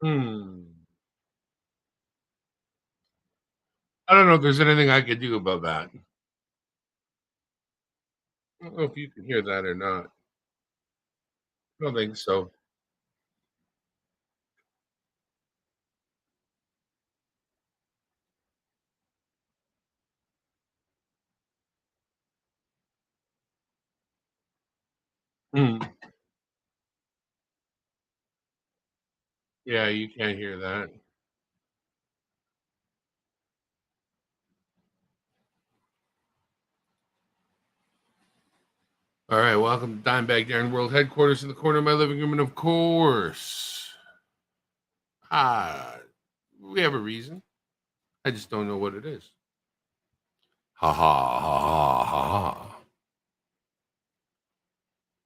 Hmm. I don't know if there's anything I could do about that. I don't know if you can hear that or not. I don't think so. Hmm. Yeah, you can't hear that. All right, welcome to Dimebag Darren World Headquarters in the corner of my living room, and of course, ah, we have a reason. I just don't know what it is. Ha ha ha ha ha ha.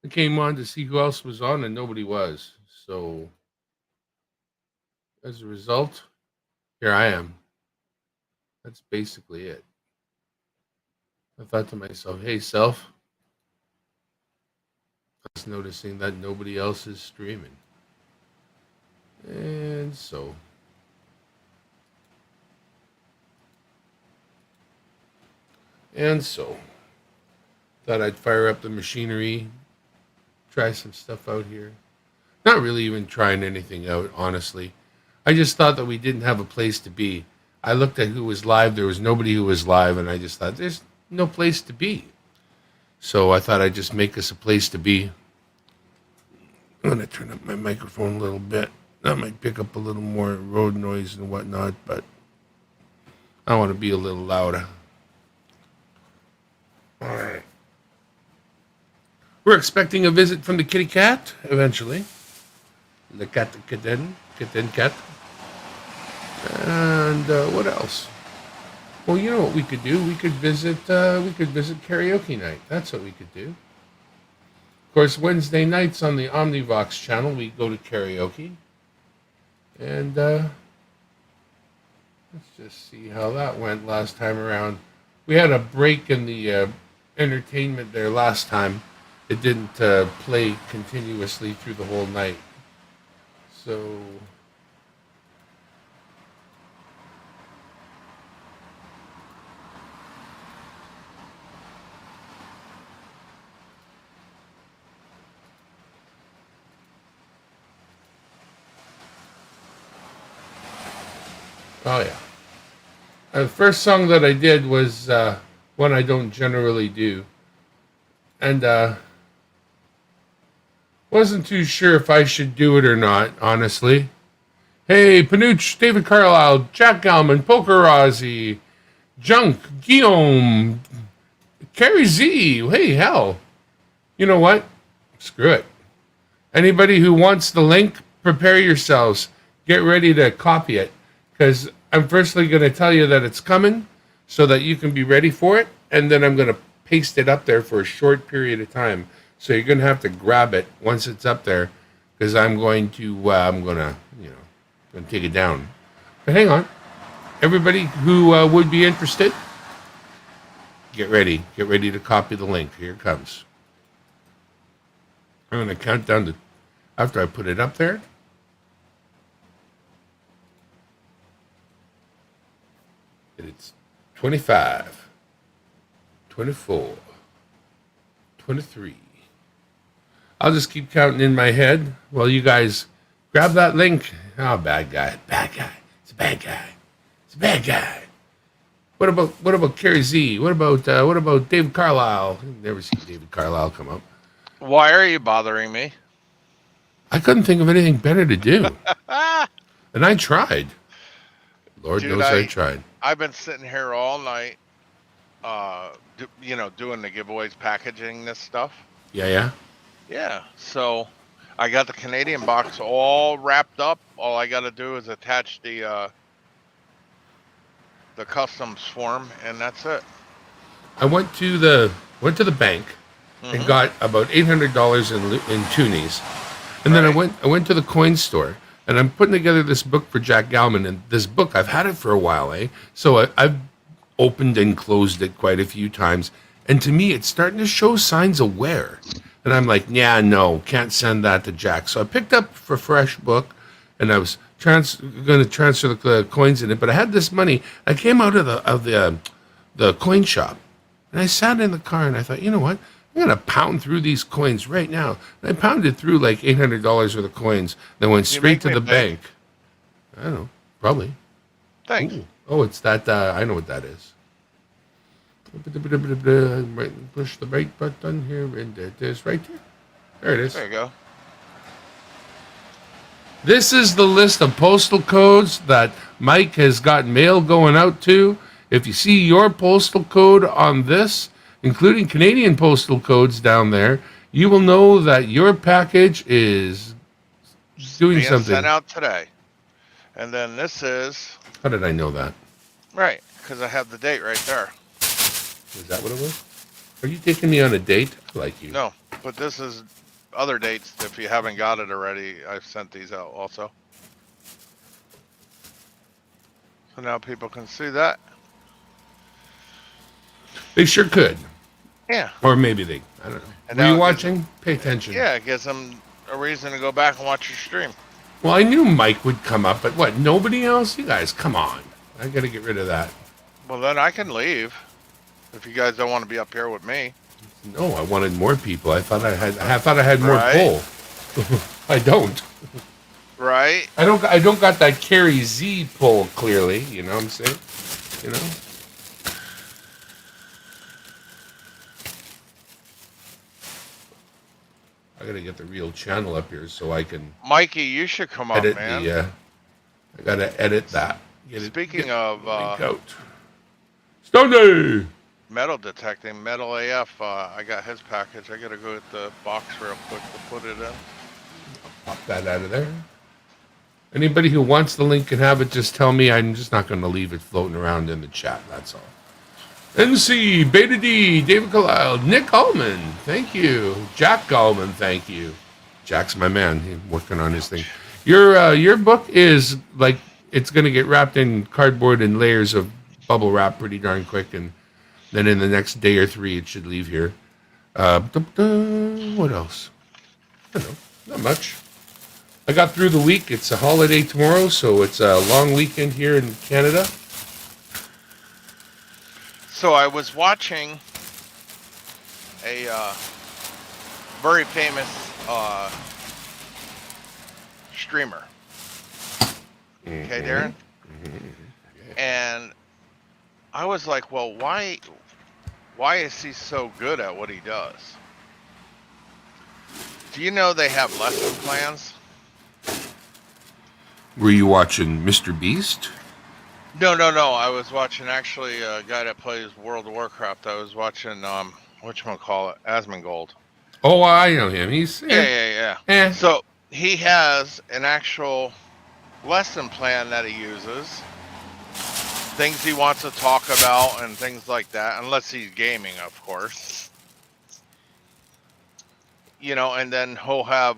I came on to see who else was on, and nobody was. So as a result, here I am. That's basically it. I thought to myself, hey, self, I was noticing that nobody else is streaming. And so, thought I'd fire up the machinery, try some stuff out here. Not really even trying anything out, honestly. I just thought that we didn't have a place to be. I looked at who was live. There was nobody who was live, and I just thought, there's no place to be. So I thought I'd just make us a place to be. I'm going to turn up my microphone a little bit. That might pick up a little more road noise and whatnot, but I want to be a little louder. All right. We're expecting a visit from the kitty cat eventually. The cat, the kitten, cat. And what else? Well, you know what we could do? We could visit. We could visit karaoke night. That's what we could do. Of course, Wednesday nights on the Omnivox channel, we go to karaoke. And let's just see how that went last time around. We had a break in the entertainment there last time. It didn't play continuously through the whole night. So oh yeah. The first song that I did was one I don't generally do, and wasn't too sure if I should do it or not. Honestly, hey, Panuch, David Carlisle, Jack Galman, Poker Ozzy, Junk, Guillaume, Carrie Z. Hey, hell, you know what? Screw it. Anybody who wants the link, prepare yourselves. Get ready to copy it. Because I'm firstly going to tell you that it's coming so that you can be ready for it. And then I'm going to paste it up there for a short period of time. So you're going to have to grab it once it's up there. Because I'm going to, going to take it down. But hang on. Everybody who would be interested, get ready. Get ready to copy the link. Here it comes. I'm going to count down to after I put it up there. It's 25, 24, 23. I'll just keep counting in my head while you guys grab that link. Oh, bad guy. Bad guy. It's a bad guy. It's a bad guy. What about Carrie Z? What about David Carlisle? I've never seen David Carlisle come up. Why are you bothering me? I couldn't think of anything better to do. And I tried. Lord Dude, knows I tried. I've been sitting here all night, doing the giveaways, packaging this stuff. Yeah. Yeah, so I got the Canadian box all wrapped up. All I got to do is attach the customs form, and that's it. I went to the bank and got about $800 in toonies, and then I went to the coin store. And I'm putting together this book for Jack Galman. And this book, I've had it for a while, eh? So I've opened and closed it quite a few times. And to me, it's starting to show signs of wear. And I'm like, yeah, no, can't send that to Jack. So I picked up a fresh book, and I was going to transfer the coins in it, but I had this money. I came out of the coin shop, and I sat in the car, and I thought, you know what? I'm going to pound through these coins right now. And I pounded through like $800 worth of coins, then went straight to the bank. I don't know, probably. Thanks. Ooh. Oh, it's that. I know what that is. Push the brake button here, and it is right there. There it is. There you go. This is the list of postal codes that Mike has got mail going out to. If you see your postal code on this, including Canadian postal codes down there, you will know that your package is doing being something. Sent out today. And then this is... How did I know that? Right, because I have the date right there. Is that what it was? Are you taking me on a date? I like you. No, but this is other dates. If you haven't got it already, I've sent these out also. So now people can see that. They sure could. Yeah. Or maybe they, I don't know. And Were now you it gives watching? Pay attention. Yeah, it gives them a reason to go back and watch your stream. Well, I knew Mike would come up, but what, nobody else? You guys, come on. I got to get rid of that. Well, then I can leave. If you guys don't want to be up here with me. No, I wanted more people. I thought I had more Right. pull. I don't. Right? I don't got that Carrie Z pull clearly, you know what I'm saying? You know? I gotta get the real channel up here so I can Mikey, you should come up, edit man. the I gotta edit that. Speaking of out. Stoney! metal detecting, Metal AF, I got his package. I gotta go get the box real quick to put it in. Pop that out of there. Anybody who wants the link can have it. Just tell me. I'm just not going to leave it floating around in the chat. That's all. NC, Beta D, David Carlisle, Nick Allman, thank you. Jack Gallman, thank you. Jack's my man. He's working on his thing. Your book is like, it's going to get wrapped in cardboard and layers of bubble wrap pretty darn quick, and then in the next day or three it should leave here. What else? I don't know. Not much. I got through the week. It's a holiday tomorrow, so it's a long weekend here in Canada. So I was watching a very famous streamer. Okay, Darren? And I was like, well, why is he so good at what he does? Do you know they have lesson plans? Were you watching Mr. Beast? No. I was watching actually a guy that plays World of Warcraft. I was watching whatchamacallit, Asmongold. Oh, I know him. He's Yeah. So he has an actual lesson plan that he uses. Things he wants to talk about and things like that, unless he's gaming, of course. You know, and then he'll have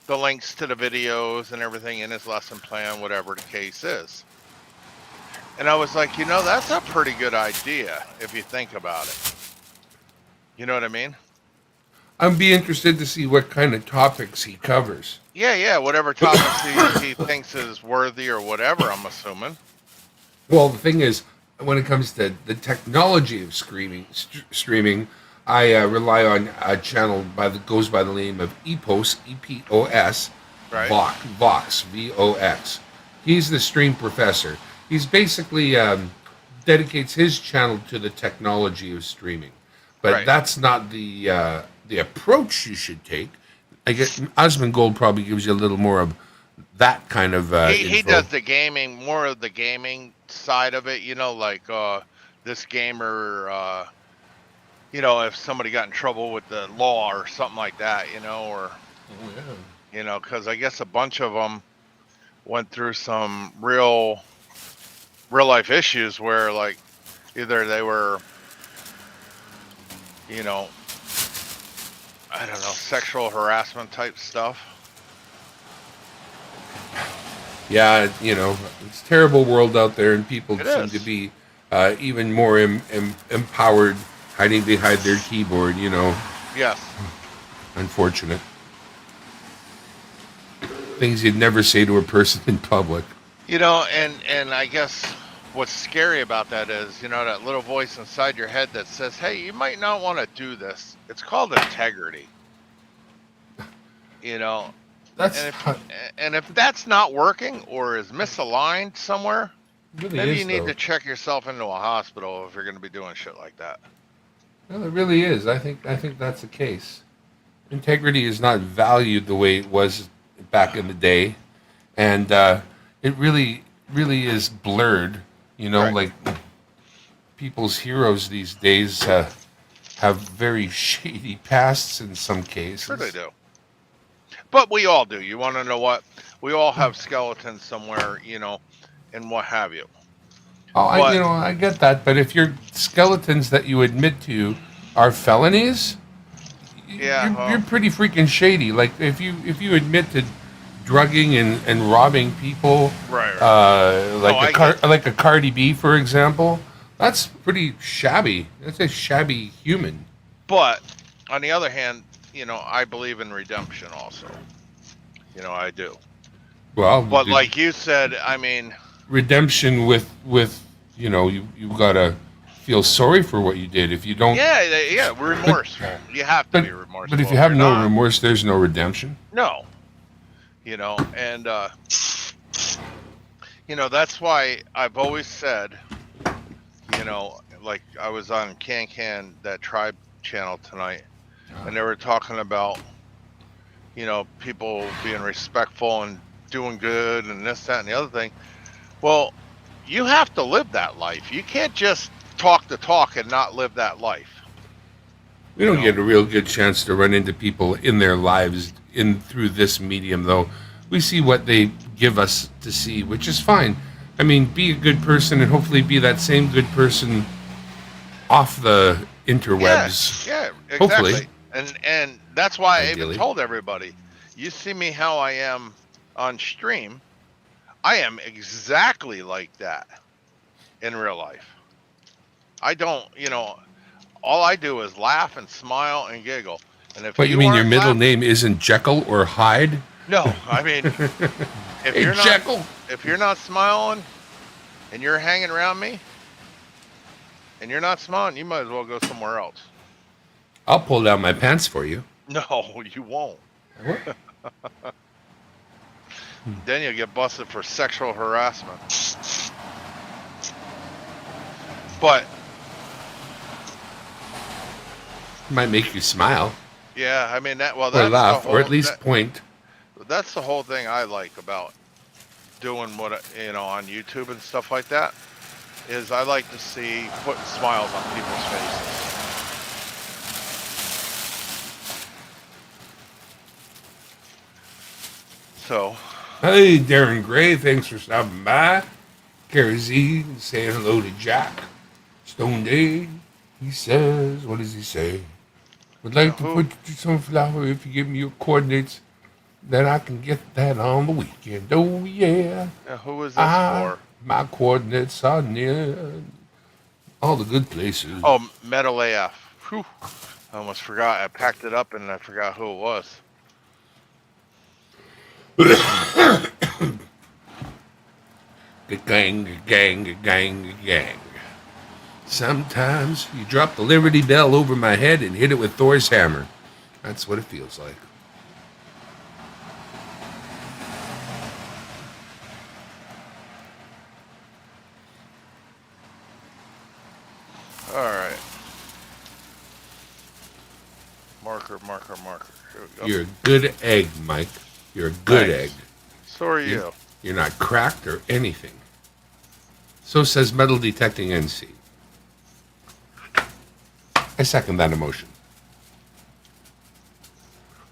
the links to the videos and everything in his lesson plan, whatever the case is. And I was like, you know, that's a pretty good idea if you think about it. You know what I mean? I'd be interested to see what kind of topics he covers. Yeah, whatever topics he thinks is worthy or whatever, I'm assuming. Well, the thing is, when it comes to the technology of streaming, I rely on a channel goes by the name of EPOS, E-P-O-S, Right. Vox, V-O-X. He's the stream professor. He's basically dedicates his channel to the technology of streaming, but Right. that's not the approach you should take. I guess Asmongold probably gives you a little more of that kind of. He info. does the gaming, more of the gaming side of it. You know, like this gamer. You know, if somebody got in trouble with the law or something like that. You know, or you know, because I guess a bunch of them went through some real life issues where, like, either they were, you know, I don't know, sexual harassment type stuff. Yeah, you know, it's a terrible world out there, and people It seem is. to be even more empowered, hiding behind their keyboard. You know, Yes. unfortunate. Things you'd never say to a person in public. And I guess what's scary about that is, that little voice inside your head that says, "Hey, you might not want to do this." It's called integrity. You know, That's and if that's not working or is misaligned somewhere, really maybe is, you need though. to check yourself into a hospital if you're going to be doing shit like that. Well, it really is. I think that's the case. Integrity is not valued the way it was back in the day, and it really is blurred. Right. Like people's heroes these days have very shady pasts in some cases. Sure they do. But we all do. You want to know what? We all have skeletons somewhere, and what have you. Oh, But I get that, but if your skeletons that you admit to are felonies, yeah, you're pretty freaking shady. Like if you admit to drugging and robbing people, right. like a Cardi B, for example, that's pretty shabby. That's a shabby human. But on the other hand, I believe in redemption also. I do. Well, But like you said, I mean, redemption with you gotta feel sorry for what you did. If you don't, yeah, remorseful. You have to be remorseful. But if you have no not, remorse, there's no redemption. No. And that's why I've always said, like I was on Can, that tribe channel tonight, and they were talking about, people being respectful and doing good and this, that, and the other thing. Well, you have to live that life. You can't just talk the talk and not live that life. We don't get a real good chance to run into people in their lives through this medium, though. We see what they give us to see, which is fine. I mean, be a good person and hopefully be that same good person off the interwebs. Yeah, exactly. Hopefully. And that's why Ideally. I even told everybody, you see me how I am on stream, I am exactly like that in real life. I don't, all I do is laugh and smile and giggle. And if What, you mean your aren't middle laughing- name isn't Jekyll or Hyde? No, I mean, Hey, Jekyll. if you're not smiling and you're hanging around me and you're not smiling, you might as well go somewhere else. I'll pull down my pants for you. No, you won't. What? Then you'll get busted for sexual harassment. But Might make you smile yeah, I mean or that's laugh the whole, or at least point. that's the whole thing I like about doing what on YouTube and stuff like that, is I like to see putting smiles on people's faces. So, Hey, Darren Gray, thanks for stopping by. Carrie Z saying hello to Jack. Stone Day, he says, what does he say? Would like to put you some flour if you give me your coordinates. Then I can get that on the weekend. Oh, yeah. who is this for? My coordinates are near all the good places. Oh, Metal AF. Whew. I almost forgot. I packed it up and I forgot who it was. Gang. Sometimes you drop the Liberty Bell over my head and hit it with Thor's hammer. That's what it feels like. All right. Marker. Here we go. You're a good egg, Mike. You're a good egg. Thanks. So are you. You're not cracked or anything. So says Metal Detecting NC. I second that emotion.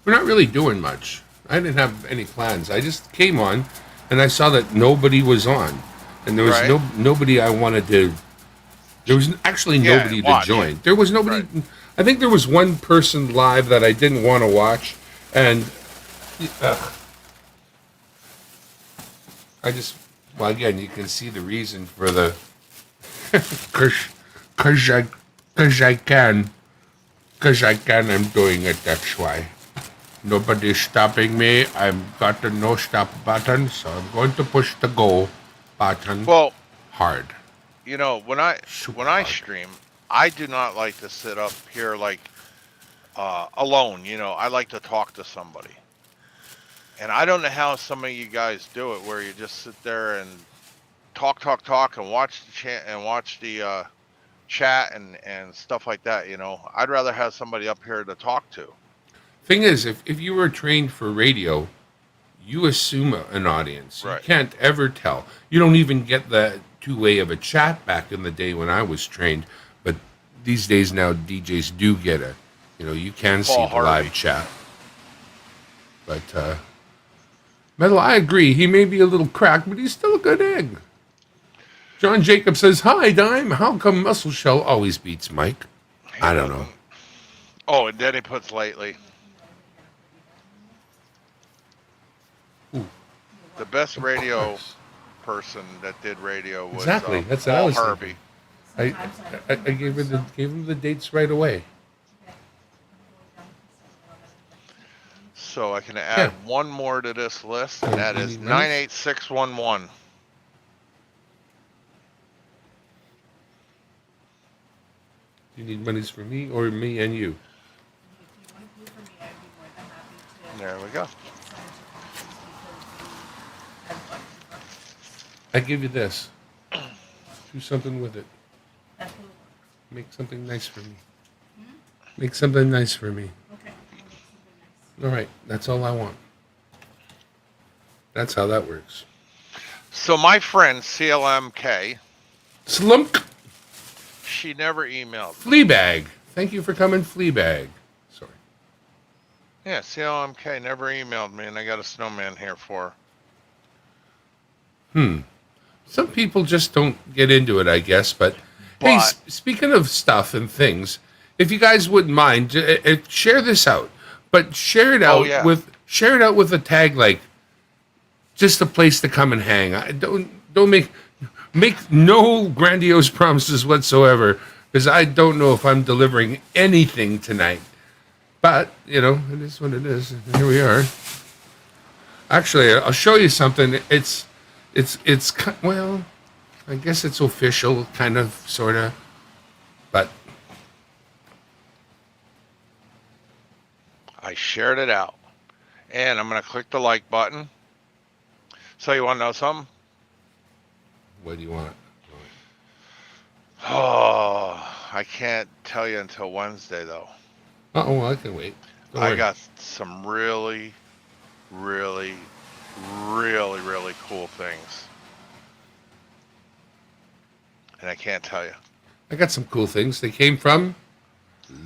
We're not really doing much. I didn't have any plans. I just came on, and I saw that nobody was on, and there was Right. nobody I wanted to. There was actually Yeah, nobody to watch. join. There was nobody. Right. I think there was one person live that I didn't want to watch, and I just. Well, again, you can see the reason for the. Cause I can, I'm doing it. That's why. Nobody's stopping me. I've got the no stop button, so I'm going to push the go button Well, hard. when I Super when I hard. stream, I do not like to sit up here like alone. I like to talk to somebody. And I don't know how some of you guys do it, where you just sit there and talk, talk, talk, and watch the chat and watch the chat and stuff like that. I'd rather have somebody up here to talk to. Thing is, if you were trained for radio, you assume an audience. You Right. can't ever tell. You don't even get the two-way of a chat back in the day when I was trained. But these days now, DJs do get it. You can see Paul the Harvey. live chat. But Metal, I agree. He may be a little cracked, but he's still a good egg. John Jacob says, "Hi, Dime. How come Muscle Shell always beats Mike?" He I don't know. doesn't. Oh, and then he puts lately. Ooh, The best of radio course. person that did radio was Exactly. That's what I Paul was Harvey. thinking. I gave him the dates right away. So I can Yeah. add one more to this list, and Oh, that you is need monies? 98611. Do you need monies for me or me and you? There we go. I give you this. Do something with it. Make something nice for me. Make something nice for me. All right. That's all I want. That's how that works. So my friend CLMK, Slump. she never emailed me. Fleabag. Thank you for coming, Fleabag. Sorry. Yeah, CLMK never emailed me, and I got a snowman here for her. Some people just don't get into it, I guess. But hey, But speaking of stuff and things, if you guys wouldn't mind, share this out. But share it out yeah. with a tag like just a place to come and hang. Don't make no grandiose promises whatsoever, because I don't know if I'm delivering anything tonight. But it is what it is. Here we are. Actually, I'll show you something. Well, I guess it's official, kind of, sort of, but I shared it out, and I'm gonna click the like button. So you want to know something? what do you want? Oh, I can't tell you until Wednesday though. Oh, I can wait. Don't I worry. got some really, really, really, really cool things, and I can't tell you. I got some cool things. They came from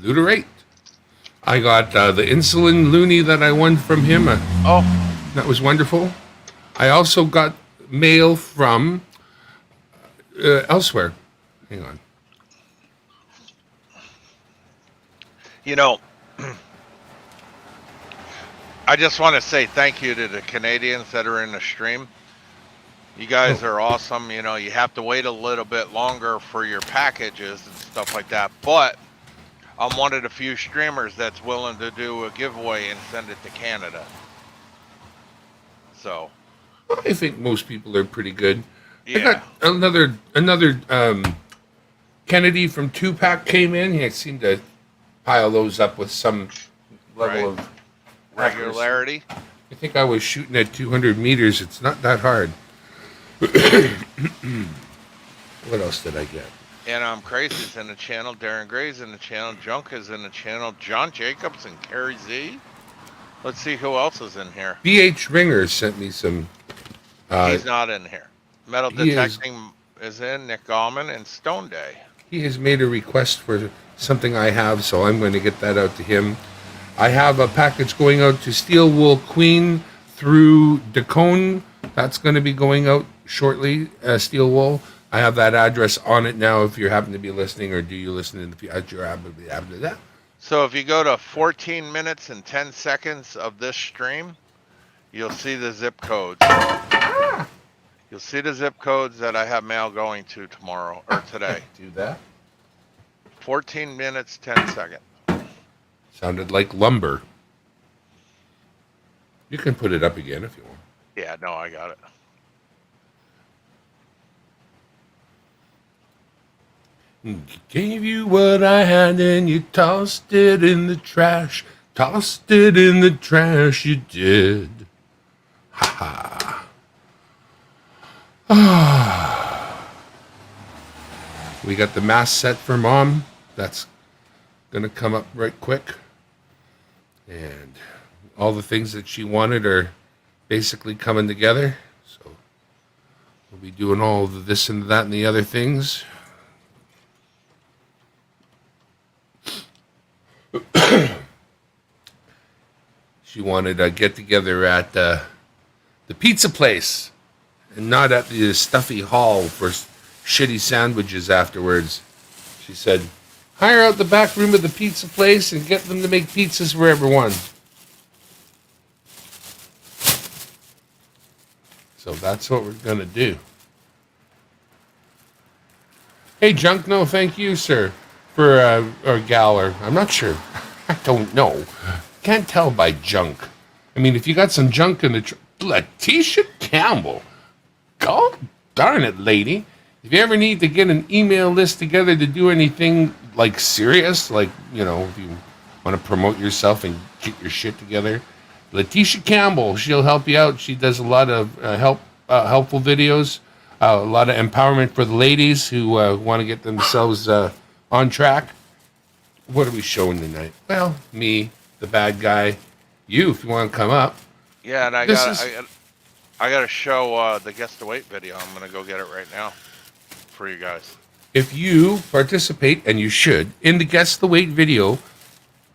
Luterate. I got the insulin loony that I won from him. Oh, That was wonderful. I also got mail from elsewhere. Hang on. I just want to say thank you to the Canadians that are in the stream. You guys are awesome. You have to wait a little bit longer for your packages and stuff like that. But I'm one of the few streamers that's willing to do a giveaway and send it to Canada. So, I think most people are pretty good. I yeah. got another Kennedy from Tupac came in. He seemed to pile those up with some level of accuracy. Regularity. I think I was shooting at 200 meters. It's not that hard. What else did I get? And Crazy's in the channel. Darren Gray's in the channel. Junk is in the channel. John Jacobs and Carrie Z. Let's see who else is in here. BH Ringer sent me some. He's not in here. Metal he Detecting is in. Nick Gallman and Stone Day. He has made a request for something I have, so I'm going to get that out to him. I have a package going out to Steel Wool Queen through Dacone. That's going to be going out shortly, Steel Wool. I have that address on it now if you happen to be listening, or do you listen in the future? So if you go to 14 minutes and 10 seconds of this stream, you'll see the zip codes. You'll see the zip codes that I have mail going to tomorrow or today. Do that. 14 minutes, 10 seconds. Sounded like lumber. You can put it up again if you want. Yeah, no, I got it. Gave you what I had and you tossed it in the trash. Tossed it in the trash, you did. Ha ha. We got the mask set for Mom. That's gonna come up right quick. And all the things that she wanted are basically coming together. So we'll be doing all of this and that and the other things. She wanted a get together at the pizza place and not at the stuffy hall for shitty sandwiches afterwards. She said, hire out the back room of the pizza place and get them to make pizzas for everyone. So that's what we're going to do. Hey, Junk, no, thank you, sir, for, or gal, or I'm not sure. I don't know. Can't tell by junk. I mean, if you got some junk in the Letitia Campbell. God darn it, lady. If you ever need to get an email list together to do anything like serious, like, you know, if you want to promote yourself and get your shit together, Letitia Campbell, she'll help you out. She does a lot of helpful videos, a lot of empowerment for the ladies who want to get themselves on track. What are we showing tonight? Well, me, the bad guy, you, if you want to come up. Yeah, and I got to show the Guess the Weight video. I'm going to go get it right now for you guys. If you participate, and you should, in the Guess the Weight video,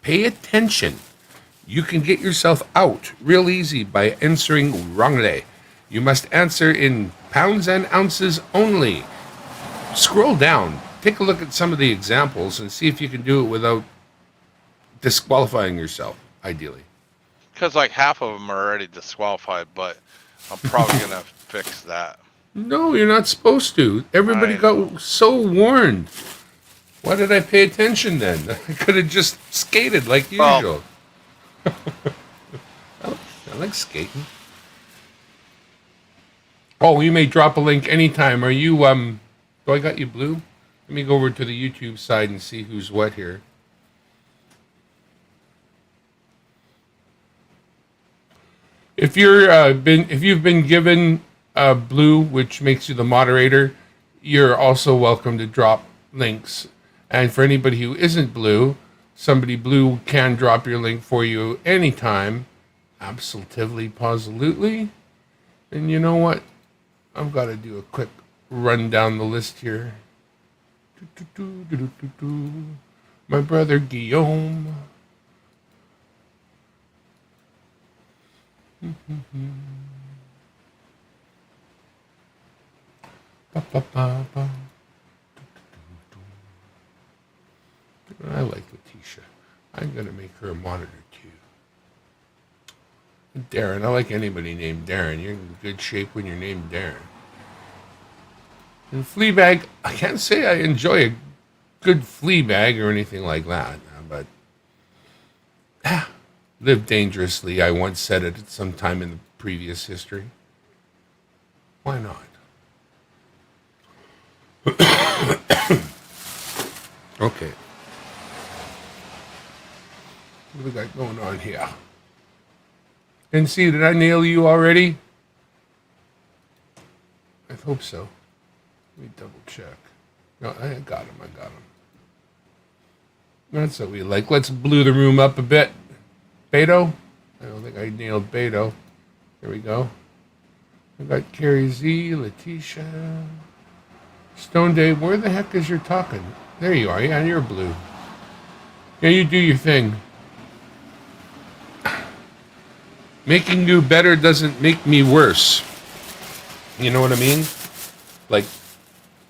pay attention. You can get yourself out real easy by answering wrongly. You must answer in pounds and ounces only. Scroll down. Take a look at some of the examples and see if you can do it without disqualifying yourself, ideally. Because like half of them are already disqualified, but I'm probably going to fix that. No, you're not supposed to. Everybody got so warned. Why did I pay attention then? I could have just skated like usual. I like skating. Oh, you may drop a link anytime. Are you, do I got you blue? Let me go over to the YouTube side and see who's what here. If you've been given blue, which makes you the moderator, you're also welcome to drop links. And for anybody who isn't blue, somebody blue can drop your link for you anytime. Absolutely, positively. And you know what? I've got to do a quick run down the list here. My brother Guillaume. I like Letitia. I'm going to make her a monitor too. Darren, I like anybody named Darren. You're in good shape when you're named Darren. And Fleabag, I can't say I enjoy a good Fleabag or anything like that, but live dangerously. I once said it at some time in the previous history. Why not? Okay. What do we got going on here? And see, did I nail you already? I hope so. Let me double check. No, I got him. That's what we like. Let's blue the room up a bit. Beto? I don't think I nailed Beto. There we go. I got Carrie Z, Letitia. Stone Day, where the heck is your talking? There you are. Yeah, you're blue. Yeah, you do your thing. Making you better doesn't make me worse. You know what I mean? Like,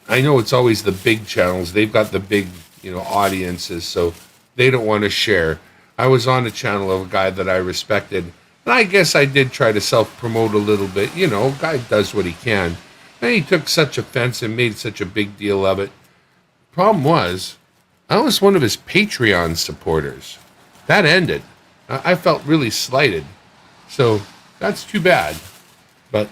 I know it's always the big channels. They've got the big, audiences, so they don't want to share. I was on a channel of a guy that I respected, and I guess I did try to self-promote a little bit. Guy does what he can. And he took such offense and made such a big deal of it. Problem was, I was one of his Patreon supporters. That ended. I felt really slighted. So That's too bad. But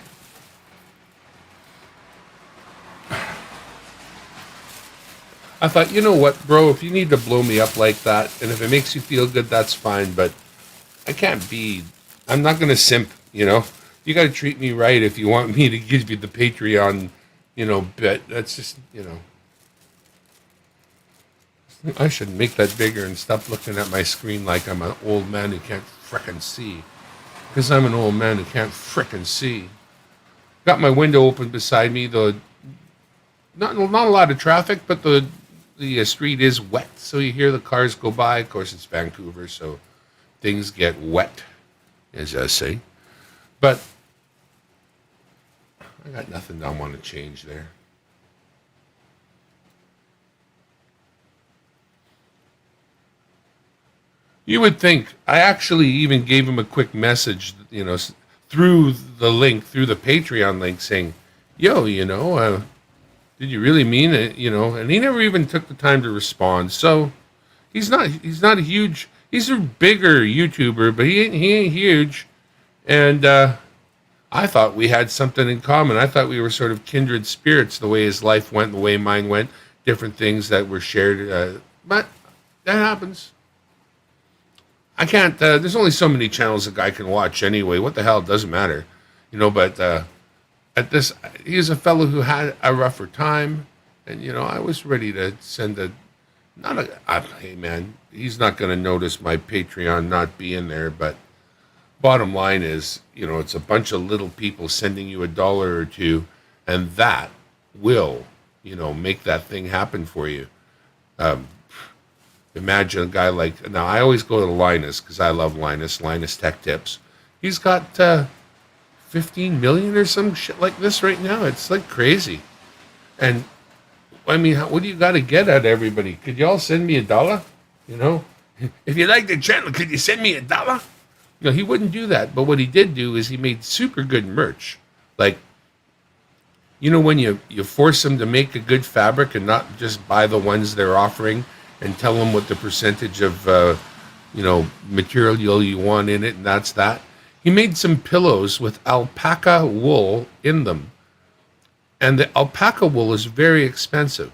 I thought, you know what, bro, if you need to blow me up like that, and if it makes you feel good, that's fine, but I'm not going to simp, you know? You got to treat me right if you want me to give you the Patreon, bit. That's just, I should make that bigger and stop looking at my screen like I'm an old man who can't frickin' see. Because I'm an old man who can't frickin' see. Got my window open beside me. Not a lot of traffic, but the street is wet, so you hear the cars go by. Of course, it's Vancouver, so things get wet, as I say. But I got nothing I want to change there. You would think, I actually even gave him a quick message, through the link, through the Patreon link saying, yo, did you really mean it? And he never even took the time to respond. So he's not a huge, he's a bigger YouTuber, but he ain't huge. And I thought we had something in common. I thought we were sort of kindred spirits, the way his life went, the way mine went, different things that were shared. But that happens. I can't, there's only so many channels a guy can watch anyway. What the hell, it doesn't matter. But he's a fellow who had a rougher time. And, I was ready to send hey man, he's not going to notice my Patreon not being there. But bottom line is, it's a bunch of little people sending you $1 or $2. And that will, make that thing happen for you. Imagine a guy like, now I always go to Linus because I love Linus Tech Tips. He's got 15 million or some shit like this right now. It's like crazy. And I mean, what do you got to get at everybody? Could y'all send me $1? If you like the channel, could you send me $1? He wouldn't do that. But what he did do is he made super good merch. Like, when you force them to make a good fabric and not just buy the ones they're offering, and tell them what the percentage of, material you want in it, and that's that. He made some pillows with alpaca wool in them. And the alpaca wool is very expensive,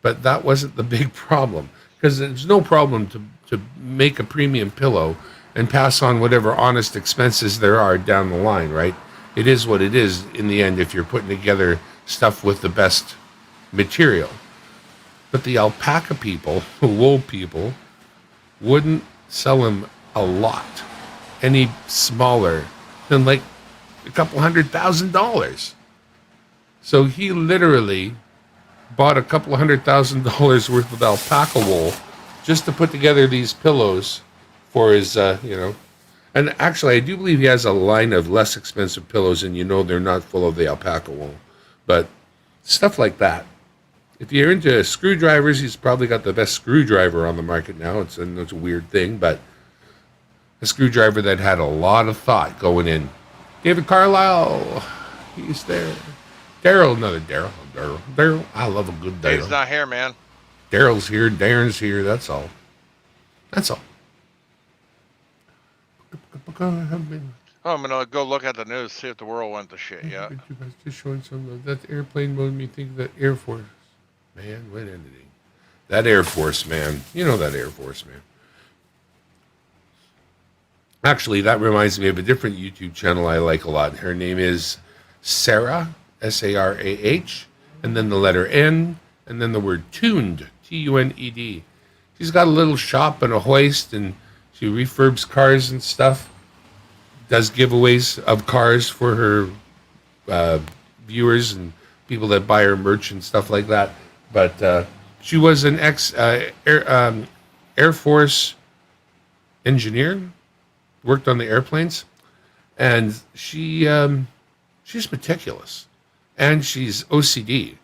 but that wasn't the big problem. Because there's no problem to make a premium pillow and pass on whatever honest expenses there are down the line, right? It is what it is in the end if you're putting together stuff with the best material. But the alpaca people, the wool people, wouldn't sell him a lot any smaller than like a couple $100,000. So he literally bought a couple $100,000 worth of alpaca wool just to put together these pillows for his, And actually, I do believe he has a line of less expensive pillows, and they're not full of the alpaca wool. But stuff like that. If you're into screwdrivers, he's probably got the best screwdriver on the market now. It's a weird thing, but a screwdriver that had a lot of thought going in. David Carlisle, he's there. Daryl, another Daryl. I love a good Daryl. Dave's not here, man. Daryl's here. Darren's here. That's all. Oh, I'm gonna go look at the news, see if the world went to shit yet. Just showing some of that airplane mode me think that Air Force. Man, what entity? That Air Force, man. That Air Force, man. Actually, that reminds me of a different YouTube channel I like a lot. Her name is Sarah, Sarah, and then the letter N, and then the word tuned, Tuned. She's got a little shop and a hoist, and she refurbs cars and stuff. Does giveaways of cars for her viewers and people that buy her merch and stuff like that. But she was an Air Force engineer, worked on the airplanes, and she's meticulous, and she's OCD.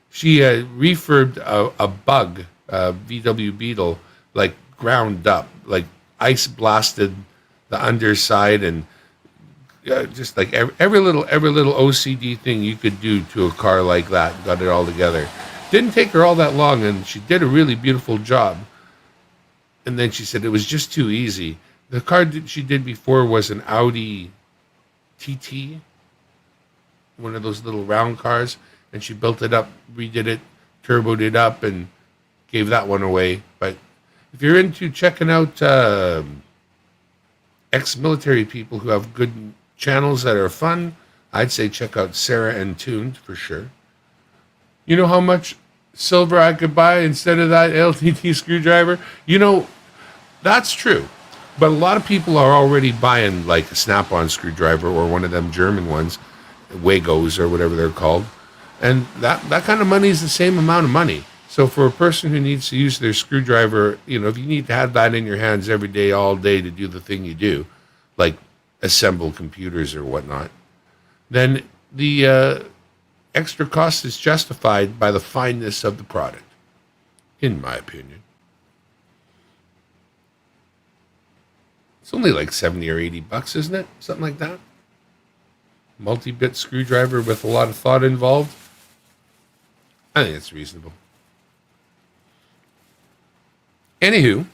She refurbed a bug, VW Beetle, like ground up, like ice blasted the underside, and just like every little OCD thing you could do to a car like that, got it all together. Didn't take her all that long, and she did a really beautiful job. And then she said it was just too easy. The car that she did before was an Audi TT, one of those little round cars, and she built it up, redid it, turboed it up, and gave that one away. But if you're into checking out ex-military people who have good channels that are fun, I'd say check out Sarah and Tuned for sure. You know how much silver I could buy instead of that LTT screwdriver? You know, that's true. But a lot of people are already buying like a snap-on screwdriver or one of them German ones, Wagos or whatever they're called. And that kind of money is the same amount of money. So for a person who needs to use their screwdriver, you know, if you need to have that in your hands every day, all day to do the thing you do, like assemble computers or whatnot, then the extra cost is justified by the fineness of the product, in my opinion. It's only like 70 or 80 bucks, isn't it? Something like that. Multi-bit screwdriver with a lot of thought involved. I think it's reasonable. Anywho,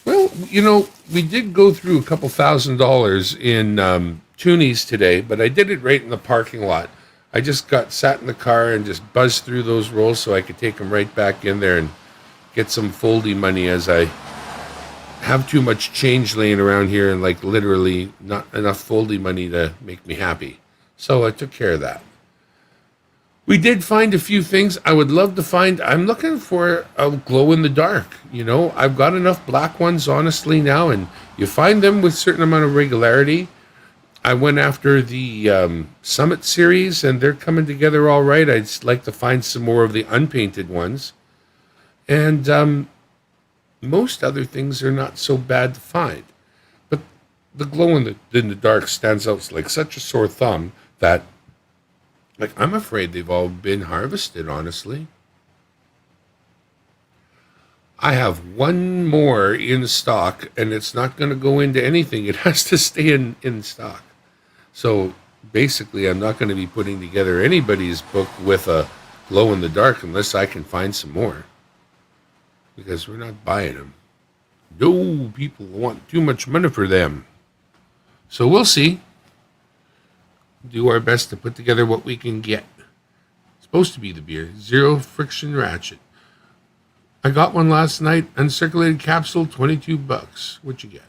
well, you know, we did go through a couple $1,000s in Toonies today, but I did it right in the parking lot. I just sat in the car and just buzzed through those rolls so I could take them right back in there and get some foldy money, as I have too much change laying around here and like literally not enough foldy money to make me happy. So I took care of that. We did find a few things I would love to find. I'm looking for a glow in the dark. You know, I've got enough black ones honestly now, and you find them with a certain amount of regularity. I went after the Summit series, and they're coming together all right. I'd like to find some more of the unpainted ones. And most other things are not so bad to find. But the glow in the dark stands out like such a sore thumb that, like, I'm afraid they've all been harvested, honestly. I have one more in stock, and it's not going to go into anything. It has to stay in stock. So basically, I'm not going to be putting together anybody's book with a glow in the dark unless I can find some more. Because we're not buying them. No, people want too much money for them. So we'll see. Do our best to put together what we can get. It's supposed to be the beer. Zero Friction Ratchet. I got one last night. Uncirculated capsule, $22. What'd you get?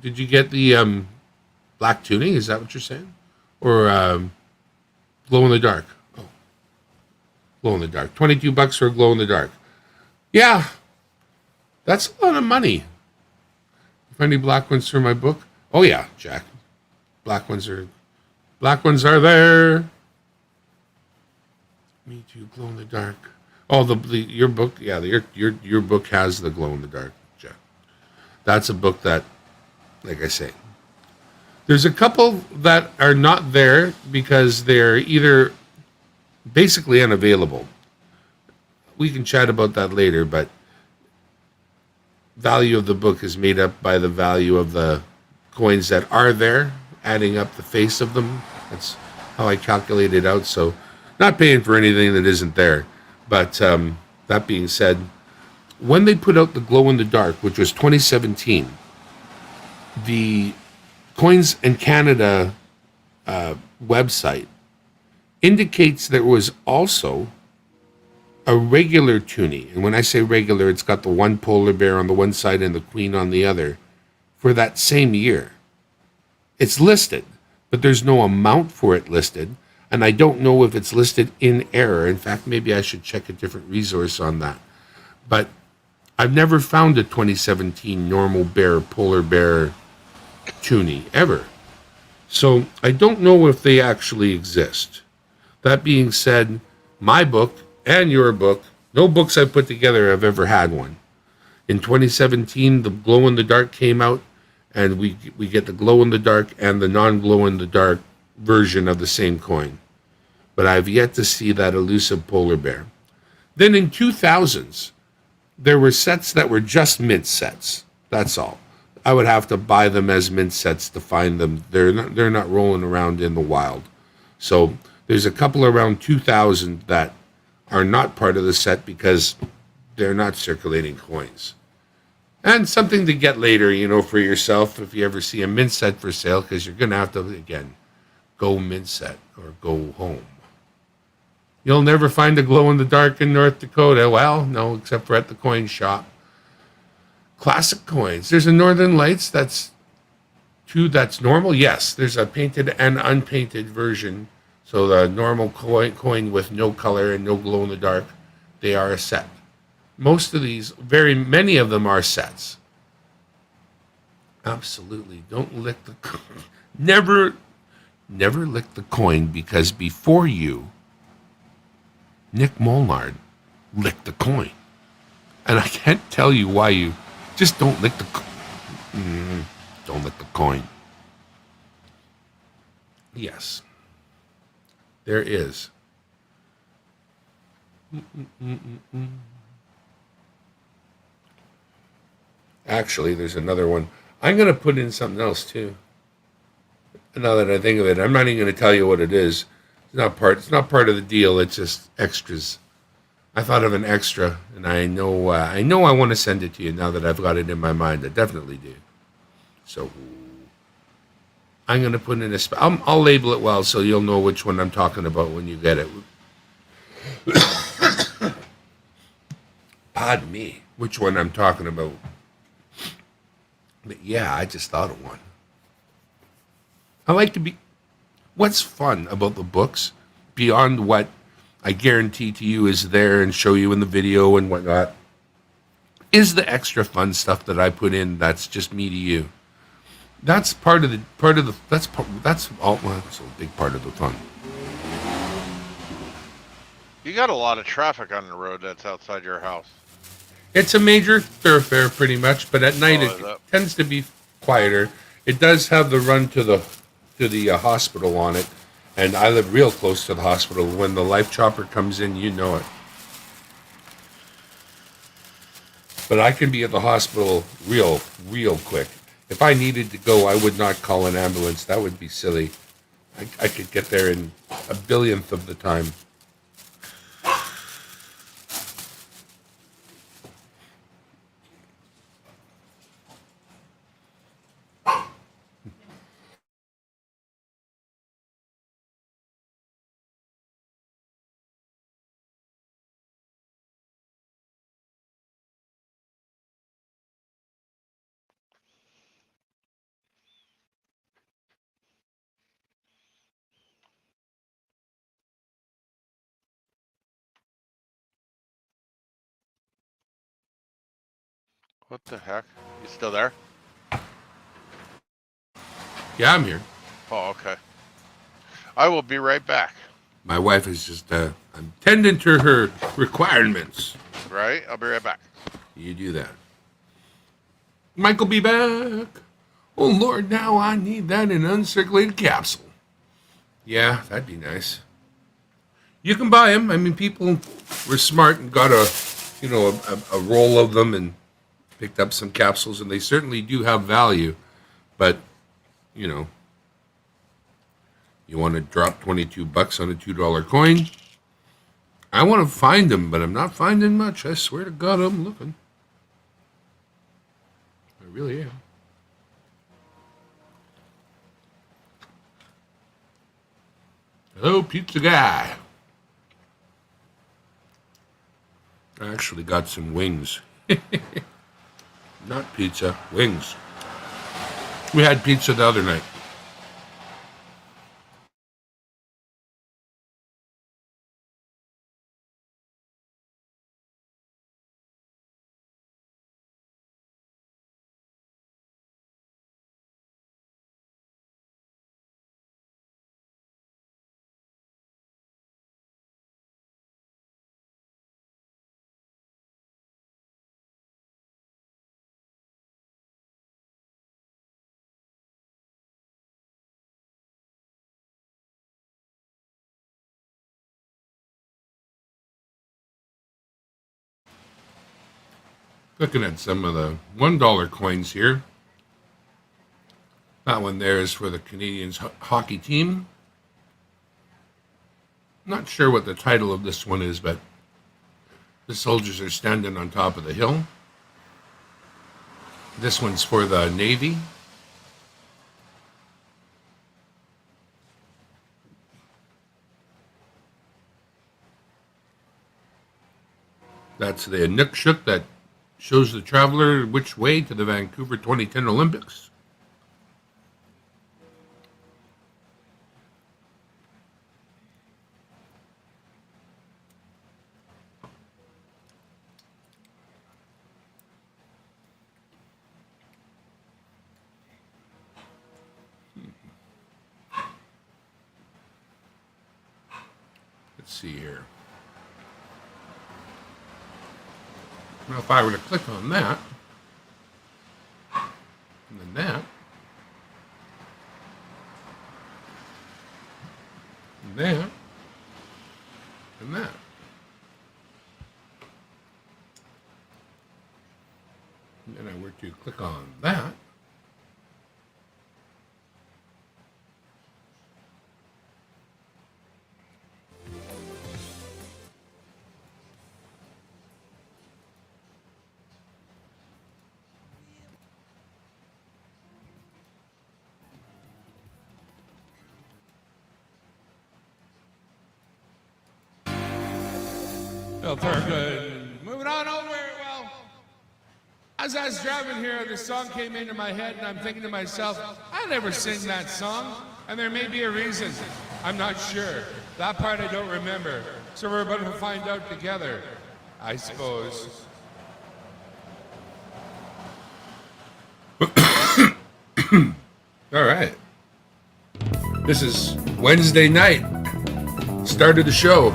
Did you get the black tuning? Is that what you're saying? Or glow in the dark? Oh, glow in the dark. $22 for a glow in the dark. Yeah, that's a lot of money. Find any black ones for my book? Oh yeah, Jack. Black ones are there. Me too. Glow in the dark. Oh, your book. Yeah, your book has the glow in the dark, Jack. That's a book that, like I say, there's a couple that are not there because they're either basically unavailable. We can chat about that later, but value of the book is made up by the value of the coins that are there, adding up the face of them. That's how I calculate it out. So not paying for anything that isn't there. But that being said, when they put out the glow in the dark, which was 2017, the Coins in Canada website indicates there was also a regular toonie. And when I say regular, it's got the one polar bear on the one side and the queen on the other for that same year. It's listed, but there's no amount for it listed. And I don't know if it's listed in error. In fact, maybe I should check a different resource on that. But I've never found a 2017 normal bear, polar bear toonie ever. So I don't know if they actually exist. That being said, my book and your book, no books I've put together have ever had one. In 2017, the glow in the dark came out, and we get the glow in the dark and the non-glow in the dark version of the same coin. But I've yet to see that elusive polar bear. Then in 2000s, there were sets that were just mint sets. That's all. I would have to buy them as mint sets to find them. They're not rolling around in the wild. So there's a couple around 2000 that are not part of the set because they're not circulating coins. And something to get later, for yourself if you ever see a mint set for sale, because you're going to have to, again, go mint set or go home. You'll never find a glow in the dark in North Dakota. Well, no, except for at the coin shop. Classic coins. There's a Northern Lights that's normal. Yes, there's a painted and unpainted version. So the normal coin with no color and no glow in the dark, they are a set. Most of these, very many of them are sets. Absolutely. Don't lick the coin. Never lick the coin, because before you, Nick Molnard licked the coin. And I can't tell you why you just don't lick the coin. Don't lick the coin. Yes. There is. Actually, there's another one. I'm going to put in something else, too. Now that I think of it, I'm not even going to tell you what it is. It's not part of the deal. It's just extras. I thought of an extra, and I know I want to send it to you now that I've got it in my mind. I definitely do. So I'm going to put in I'll label it well so you'll know which one I'm talking about when you get it. Pardon me, which one I'm talking about. But yeah, I just thought of one. I like to be... What's fun about the books, beyond what I guarantee to you is there and show you in the video and whatnot, is the extra fun stuff that I put in that's just me to you. That's a big part of the fun. You got a lot of traffic on the road that's outside your house. It's a major thoroughfare pretty much, but at night it tends to be quieter. It does have the run to the hospital on it, and I live real close to the hospital. When the life chopper comes in, you know it. But I can be at the hospital real quick. If I needed to go, I would not call an ambulance. That would be silly. I could get there in a billionth of the time. What the heck? You still there? Yeah, I'm here. Oh, okay. I will be right back. My wife is just I'm tending to her requirements. Right? I'll be right back. You do that. Michael be back. Oh, Lord, now I need that in an uncirculated capsule. Yeah, that'd be nice. You can buy them. I mean, people were smart and got a roll of them and picked up some capsules, and they certainly do have value. But, you want to drop $22 on a $2 coin? I want to find them, but I'm not finding much. I swear to God, I'm looking. I really am. Hello, pizza guy. I actually got some wings. Not pizza, wings. We had pizza the other night. Looking at some of the $1 coins here. That one there is for the Canadians hockey team. Not sure what the title of this one is, but the soldiers are standing on top of the hill. This one's for the Navy. That's the Inukshuk that shows the traveler which way to the Vancouver 2010 Olympics. Let's see here. Well, if I were to click on that, and then that, and that, and that. And then I were to click on that, felt very good. Moving on over. Well, as I was driving here, the song came into my head, and I'm thinking to myself, I never sing that song, and there may be a reason. I'm not sure. That part I don't remember. So we're about to find out together, I suppose. All right. This is Wednesday night. Start of the show.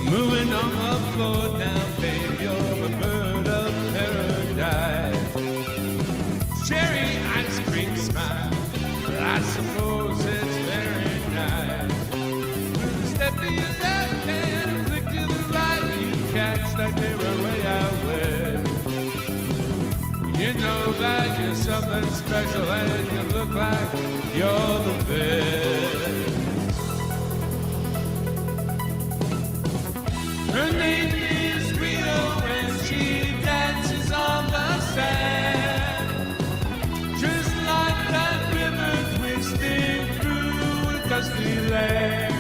Moving on the floor down, babe, you're a bird of paradise. Cherry ice cream smile, I suppose it's very nice. With a step to your left hand, a flick to the right, you catch like they were way out west. You know that you're something special and you look like you're the best. Her name is Rio and she dances on the sand, just like that river twisting through a dusty land.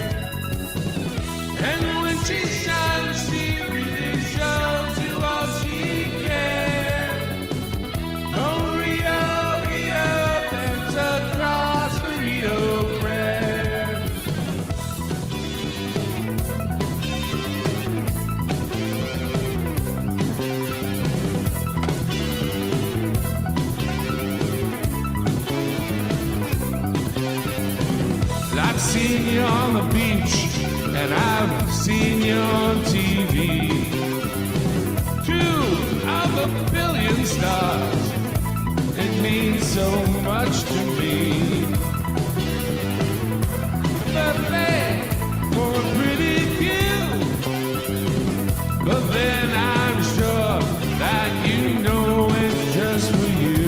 And when she shines, she really shows you all she can. Oh, Rio, Rio, dance across the Rio Grande. I've seen you on the beach, and I've seen you on TV. 2 of a billion stars, it means so much to me. Perfect for a pretty view, but then I'm sure that you know it's just for you.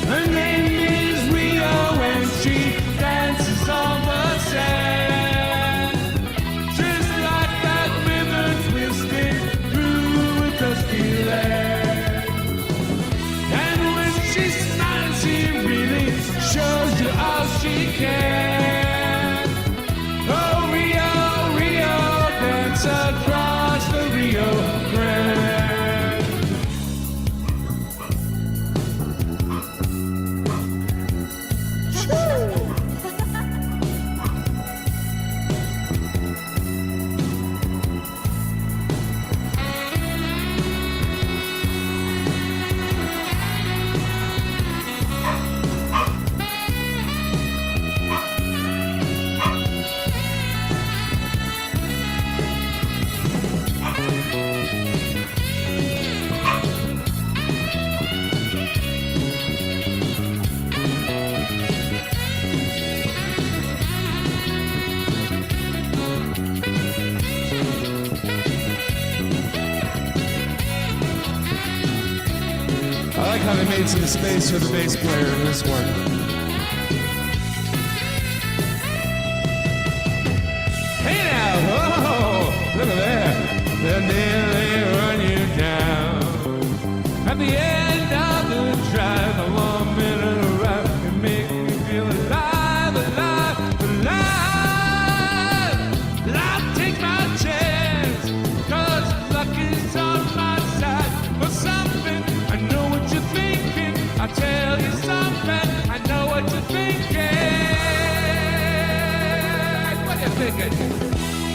Her name is Rio and she dances on the sand, just like that river twisting through a dusty land. And when she smiles, she really shows you all she can. Oh, Rio, Rio, dance across the Rio Grande. need some space for the bass player in this one. Hey now, whoa, look at that. They'll nearly run you down. At the end of the drive, the 1 minute ride can make me feel alive, alive, alive. I'll take my chance, 'cause luck is on my side. For something, I know what you're thinking. I'll tell you something, I know what you're thinking. What you thinking?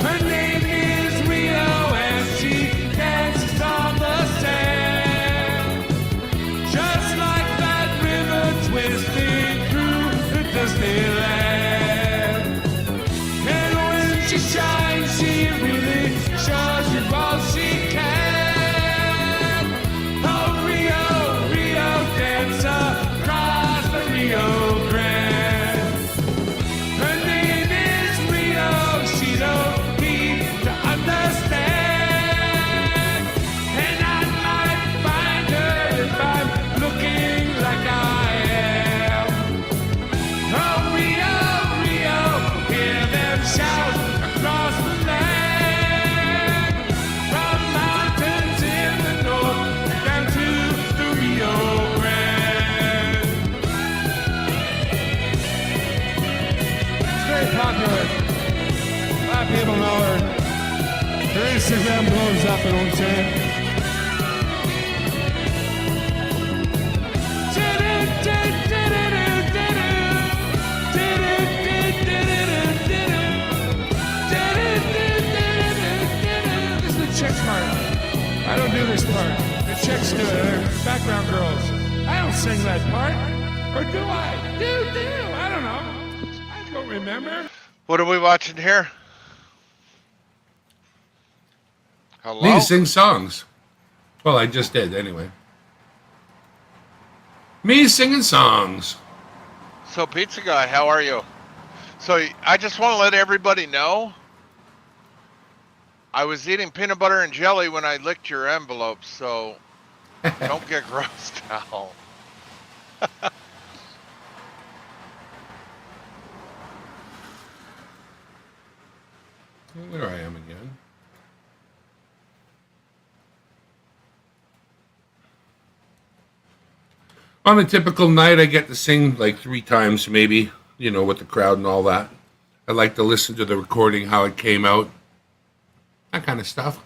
Her name is Rio and she dances on the sand. Just like that river twisting through the Disneyland. And when she shines, she really shows you all she can. Oh, Rio, Rio dancer, across the Rio Grande. Her name is Rio, she don't need to understand. And I might find her if I'm looking like I am. Oh, Rio, Rio, hear them shout across the land. From mountains in the north down to the Rio Grande. It's very popular. A lot of people know her. Her Instagram blows up, you know what I'm saying? This is the chicks part. I don't do this part. The chicks do it. They're background girls. I don't sing that part. Or do I? Do. I don't know. I don't remember. What are we watching here? Hello? Me sing songs. Well, I just did anyway. Me singing songs. So, Pizza Guy, how are you? So, I just want to let everybody know I was eating peanut butter and jelly when I licked your envelope, so don't get grossed out. Well, there I am again. On a typical night, I get to sing like 3 times, maybe, with the crowd and all that. I like to listen to the recording, how it came out, that kind of stuff.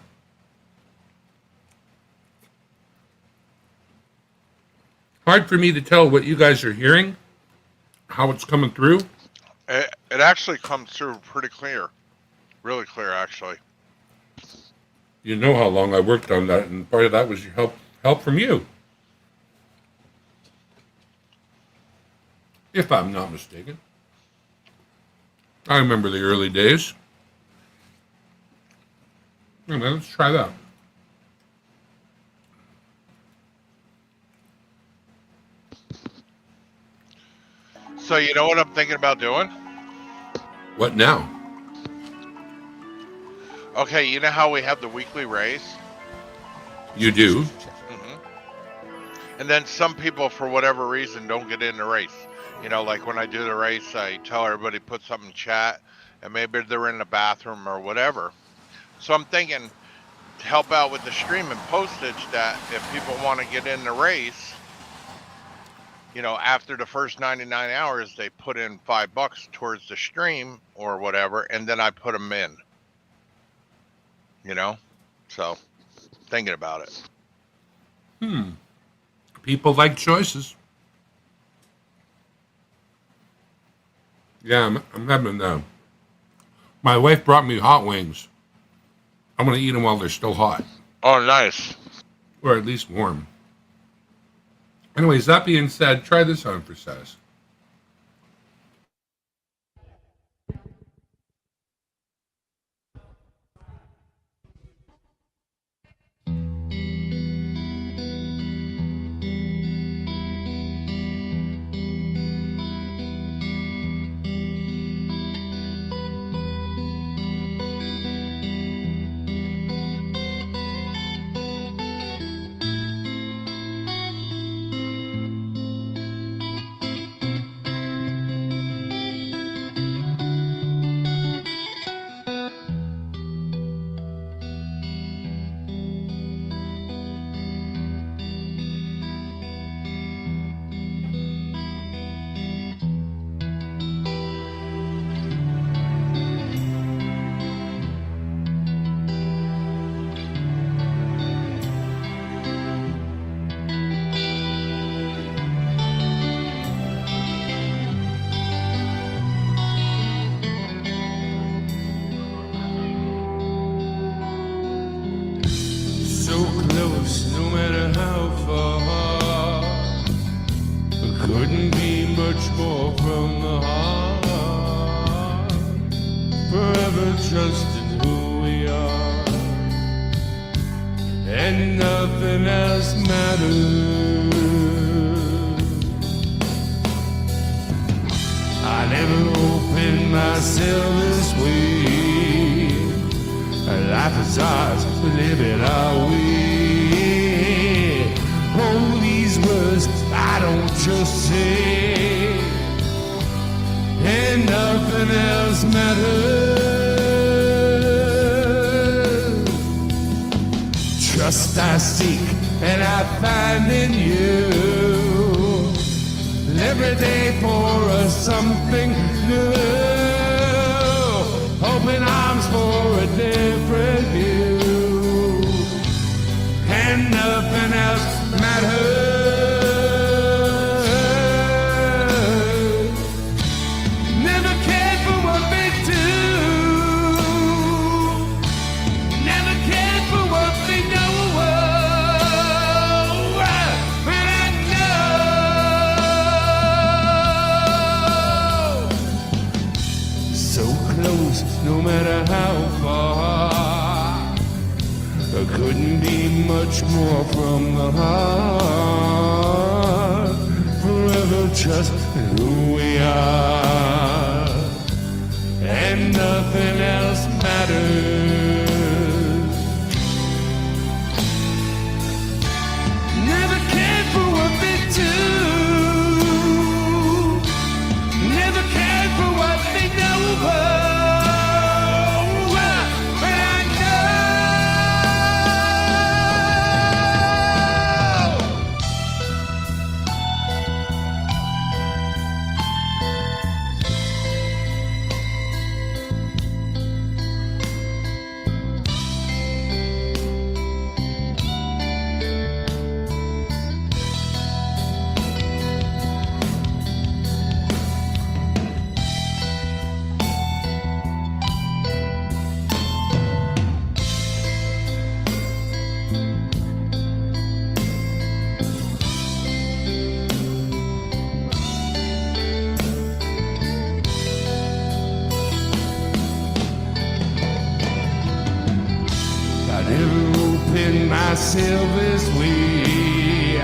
Hard for me to tell what you guys are hearing, how it's coming through. It actually comes through pretty clear. Really clear, actually. You know how long I worked on that, and part of that was your help from you. If I'm not mistaken. I remember the early days. Anyway, let's try that. So, you know what I'm thinking about doing? What now? Okay, you know how we have the weekly race? You do? And then some people, for whatever reason, don't get in the race. Like when I do the race, I tell everybody put something in chat, and maybe they're in the bathroom or whatever. So I'm thinking to help out with the stream and postage that if people want to get in the race, after the first 99 hours, they put in $5 towards the stream or whatever, and then I put them in. So thinking about it. People like choices. Yeah, I'm having my wife brought me hot wings. I'm going to eat them while they're still hot. Oh, nice. Or at least warm. Anyways, that being said, try this on for size. trust in who we are, and nothing else matters. I never opened myself this way. Life is ours, we live it our way. Oh, these words I don't just say, and nothing else matters. Trust I seek and I find in you. Every day for us something new. Open arms for a different view, and nothing else matters. Never cared for what they do, never cared for what they know. But I know, so close, no matter how far. I couldn't be much more from the heart. Forever trust in who we are, and nothing else matters. Never cared for what they do, never cared for what they know. Never opened myself this way.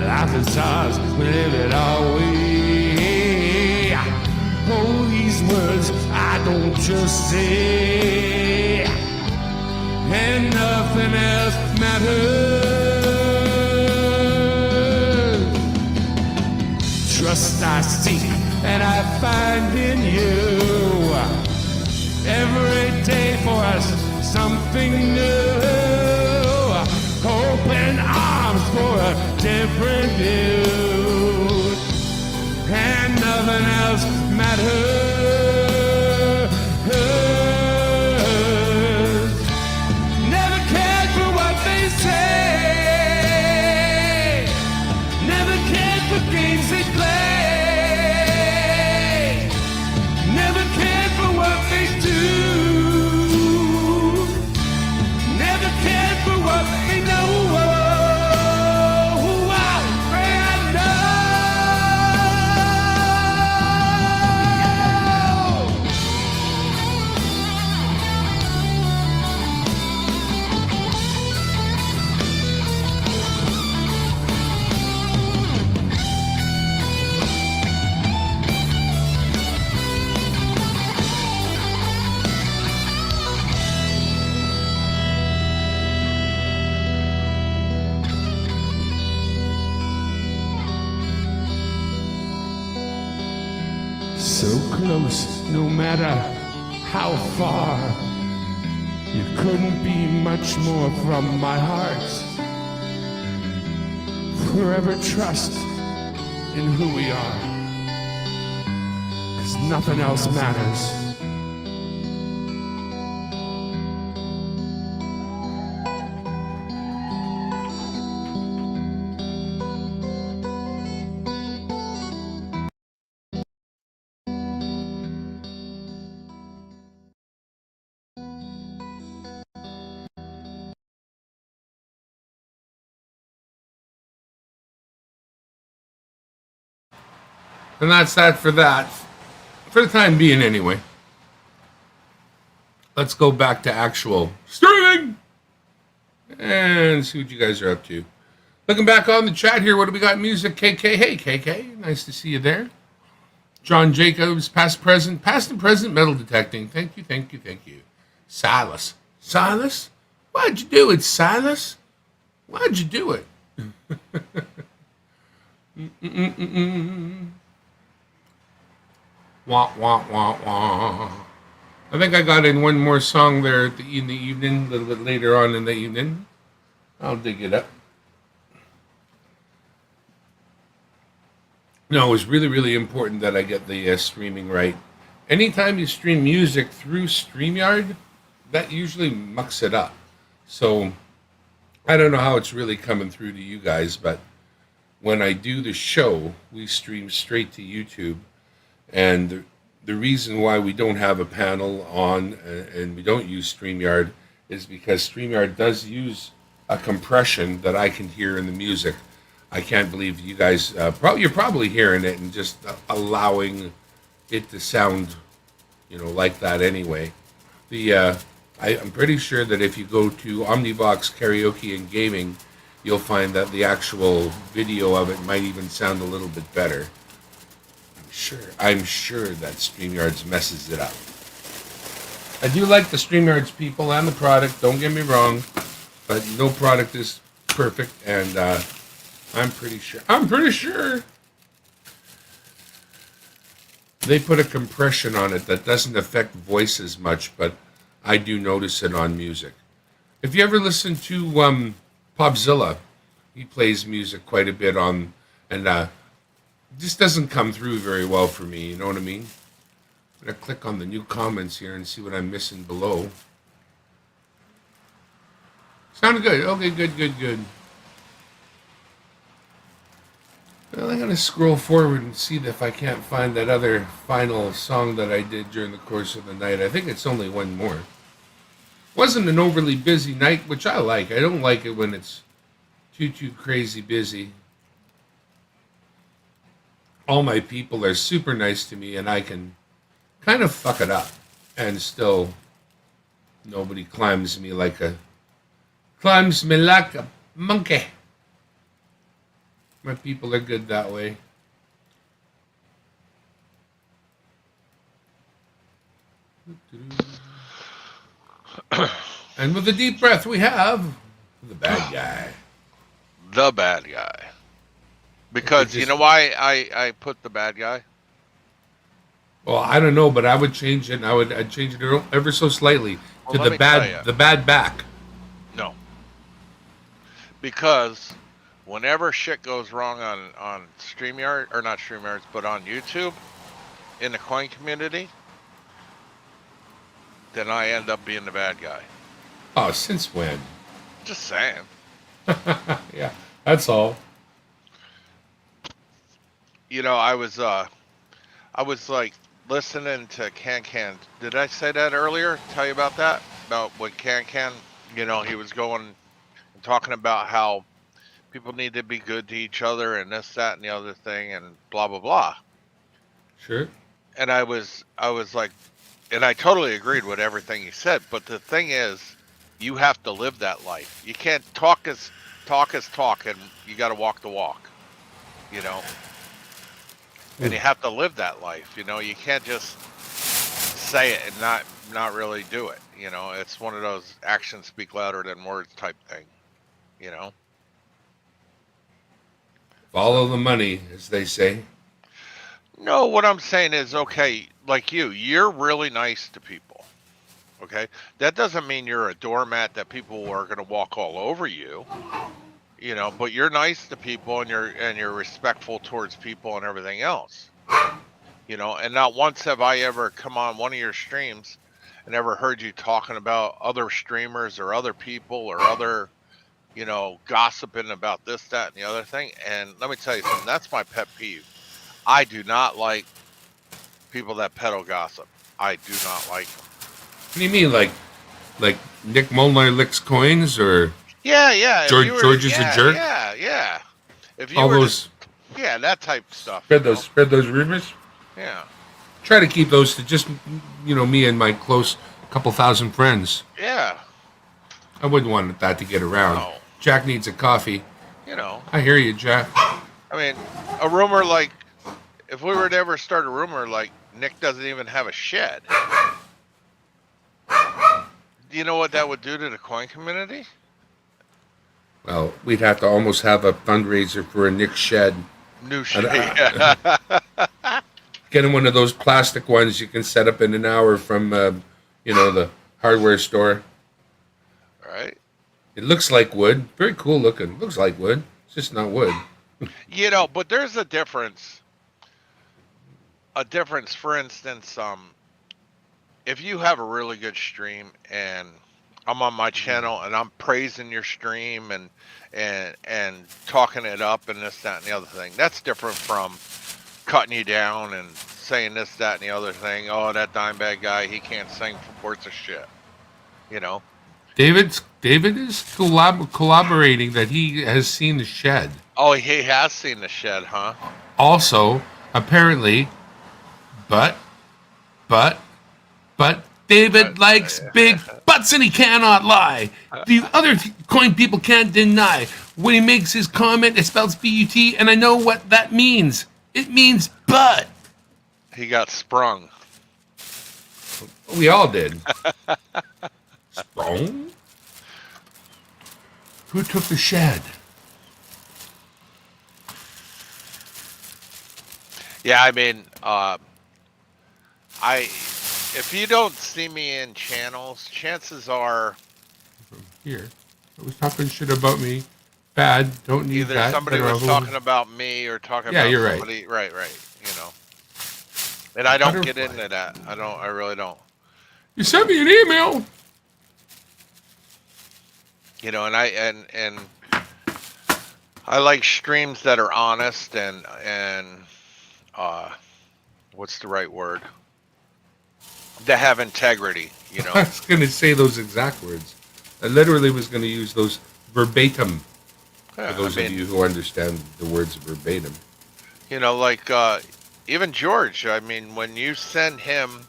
Life is ours, we live it our way. Oh, these words I don't just say, and nothing else matters. Trust I seek and I find in you. Every day for us something new. Open arms for a different view, and nothing else matters. Never cared for what they say, never cared for games they play, never cared for what they do. So close, no matter how far. You couldn't be much more from my heart. Forever trust in who we are, 'cause nothing else matters. And that's that for that. For the time being, anyway. let's go back to actual streaming and see what you guys are up to. Looking back on the chat here, what do we got? Music, KK. Hey, KK. Nice to see you there. John Jacobs, past and present metal detecting. Thank you, thank you, thank you. Silas. Silas? Why'd you do it, Silas? Why'd you do it? Wah, wah, wah, wah. I think I got in one more song there in the evening, a little bit later on in the evening. I'll dig it up. No, it was really, really important that I get the streaming right. Anytime you stream music through StreamYard, that usually mucks it up. So I don't know how it's really coming through to you guys, but when I do the show, we stream straight to YouTube. And the reason why we don't have a panel on and we don't use StreamYard is because StreamYard does use a compression that I can hear in the music. I can't believe you guys, you're probably hearing it and just allowing it to sound, like that anyway. I'm pretty sure that if you go to Omnivox Karaoke and Gaming, you'll find that the actual video of it might even sound a little bit better. I'm sure that StreamYards messes it up. I do like the StreamYards people and the product, don't get me wrong, but no product is perfect, and I'm pretty sure they put a compression on it that doesn't affect voice as much, but I do notice it on music. If you ever listen to Popzilla, he plays music quite a bit on, and just doesn't come through very well for me, you know what I mean? I'm going to click on the new comments here and see what I'm missing below. Sounded good. Okay, good. Well, I'm going to scroll forward and see if I can't find that other final song that I did during the course of the night. I think it's only one more. Wasn't an overly busy night, which I like. I don't like it when it's too crazy busy. All my people are super nice to me, and I can kind of fuck it up, and still nobody climbs me like a monkey. My people are good that way. And with a deep breath, we have the bad guy. The bad guy. Because you know why I put the bad guy? Well, I don't know, but I would change it. I'd change it ever so slightly to the bad back. No. Because whenever shit goes wrong on StreamYard, or not StreamYards, but on YouTube, in the coin community, then I end up being the bad guy. Oh, since when? Just saying. Yeah, that's all. I was like listening to Can. Did I say that earlier? Tell you about that? About when Can, he was going and talking about how people need to be good to each other and this, that, and the other thing and blah, blah, blah. Sure. And I was like, and I totally agreed with everything he said. But the thing is, you have to live that life. You can't talk as talk, and you got to walk the walk, And you have to live that life, You can't just say it and not really do it, It's one of those actions speak louder than words type thing, Follow the money, as they say. No, what I'm saying is, okay, like you're really nice to people, okay? That doesn't mean you're a doormat that people are going to walk all over you, but you're nice to people and you're respectful towards people and everything else, and not once have I ever come on one of your streams and ever heard you talking about other streamers or other people or other, gossiping about this, that, and the other thing. And let me tell you something, that's my pet peeve. I do not like people that peddle gossip. I do not like them. What do you mean, like Nick Molnar licks coins, or yeah, George is a jerk? Yeah. If you all were those, that type of stuff. Spread those rumors. Yeah. Try to keep those to just me and my close couple thousand friends. Yeah. I wouldn't want that to get around. No. Jack needs a coffee. You know. I hear you, Jack. I mean, a rumor like, if we were to ever start a rumor like Nick doesn't even have a shed, do you know what that would do to the coin community? Well, we'd have to almost have a fundraiser for a Nick shed. New shed. Get him one of those plastic ones you can set up in an hour from, the hardware store. Right. It looks like wood. Very cool looking. Looks like wood. It's just not wood. But there's a difference. A difference, for instance, if you have a really good stream and I'm on my channel and I'm praising your stream and talking it up and this, that, and the other thing, that's different from cutting you down and saying this, that, and the other thing. Oh, that Dimebag guy, he can't sing worth of shit. David is collaborating that he has seen the shed. Oh, he has seen the shed, huh? Also, apparently, but David likes big butts and he cannot lie. The other coin people can't deny. When he makes his comment, it spells B-U-T, and I know what that means. It means butt. He got sprung. We all did. Sprung? Who took the shed? Yeah, I mean, if you don't see me in channels, chances are From here. I was talking shit about me. Bad. Don't need either that. somebody Better was have talking about me or talking Yeah, about you're right. somebody. Right. And I don't get into that. I really don't. You sent me an email. And I like streams that are honest and what's the right word? That have integrity, I was going to say those exact words. I literally was going to use those verbatim. Yeah, For those of you who understand the words verbatim. Even George, I mean, when you send him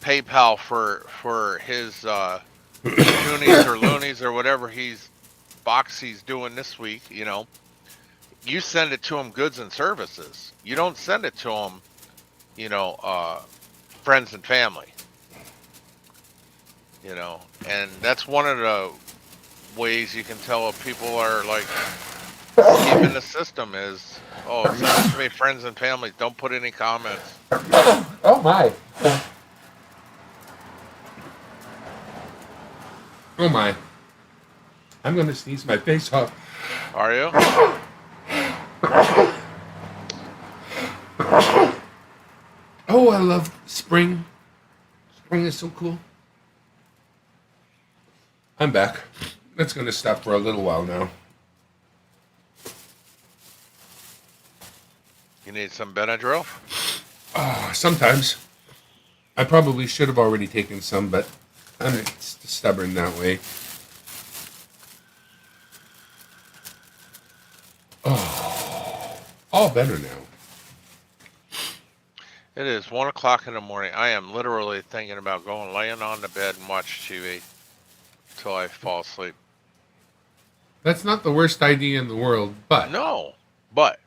PayPal for his Goonies or Loonies or whatever he's doing this week, you send it to him goods and services. You don't send it to him, friends and family. And that's one of the ways you can tell if people are like keeping the system is, send it to me, friends and families. Don't put any comments. Oh my. Oh my. I'm going to sneeze my face off. Are you? Oh, I love spring. Spring is so cool. I'm back. That's going to stop for a little while now. You need some Benadryl? Sometimes. I probably should have already taken some, but I'm stubborn that way. Oh, all better now. It is 1 o'clock in the morning. I am literally thinking about laying on the bed and watch TV till I fall asleep. That's not the worst idea in the world, but No, but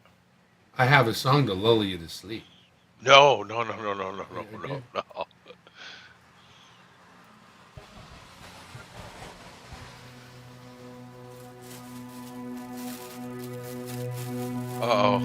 I have a song to lull you to sleep. no. Uh-oh.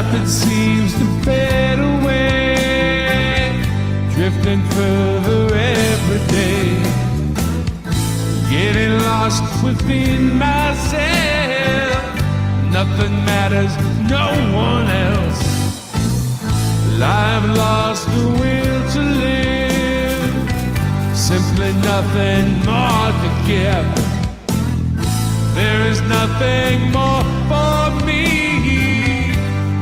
Nothing seems to fade away, drifting further every day. Getting lost within myself. Nothing matters, no one else. I've lost the will to live. Simply nothing more to give. There is nothing more for me.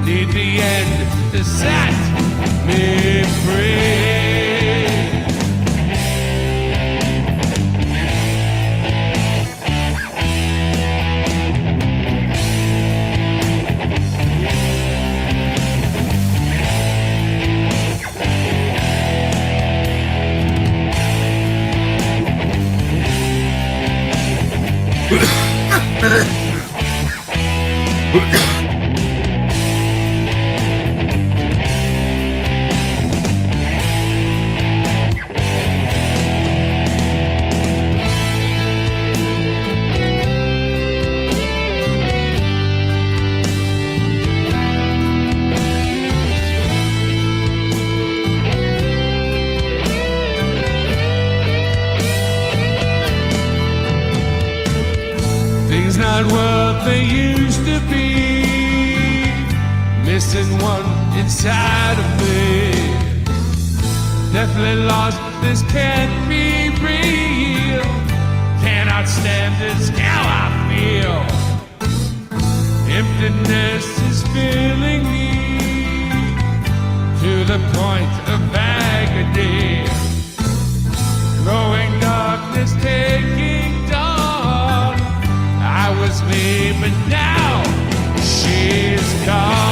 Need the end to set me free. Things not what they used to be. Missing one inside of me. Definitely lost, this can't be real. Cannot stand this, how I feel. Emptiness is filling me to the point of agony. Growing darkness taking dawn. I was me, but now she's gone.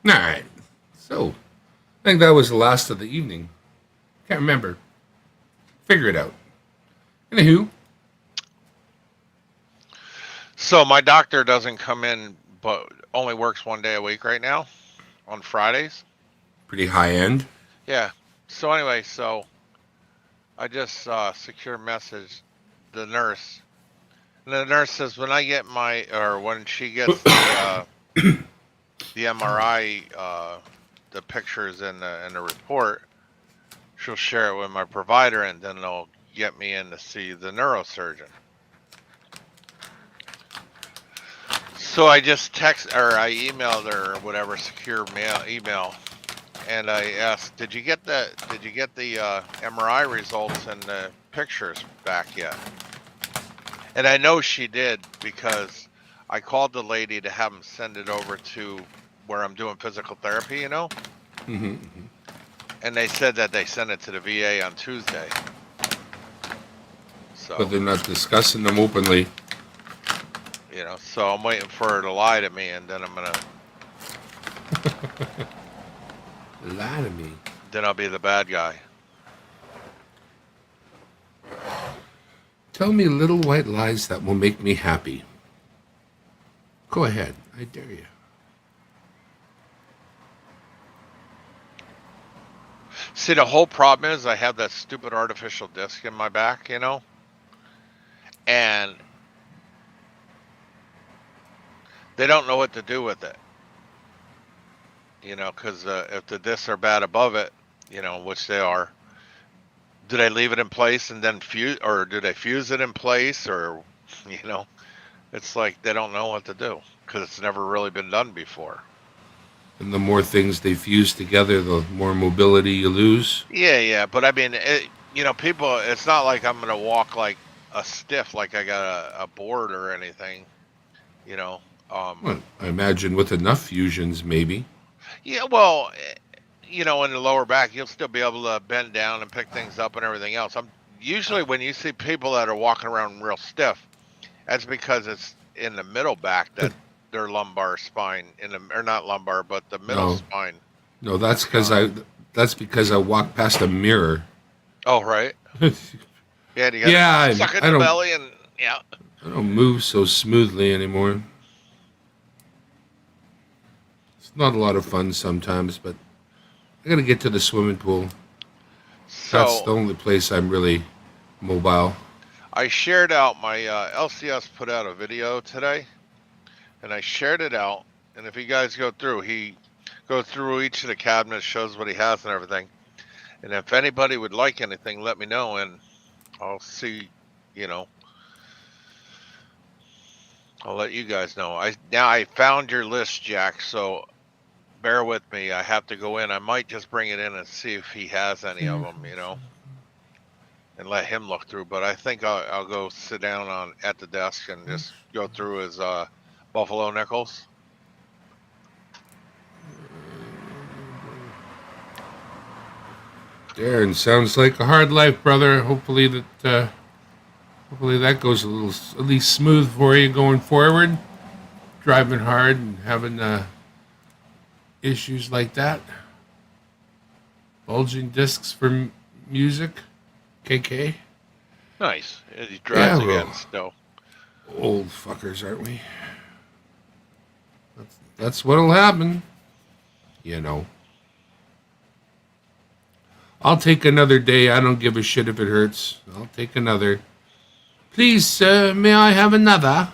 All right. So, I think that was the last of the evening. Can't remember. Figure it out. Anywho. So my doctor doesn't come in, but only works 1 day a week right now, on Fridays. Pretty high end. Yeah. So anyway, I just secure message the nurse. And the nurse says when when she gets the MRI, the pictures and the report, she'll share it with my provider, and then they'll get me in to see the neurosurgeon. So I just I emailed her or whatever, secure mail email, and I asked, did you get the MRI results and the pictures back yet? And I know she did because I called the lady to have them send it over to where I'm doing physical therapy, you know? Mm-hmm. And they said that they sent it to the VA on Tuesday. So, But they're not discussing them openly. you know, so I'm waiting for her to lie to me, and then Lie to me. then I'll be the bad guy. Tell me little white lies that will make me happy. Go ahead. I dare you. See, the whole problem is I have that stupid artificial disc in my back, you know? And they don't know what to do with it. You know, because if the discs are bad above it, you know, which they are, do they leave it in place and then fuse, or do they fuse it in place, or, you know, it's like they don't know what to do because it's never really been done before. And the more things they fuse together, the more mobility you lose. Yeah, but I mean, you know, people, it's not like I'm gonna walk like a stiff, like I got a board or anything, you know. Well, I imagine with enough fusions, maybe. Yeah, well, you know, in the lower back, you'll still be able to bend down and pick things up and everything else. I'm usually when you see people that are walking around real stiff, that's because it's in the middle back that their lumbar spine or not lumbar, but the middle spine. No, that's because I walked past a mirror. Oh, right. Yeah, you Yeah, suck in I the don't- belly and yeah. I don't move so smoothly anymore. It's not a lot of fun sometimes, but I gotta get to the swimming pool. That's the So only place I'm really mobile. I shared out my LCS put out a video today, and I shared it out. And if you guys go through, he goes through each of the cabinets, shows what he has and everything. And if anybody would like anything, let me know, and I'll see. You know, I'll let you guys know. I found your list, Jack. So bear with me. I have to go in. I might just bring it in and see if he has any of them. You know, and let him look through. But I think I'll go sit down at the desk and just go through his Buffalo nickels. Darren, sounds like a hard life, brother. Hopefully that goes a little at least smooth for you going forward. Driving hard and having issues like that. Bulging discs for music. KK. Nice. He drives Yeah, well. again still. Old fuckers, aren't we? That's what'll happen. You know. I'll take another day. I don't give a shit if it hurts. I'll take another. Please, sir, may I have another?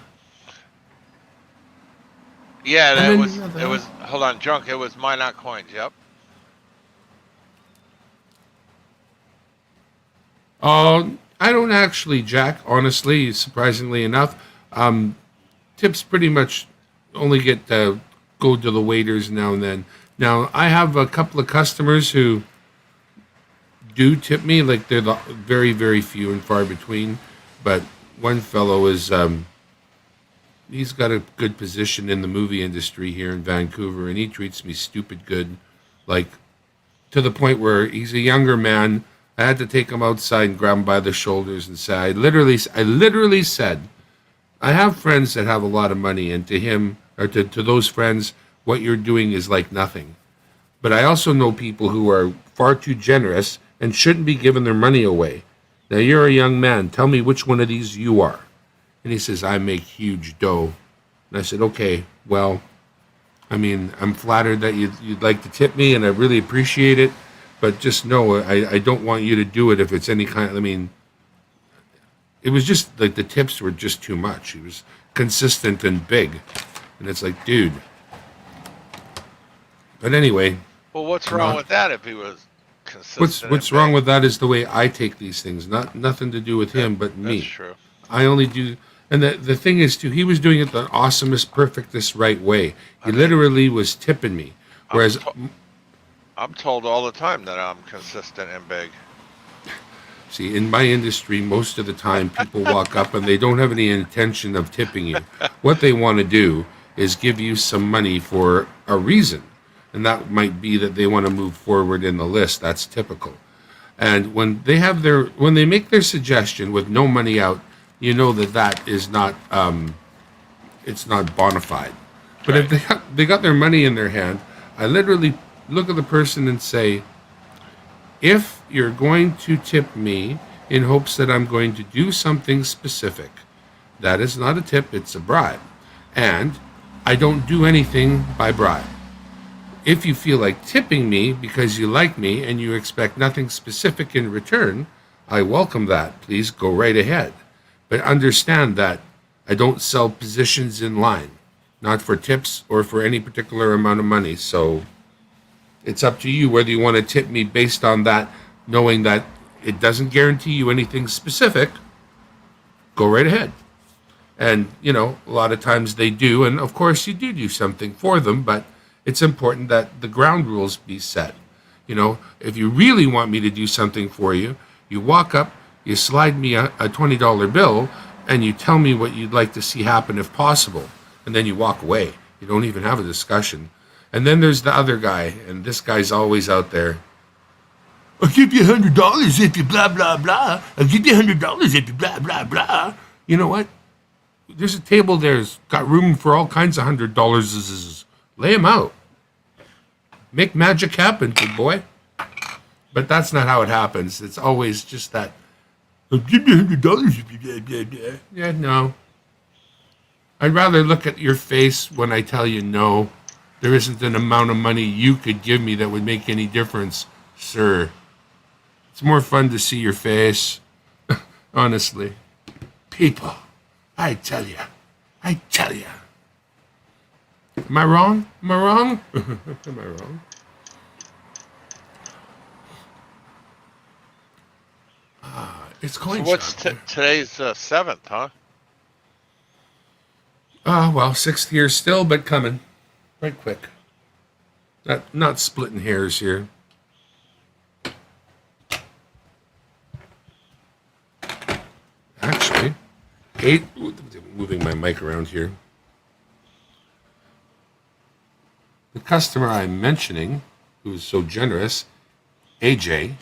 Yeah, And then it was. Hold on, drunk. It was Minot coins. Yep. I don't actually, Jack, honestly, surprisingly enough. Tips pretty much only get go to the waiters now and then. Now, I have a couple of customers who do tip me, like they're the very, very few and far between. But one fellow is, he's got a good position in the movie industry here in Vancouver, and he treats me stupid good, like to the point where he's a younger man. I had to take him outside and grab him by the shoulders and say, I literally said, I have friends that have a lot of money, and to him, or to those friends, what you're doing is like nothing. But I also know people who are far too generous and shouldn't be giving their money away. Now, you're a young man. Tell me which one of these you are. And he says, I make huge dough. And I said, okay, well, I mean, I'm flattered that you'd like to tip me, and I really appreciate it. But just know, I don't want you to do it if it's any kind of, I mean, it was just like the tips were just too much. It was consistent and big. And it's like, dude. But anyway. Well, what's wrong with that if he was consistent? What's wrong with that is the way I take these things. Nothing to do with him, but me. That's true. I only do, And the thing is, too, he was doing it the awesomest, perfectest, right way. He literally was tipping me. Whereas, I'm told all the time that I'm consistent and big. see, in my industry, most of the time people walk up and they don't have any intention of tipping you. What they want to do is give you some money for a reason. And that might be that they want to move forward in the list. That's typical. And when they make their suggestion with no money out, you know that is not it's not bona fide. But Right. if they got their money in their hand, I literally look at the person and say, if you're going to tip me in hopes that I'm going to do something specific, that is not a tip, it's a bribe. And I don't do anything by bribe. If you feel like tipping me because you like me and you expect nothing specific in return, I welcome that. Please go right ahead. But understand that I don't sell positions in line, not for tips or for any particular amount of money. So it's up to you whether you want to tip me based on that, knowing that it doesn't guarantee you anything specific. Go right ahead. And, you know, a lot of times they do. And of course, you do something for them, but it's important that the ground rules be set. You know, if you really want me to do something for you, you walk up, you slide me a $20 bill, and you tell me what you'd like to see happen if possible. And then you walk away. You don't even have a discussion. And then there's the other guy, and this guy's always out there. I'll give you $100 if you blah, blah, blah. I'll give you $100 if you blah, blah, blah. You know what? There's a table there's got room for all kinds of $100. Lay them out. Make magic happen, good boy. But that's not how it happens. It's always just that, I'll give you $100 if you blah, blah, blah. Yeah, no. I'd rather look at your face when I tell you no. There isn't an amount of money you could give me that would make any difference, sir. It's more fun to see your face. Honestly. People, I tell you. Am I wrong? Am I wrong? Am I wrong? It's coin So what's shop. today's 7th, huh? Well, 6th year still, but coming. Right quick. Not splitting hairs here. Actually, moving my mic around here. The customer I'm mentioning, who is so generous, AJ,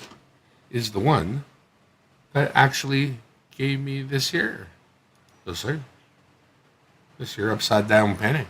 is the one that actually gave me this here. Yes, sir. This here upside down penny.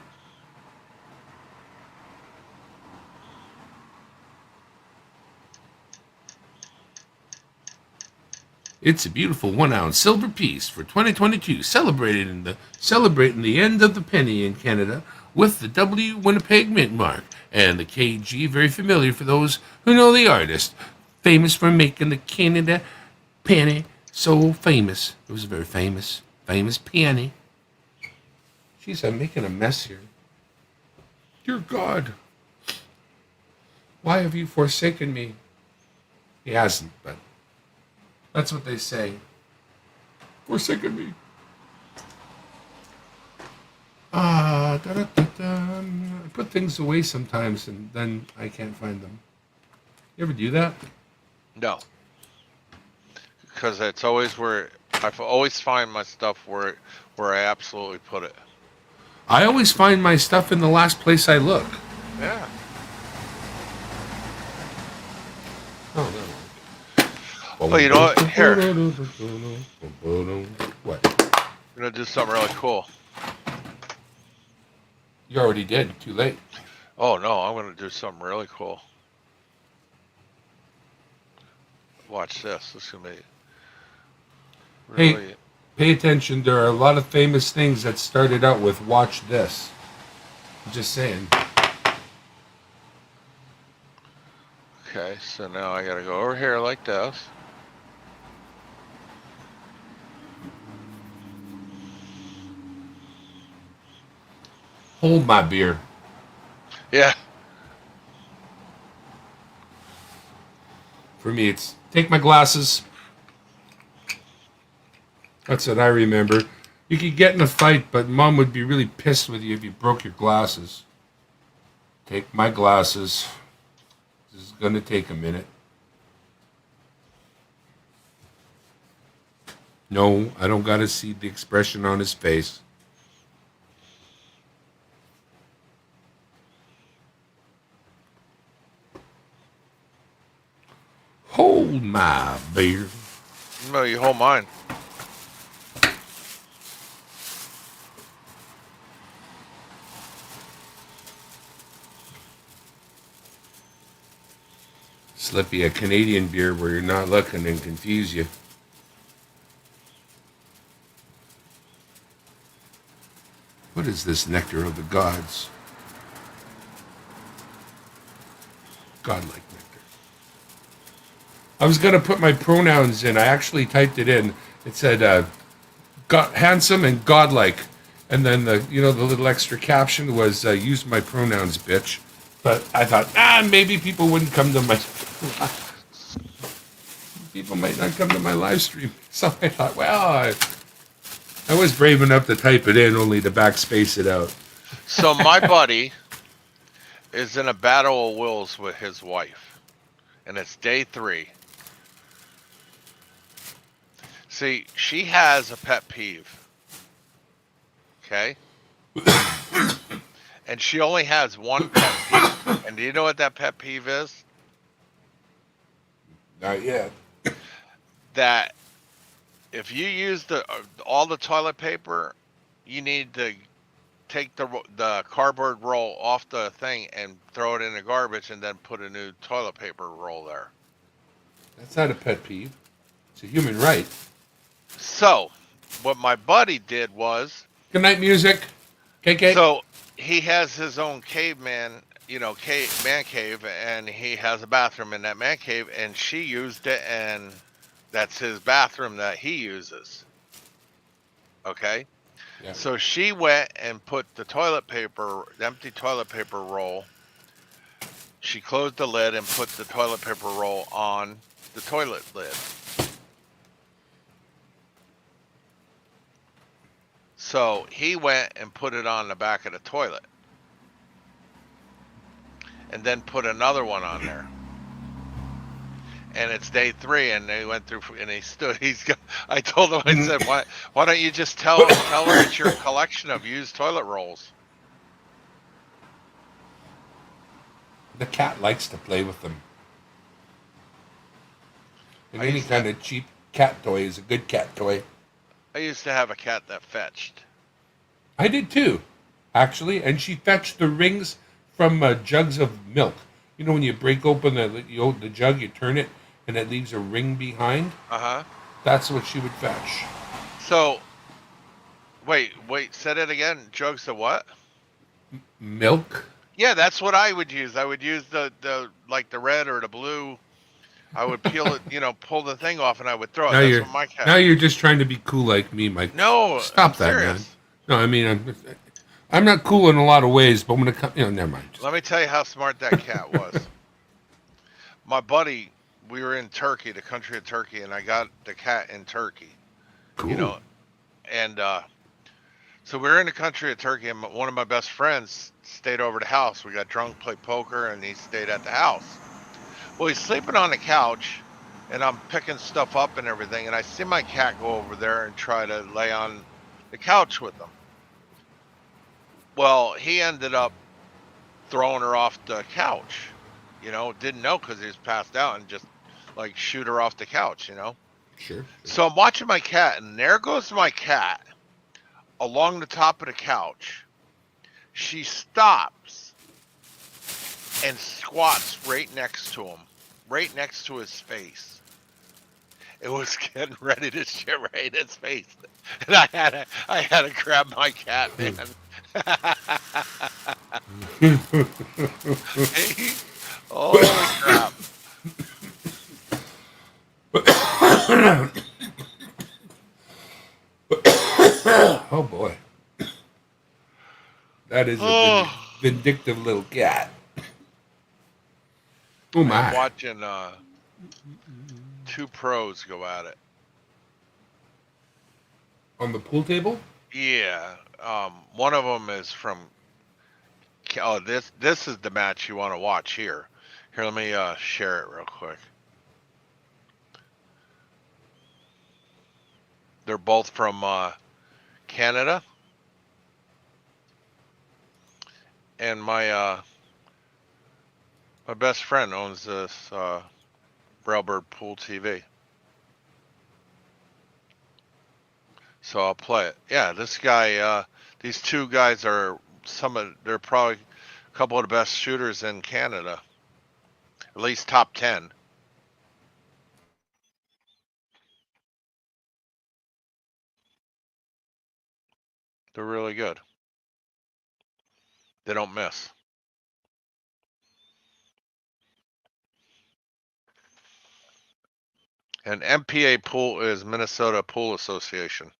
It's a beautiful 1-ounce silver piece for 2022, celebrating the end of the penny in Canada with the W Winnipeg Mint mark and the KG, very familiar for those who know the artist, famous for making the Canada penny so famous. It was a very famous penny. Jeez, I'm making a mess here. Dear God, why have you forsaken me? He hasn't, but that's what they say. Forsaken me. I put things away sometimes and then I can't find them. You ever do that? No. Because it's always where I always find my stuff where I absolutely put it. I always find my stuff in the last place I look. Yeah. Oh, no. Well, you know what? Here. What? I'm gonna do something really cool. You already did. Too late. Oh no, I'm gonna do something really cool. Watch this. This is gonna be really. Hey, pay attention. There are a lot of famous things that started out with "Watch this." I'm just saying. Okay, so now I gotta go over here like this. Hold my beer. Yeah. For me, it's take my glasses. That's what I remember. You could get in a fight, but Mom would be really pissed with you if you broke your glasses. Take my glasses. This is going to take a minute. No, I don't got to see the expression on his face. Hold my beer. No, you hold mine. Slippy, a Canadian beer where you're not looking and confuse you. What is this nectar of the gods? Godlike nectar. I was going to put my pronouns in. I actually typed it in. It said handsome and godlike. And then the little extra caption was use my pronouns, bitch. But I thought, maybe people wouldn't come to my people might not come to my live stream. So I thought, well, I was brave enough to type it in, only to backspace it out. So my buddy is in a battle of wills with his wife, and it's day 3. See, she has a pet peeve. Okay? And she only has one pet peeve. And do you know what that pet peeve is? Not yet. That if you use all the toilet paper, you need to take the cardboard roll off the thing and throw it in the garbage, and then put a new toilet paper roll there. That's not a pet peeve. It's a human right. So, what my buddy did was... Good night, music. KK. So, he has his own caveman, man cave, and he has a bathroom in that man cave, and she used it, and that's his bathroom that he uses. Okay? Yeah. So she went and put the empty toilet paper roll. She closed the lid and put the toilet paper roll on the toilet lid. So he went and put it on the back of the toilet. And then put another one on there. And it's day 3, and they went through, and I told him, I said, why don't you just tell her it's your collection of used toilet rolls? The cat likes to play with them. And any kind of cheap cat toy is a good cat toy. I used to have a cat that fetched. I did too, actually. And she fetched the rings from jugs of milk. You know when you break open the jug, you turn it, and it leaves a ring behind? Uh-huh. That's what she would fetch. So, wait, said it again. Jugs of what? Milk? Yeah, that's what I would use. I would use the red or the blue. I would peel it, pull the thing off, and I would throw it. That's what my cat. Now you're just trying to be cool like me, Mike. No, stop that, serious. man. No, I mean, I'm not cool in a lot of ways, but when it comes, never mind. Let me tell you how smart that cat was. My buddy, we were in Turkey, the country of Turkey, and I got the cat in Turkey. Cool. And so we were in the country of Turkey, and one of my best friends stayed over the house. We got drunk, played poker, and he stayed at the house. Well, he's sleeping on the couch, and I'm picking stuff up and everything, and I see my cat go over there and try to lay on the couch with him. Well, he ended up throwing her off the couch. Didn't know because he was passed out, and just shoot her off the couch, Sure. So I'm watching my cat, and there goes my cat along the top of the couch. She stops and squats right next to him, right next to his face. It was getting ready to shit right in his face, and I had to grab my cat, man. Holy crap! Oh boy, that is a vindictive little cat. Oh my! I'm watching two pros go at it On the pool table? Yeah. One of them is from. Oh, this is the match you want to watch here. Here, let me share it real quick. They're both from Canada, and my best friend owns this Railbird Pool TV. So I'll play it. Yeah, this guy, these two guys are they're probably a couple of the best shooters in Canada, at least top 10. They're really good. They don't miss. And MPA Pool is Minnesota Pool Association.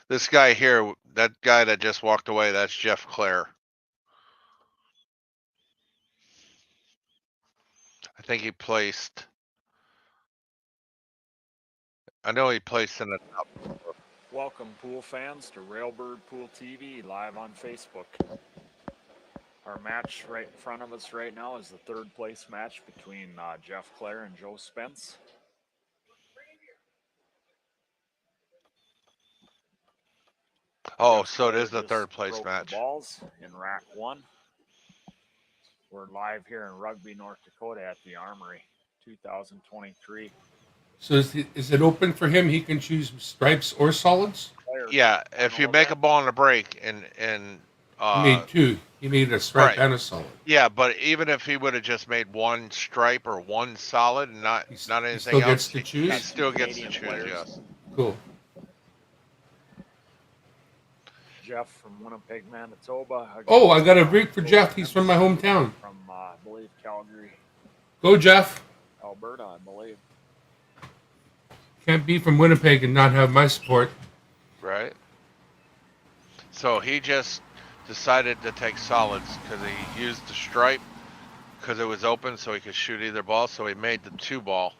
This guy here, that guy that just walked away, that's Jeff Clare. I think he placed. I know he placed in the top. Welcome, pool fans, to Railbird Pool TV live on Facebook. Our match right in front of us right now is the third place match between Jeff Clare and Joe Spence. Oh, Jeff so it Clare is the just third place broke match. The balls in rack 1. We're live here in Rugby, North Dakota at the Armory, 2023. So is it open for him? He can choose stripes or solids? Clare, Yeah, if you make a ball in a break and He made two. He made a stripe right. and a solid. Yeah, but even if he would have just made one stripe or one solid and not anything he still else, gets to choose? he still gets to Canadian choose, players. yes. Cool. Jeff from Winnipeg, Manitoba. Oh, I got a break for Jeff. He's from my hometown. From, I believe, Calgary, Go, Jeff. Alberta, I believe. Can't be from Winnipeg and not have my support. Right. So he just decided to take solids because he used the stripe because it was open so he could shoot either ball. So he made the 2-ball.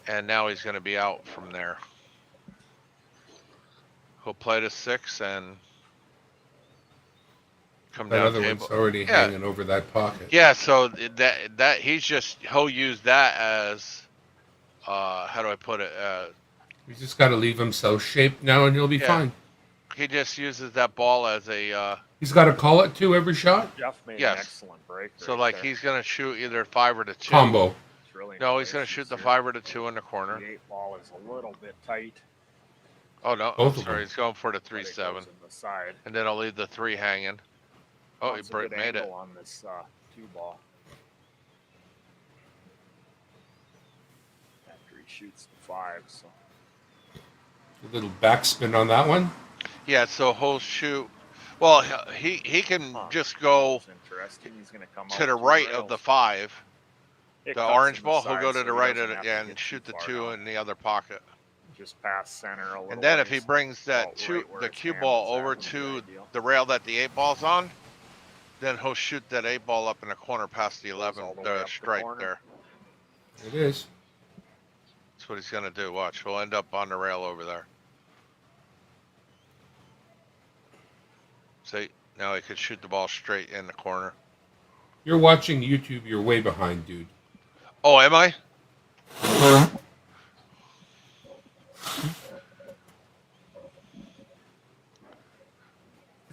And now he's going to be out from there. He'll play to 6 and come That down other table. one's already hanging over that pocket. Yeah, so that he'll use that as how do I put it? He's just got to leave himself shaped now, and he'll be fine. He just uses that ball as a. He's got to call it too every shot. Jeff made Yes. an excellent break. So right like there. he's gonna shoot either 5 or the 2. Combo. It's really No, nice. he's gonna shoot the Here, 5 or the 2 in the corner. The 8-ball is a little bit tight. Oh no, Both of sorry, them. he's going for the but it 3-7, goes in the side. and then I'll leave the 3 hanging. Oh, he Wants a good made it. angle on this 2-ball. After he shoots the 5, so A little backspin on that one. Yeah, so he'll shoot. Well, he can just go it's interesting. He's gonna come to out the 2 right rails. of the 5. It The cuts orange in ball, the he'll go side, to the so he right doesn't of have it to and get shoot too the far 2 down. in the other pocket. Just past center a little. And then if ways, he brings that about 2 right where the his cue hand ball is at over would be to ideal. the rail that the 8-ball's on, then he'll shoot that 8-ball up in the corner past the 11, all the way up the the stripe corner. there. It is. That's what he's gonna do. Watch, he'll end up on the rail over there. See, now he could shoot the ball straight in the corner. You're watching YouTube. You're way behind, dude. Oh, am I?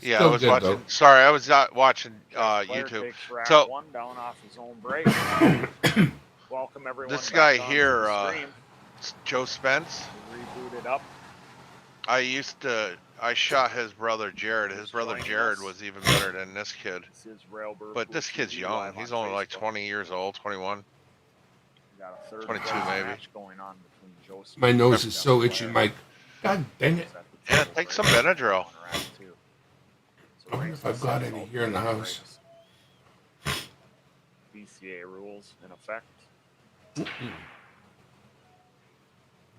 Yeah, I Still was good, watching. though. Sorry, I was not watching Clare YouTube. takes rack So 1 down off his own break. Welcome everyone. this back guy onto here, the stream. Joe Spence. We rebooted up. I shot his brother Jared. His brother Joining Jared us. was even better than this kid. This is Railbird But Pool this kid's TV young. live He's on only like Facebook. 20 years old, 21. We got a third 22 round maybe. match going on between Joe Spence My nose and is so Jeff itchy, Clare. Mike. God dang it. Yeah, take some Benadryl. I wonder if I've got any here in the house. BCA rules in effect.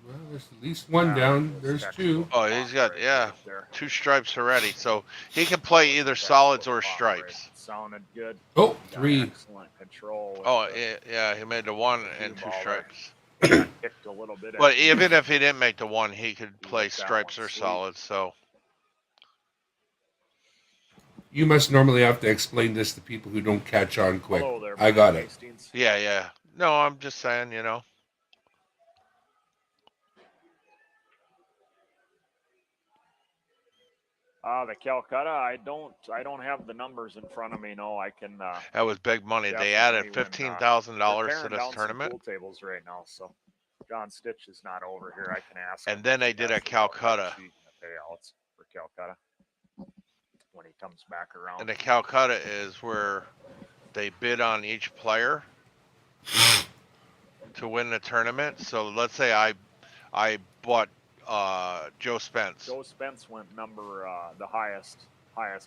Well, there's at least one down. There's 2. Oh, he's got, yeah, 2 stripes already. So he can play either solids or stripes. Sounded good. Oh, Got 3. excellent control. with Oh, the yeah, he made the 1 and 2 baller. stripes. Got kicked a little bit. But at the even end. if he didn't make the one, he could play let that stripes one or sleep. solids. So You must normally have to explain this to people who don't catch on quick. Hello there, I got it. Hastings. yeah, yeah. No, I'm just saying, you know. The Calcutta, I don't have the numbers in front of me. No, I can. That was big money. They Definitely added when, $15,000 they're to tearing this down some tournament, pool tables right now. So John Stitch is not over here. I can ask. and him then if they he did has a the Calcutta Calcutta. sheet and the payouts for Calcutta when he comes back around. And the Calcutta is where they bid on each player to win the tournament. So let's say I bought Joe Spence. Joe Spence went the highest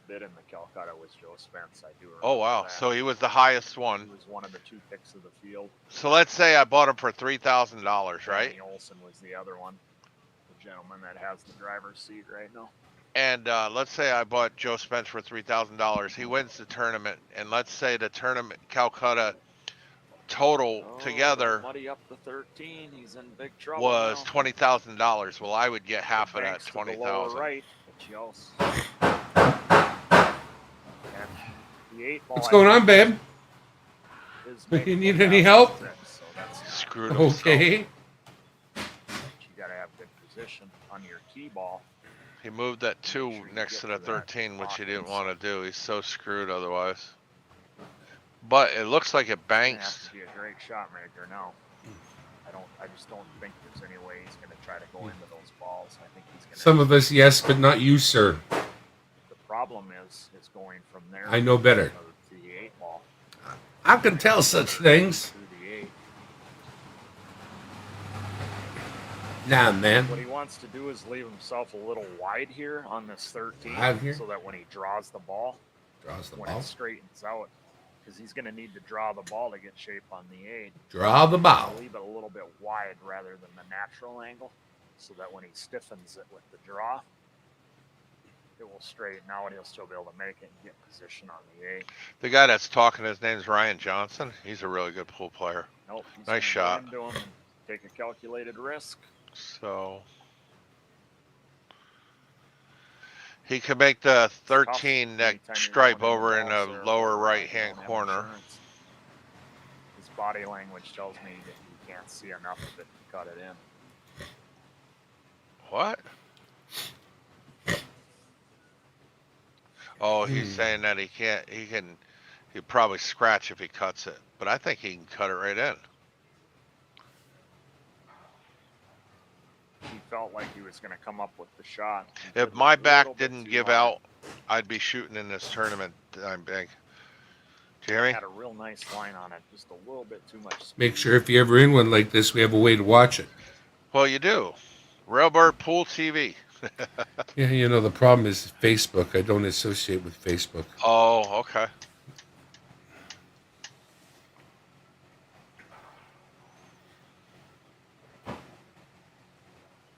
bid in the Calcutta was Joe Spence. I do remember. Oh wow! that. So he was the highest He one. was one of the 2 picks of the field. So let's say I bought him for $3,000, right? Danny Olson was the other one, the gentleman that has the driver's seat right now. And let's say I bought Joe Spence for $3,000. He wins the tournament, and let's say the tournament Calcutta total together muddy up the 13. He's in big trouble. was now. $20,000. Well, I would get half of that Banks to the lower 20,000. right, but you also. And the 8 ball. What's going on, babe? You need any help? So that's Screwed himself. Okay. you got to have good position on your key ball. He moved that 2 sure you next get to the to that 13, which he didn't offense. want to do. He's so screwed otherwise. But it looks like it Gonna have banks. to be a great shot maker now. I just don't think there's any way he's going to try to go into those balls. I think he's going to. Some of us, yes, but not you, sir. The problem is going from there. I know better. To the 8 ball. I can tell such things. To the 8. Nah, man. What he wants to do is leave himself a little wide here on this 13, Out here? so that when he draws the ball, Draws the when ball. it straightens out, because he's going to need to draw the ball to get shape on the 8. Draw the ball. I'll leave it a little bit wide rather than the natural angle, so that when he stiffens it with the draw, it will straighten out. He'll still be able to make it and get position on the 8. The guy that's talking, his name's Ryan Johnson. He's a really good pool player. Nope. He's Nice gonna shot. go into him and take a calculated risk. So he could make the 13 Tough that anytime you're stripe going over in balls the there, lower but right you hand don't have corner. insurance. His body language tells me that he can't see enough of it to cut it in. What? Oh, he's saying that he can't. He'd probably scratch if he cuts it, but I think he can cut it right in. He felt like he was going to come up with the shot. He If did my a little back bit didn't too give hard. out, I'd be shooting in this tournament. I'm big. Do you hear me? Had a real nice line on it, just a little bit too much speed. Make sure if you're ever in one like this, we have a way to watch it. Well, you do. Railbird Pool TV. Yeah, you know, the problem is Facebook. I don't associate with Facebook. Oh, okay.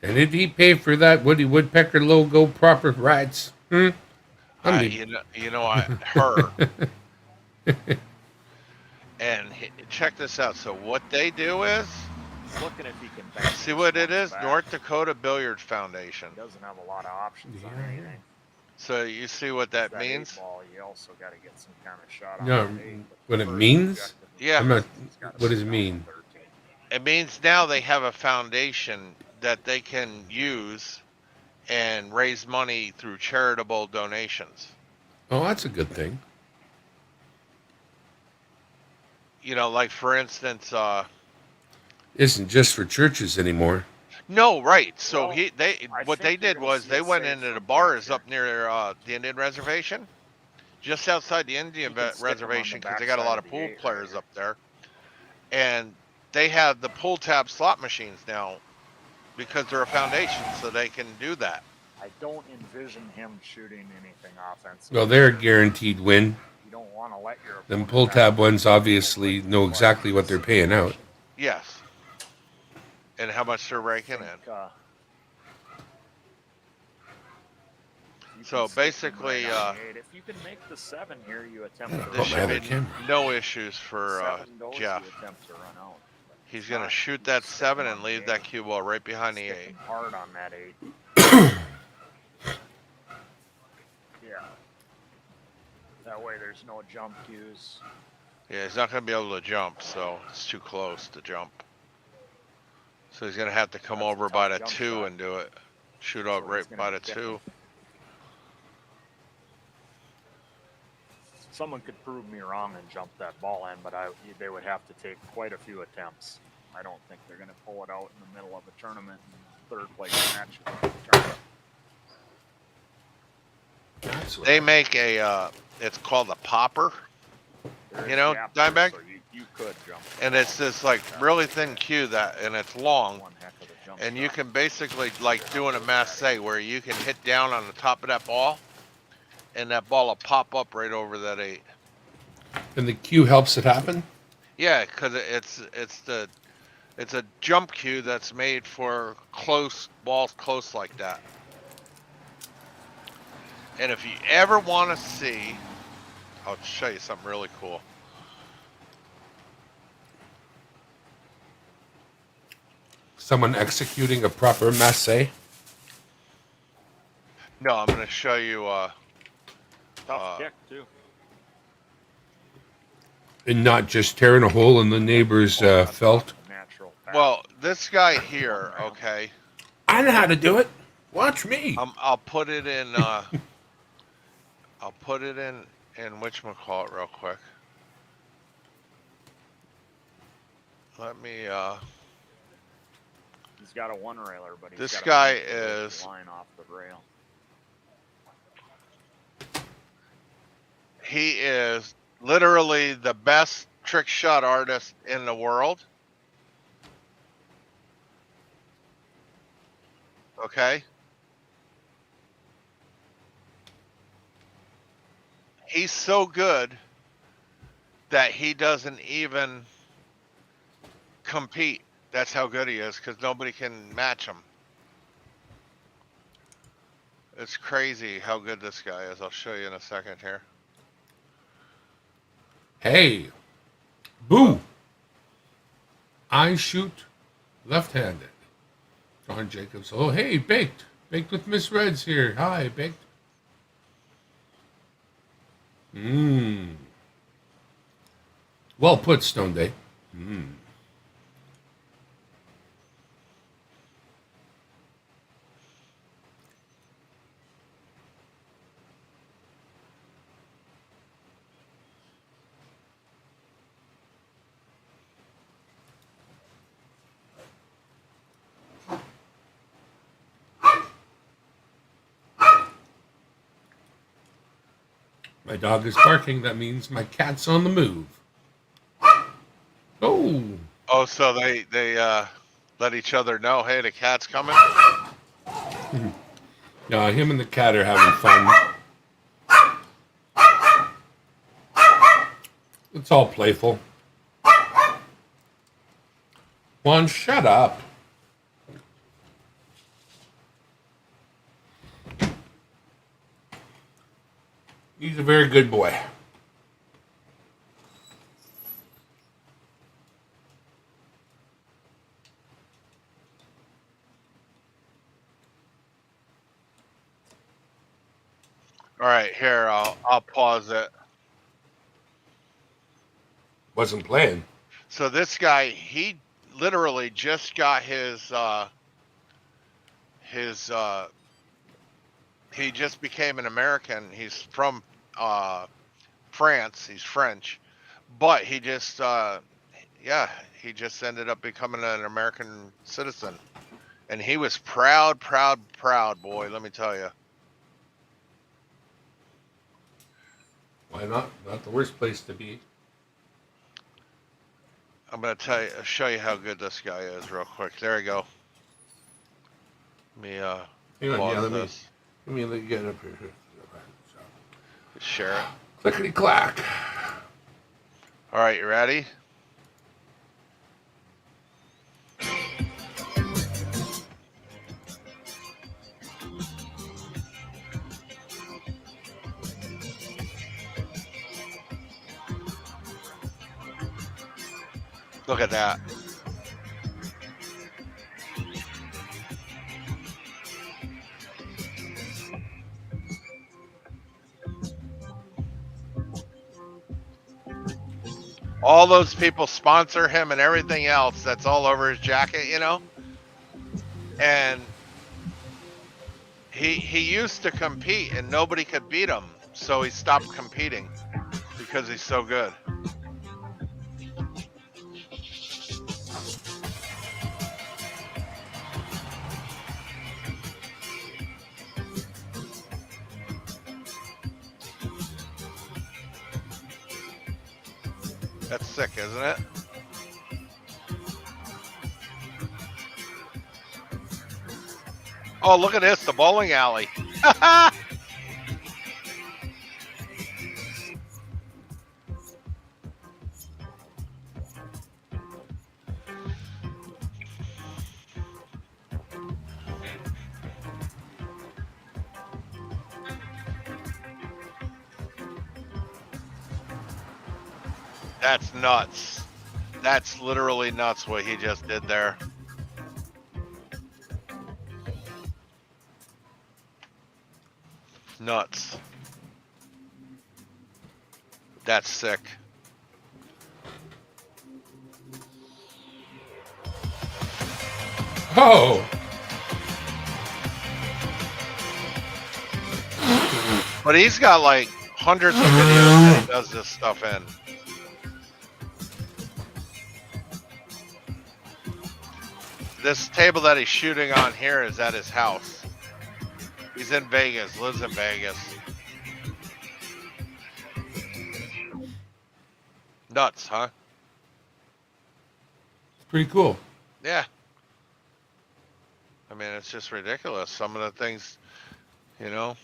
And if he paid for that Woody Woodpecker logo proper rights, I mean, You know, her. And check this out. So what they do is, He's looking if he can back see this what it one is? back. North Dakota Billiards Foundation. He doesn't have a lot of options on Yeah. anything. So you see what that That means? 8 ball, you also got to get some kind of shot on No, that 8, but what the it first means? objective Yeah. I'm not. he's gotta What does it sit mean? on 13. It means now they have a foundation that they can use and raise money through charitable donations. Oh, that's a good thing. You know, like for instance, Isn't just for churches anymore. no, right. So Well, what think they you're did gonna was see they it went saved into the from bars back up near the Indian reservation, just outside the Indian You can stick 'em on the reservation, because they got a backside lot of of the pool 8 right players here. up there, and they have the pull tab slot machines now because they're a foundation, so they can do that. I don't envision him shooting anything offensive. Well, they're a guaranteed win. You don't want to let your Them opponent pull have tab a ones good obviously know exactly what they're paying out. situation. Yes. And how much they're raking I in. think, you So can stick him basically, right on the 8. If you can make the 7 here, you attempt to Put There my should other be camera. no issues for 7 goes, Jeff. you attempt to run out. He's going to Not shoot that sticking 7 on and the leave 8. that cue ball right behind the 8. Sticking hard on that 8. Yeah. That way there's no jump cues. Yeah, he's not going to be able to jump, so it's too close to jump. So he's going to have to come That's a over tough by the jump 2 shot. and do it. Shoot So up he's right gonna by be the kicking. 2. Someone could prove me wrong and jump that ball in, but they would have to take quite a few attempts. I don't think they're going to pull it out in the middle of a tournament, third place match. That's what They make a, it's called a popper, There you is know, gap there, Dimebag? so you could jump. And it's this like really thin cue and it's long. One heck of a jump And you shot. can basically like doing a masse where you can hit down on the top of that ball and that ball will pop up right over that 8. And the cue helps it happen? Yeah, because it's a jump cue that's made for close balls close like that. And if you ever want to see, I'll show you something really cool. Someone executing a proper masse? No, I'm going to show you. Tough kick, too. And not just tearing a hole in the neighbor's felt? Natural path. Well, this guy here, okay. I know how to do it. Watch me. I'll put it in. I'll put it in whatchamacallit real quick. Let me. He's got a one railer, but he's This got guy a is. line off the rail. He is literally the best trick shot artist in the world. Okay. He's so good that he doesn't even compete. That's how good he is, because nobody can match him. It's crazy how good this guy is. I'll show you in a second here. Hey. Boo. I shoot left-handed. John Jacobs. Oh, hey, Baked. Baked with Miss Reds here. Hi, Baked. Well put, Stone Day. My dog is barking. That means my cat's on the move. Oh. Oh, so they let each other know, hey, the cat's coming? No, him and the cat are having fun. It's all playful. Juan, shut up. He's a very good boy. All right, here, I'll pause it. Wasn't playing. So this guy, he literally just got he just became an American. He's from France. He's French, but he just he just ended up becoming an American citizen, and he was proud boy. Let me tell you. Why not? Not the worst place to be. I'm gonna show you how good this guy is real quick. There you go. Let me Hang on, pause yeah, this. let me get up here. Share it. Clickety clack. All right, you ready? Look at that. all those people sponsor him and everything else that's all over his jacket, you know? And he used to compete and nobody could beat him, so he stopped competing because he's so good. That's sick, isn't it? Oh, look at this, the bowling alley. That's nuts. That's literally nuts what he just did there. Nuts. That's sick. Oh, But he's got like hundreds of videos that he does this stuff in. This table that he's shooting on here is at his house. He's in Vegas, lives in Vegas. Nuts, huh? pretty cool. Yeah. I mean, it's just ridiculous. Some of the things, you know.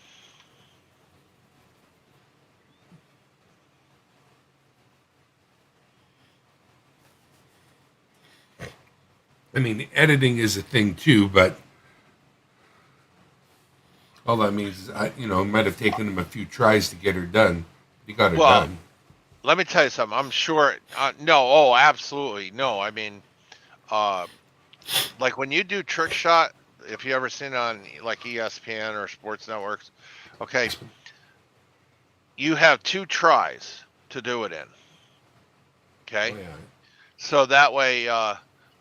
I mean, editing is a thing too, but all that means is, it might have taken him a few tries to get her done. He got her Well, done. let me tell you something. I'm sure. No, oh, absolutely. No, I mean, uh, like when you do trick shot, if you ever seen it on like ESPN or sports networks, okay, you have 2 tries to do it in. Okay. Oh, yeah. So that way,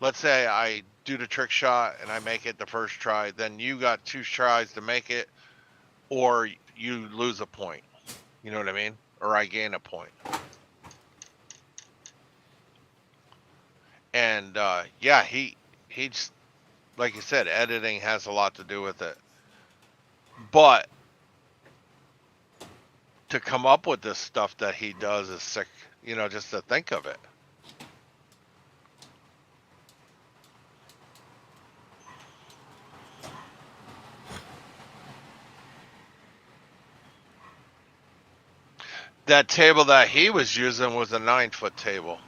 let's say I do the trick shot and I make it the first try, then you got 2 tries to make it, or you lose a point. You know what I mean? Or I gain a point. And yeah, he's like you said, editing has a lot to do with it. But to come up with this stuff that he does is sick. You know, just to think of it. That table that he was using was a 9-foot table.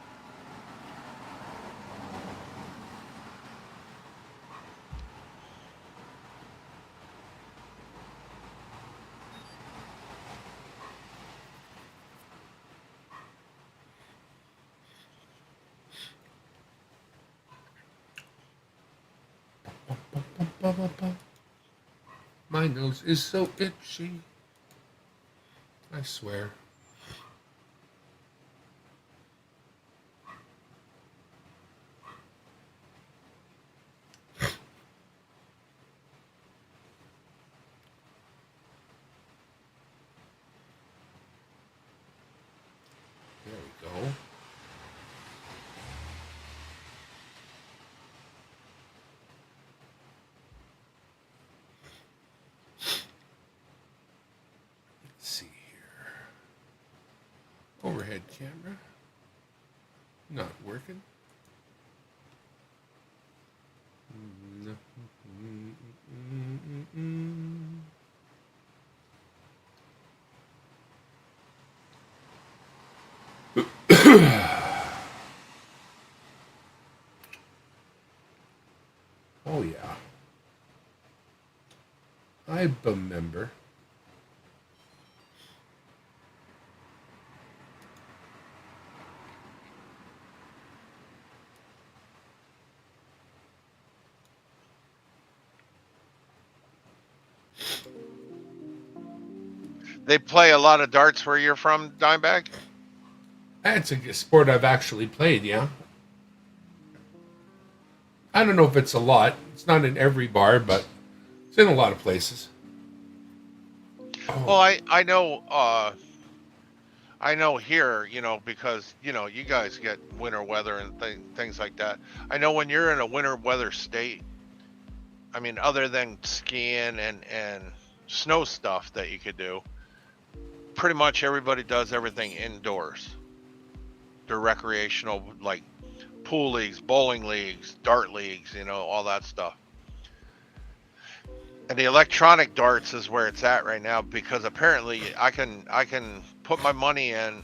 My nose is so itchy. I swear. There we go. Let's see here. Overhead camera. Not working. Oh yeah. I remember. They play a lot of darts where you're from, Dimebag? That's a sport I've actually played, yeah. I don't know if it's a lot. It's not in every bar, but it's in a lot of places. Well, Oh, I know here, because you guys get winter weather and things like that. I know when you're in a winter weather state, I mean, other than skiing and snow stuff that you could do, pretty much everybody does everything indoors. They're recreational, like pool leagues, bowling leagues, dart leagues, all that stuff. And the electronic darts is where it's at right now because apparently I can put my money in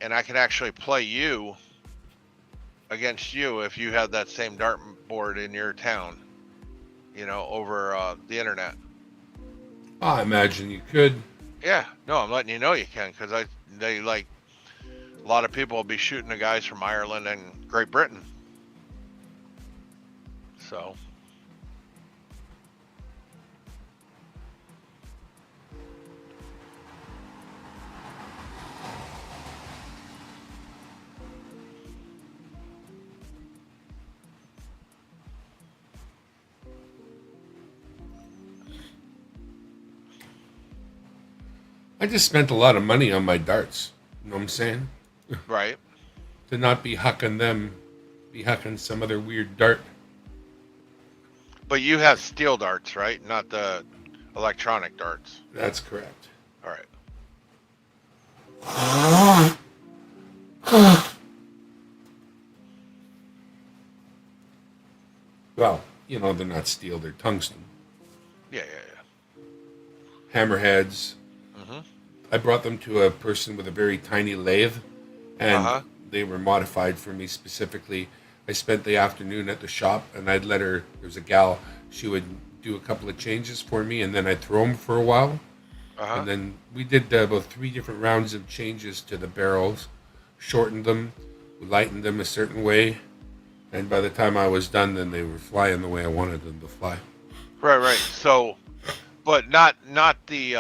and I can actually play you against you if you have that same dart board in your town, over the internet. I imagine you could. Yeah, no, I'm letting you know you can because they like a lot of people will be shooting the guys from Ireland and Great Britain. So I just spent a lot of money on my darts. You know what I'm saying? right, To not be hucking them, be hucking some other weird dart. but you have steel darts, right? Not the electronic darts. That's correct. All right. Well, they're not steel, they're tungsten. Yeah, yeah, Hammerheads. yeah. Mhm. I brought them to a person with a very tiny lathe, and Uh-huh. they were modified for me specifically. I spent the afternoon at the shop, and I'd let her. There's a gal. She would do a couple of changes for me, and then I'd throw them for a while. Uh-huh. And then we did about 3 different rounds of changes to the barrels, shortened them, lightened them a certain way, and by the time I was done, then they were flying the way I wanted them to fly. Right, right. So, but not the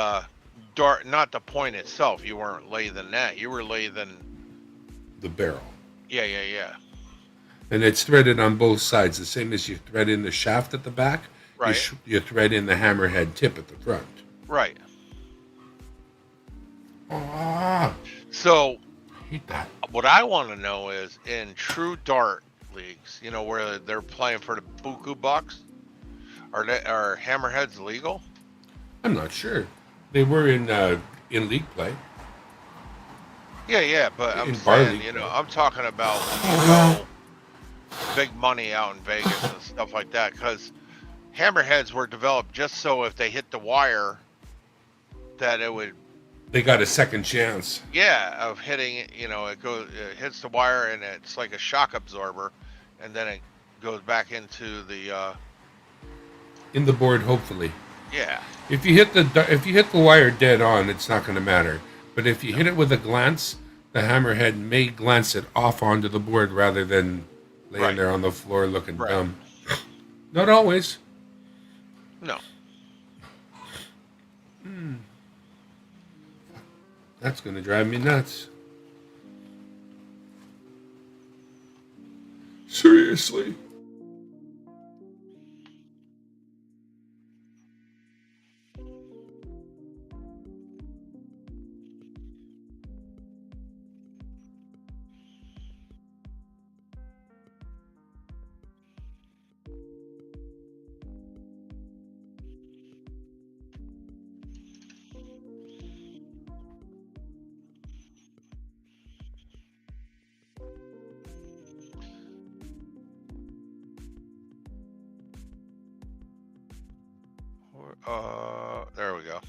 dart, not the point itself. You weren't lathing that. You were lathing. The barrel. Yeah, yeah, yeah. And it's threaded on both sides, the same as you thread in the shaft at the back. Right. You thread in the hammerhead tip at the front. Right. Ah, So, hate that. what I want to know is in true dart leagues, where they're playing for the buku bucks, are hammerheads legal? I'm not sure. They were in league play. Yeah, yeah, but I'm In bar saying, league play. I'm talking about big money out in Vegas and stuff like that because hammerheads were developed just so if they hit the wire, that it would, They got a second chance. of hitting it. It hits the wire and it's like a shock absorber, and then it goes back into the In the board, hopefully. yeah, If you hit the wire dead on, it's not going to matter. But if you hit it with a glance, the hammerhead may glance it off onto the board rather than laying Right. there on the floor looking Right. dumb. Not always. no. That's going to drive me nuts. Seriously. There we go.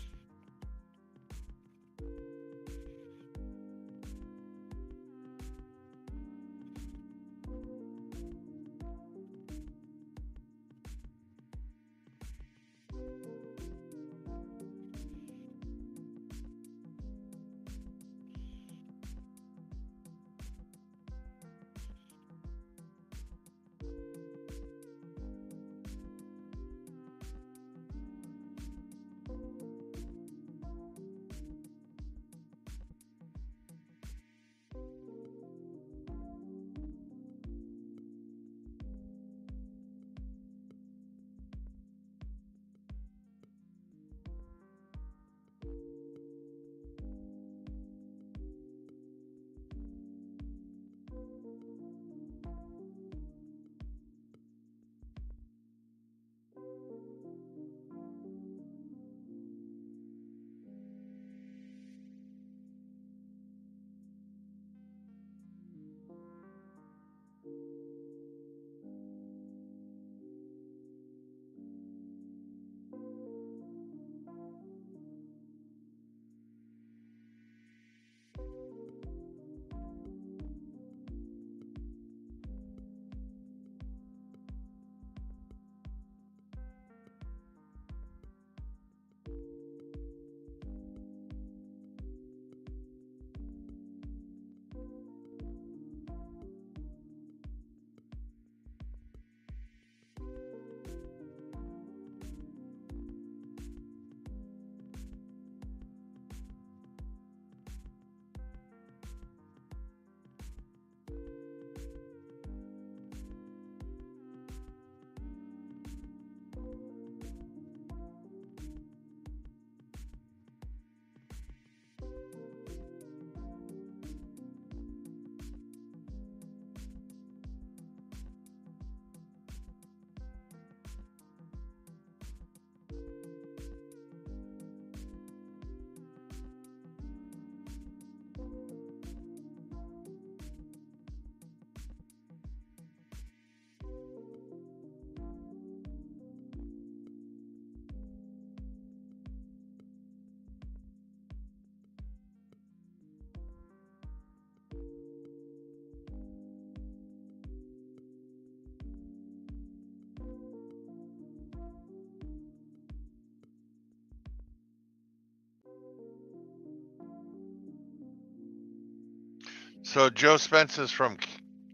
So Joe Spence is from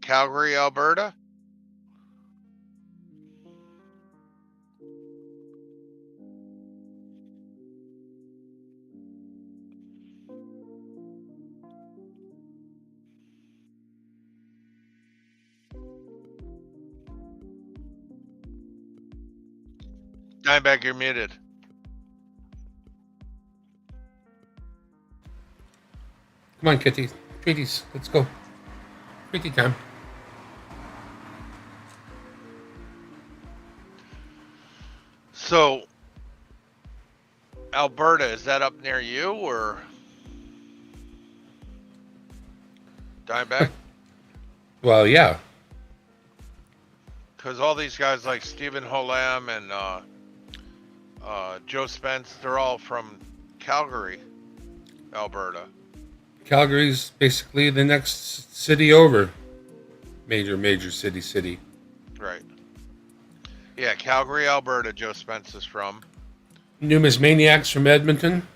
Calgary, Alberta. Dimebag, you're muted. Come on, kitty. Treaties. Let's go. Treaty time. So Alberta, is that up near you or Dimebag? Well, yeah. Because all these guys like Stephen Holam and Joe Spence, they're all from Calgary, Alberta. Calgary's basically the next city over. Major city. Right. Yeah, Calgary, Alberta, Joe Spence is from. Numismaniacs from Edmonton.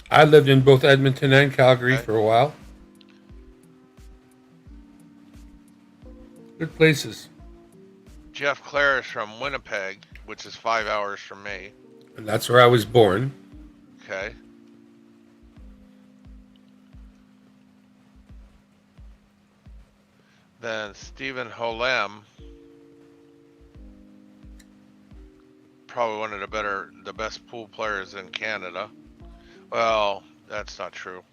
I lived in both Edmonton and Calgary Okay. for a while. Good places. Jeff Clare is from Winnipeg, which is 5 hours from me. And that's where I was born. Okay. Then Stephen Holem, probably one of the best pool players in Canada. Well, that's not true.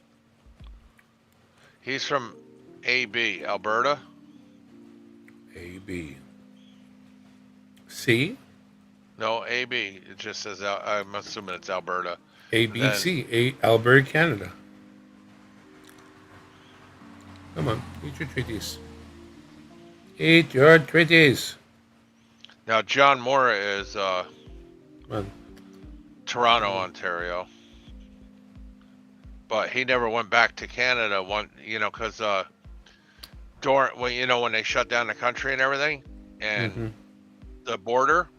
He's from AB, Alberta. A-B. C? No, AB. It just says, I'm assuming it's Alberta. A-B-C. Alberta, Canada. Come on. Eat your treaties. Eat your treaties. Now, John Mora is Come on. Toronto, Ontario. But he never went back to Canada, because when they shut down the country and everything, and the border,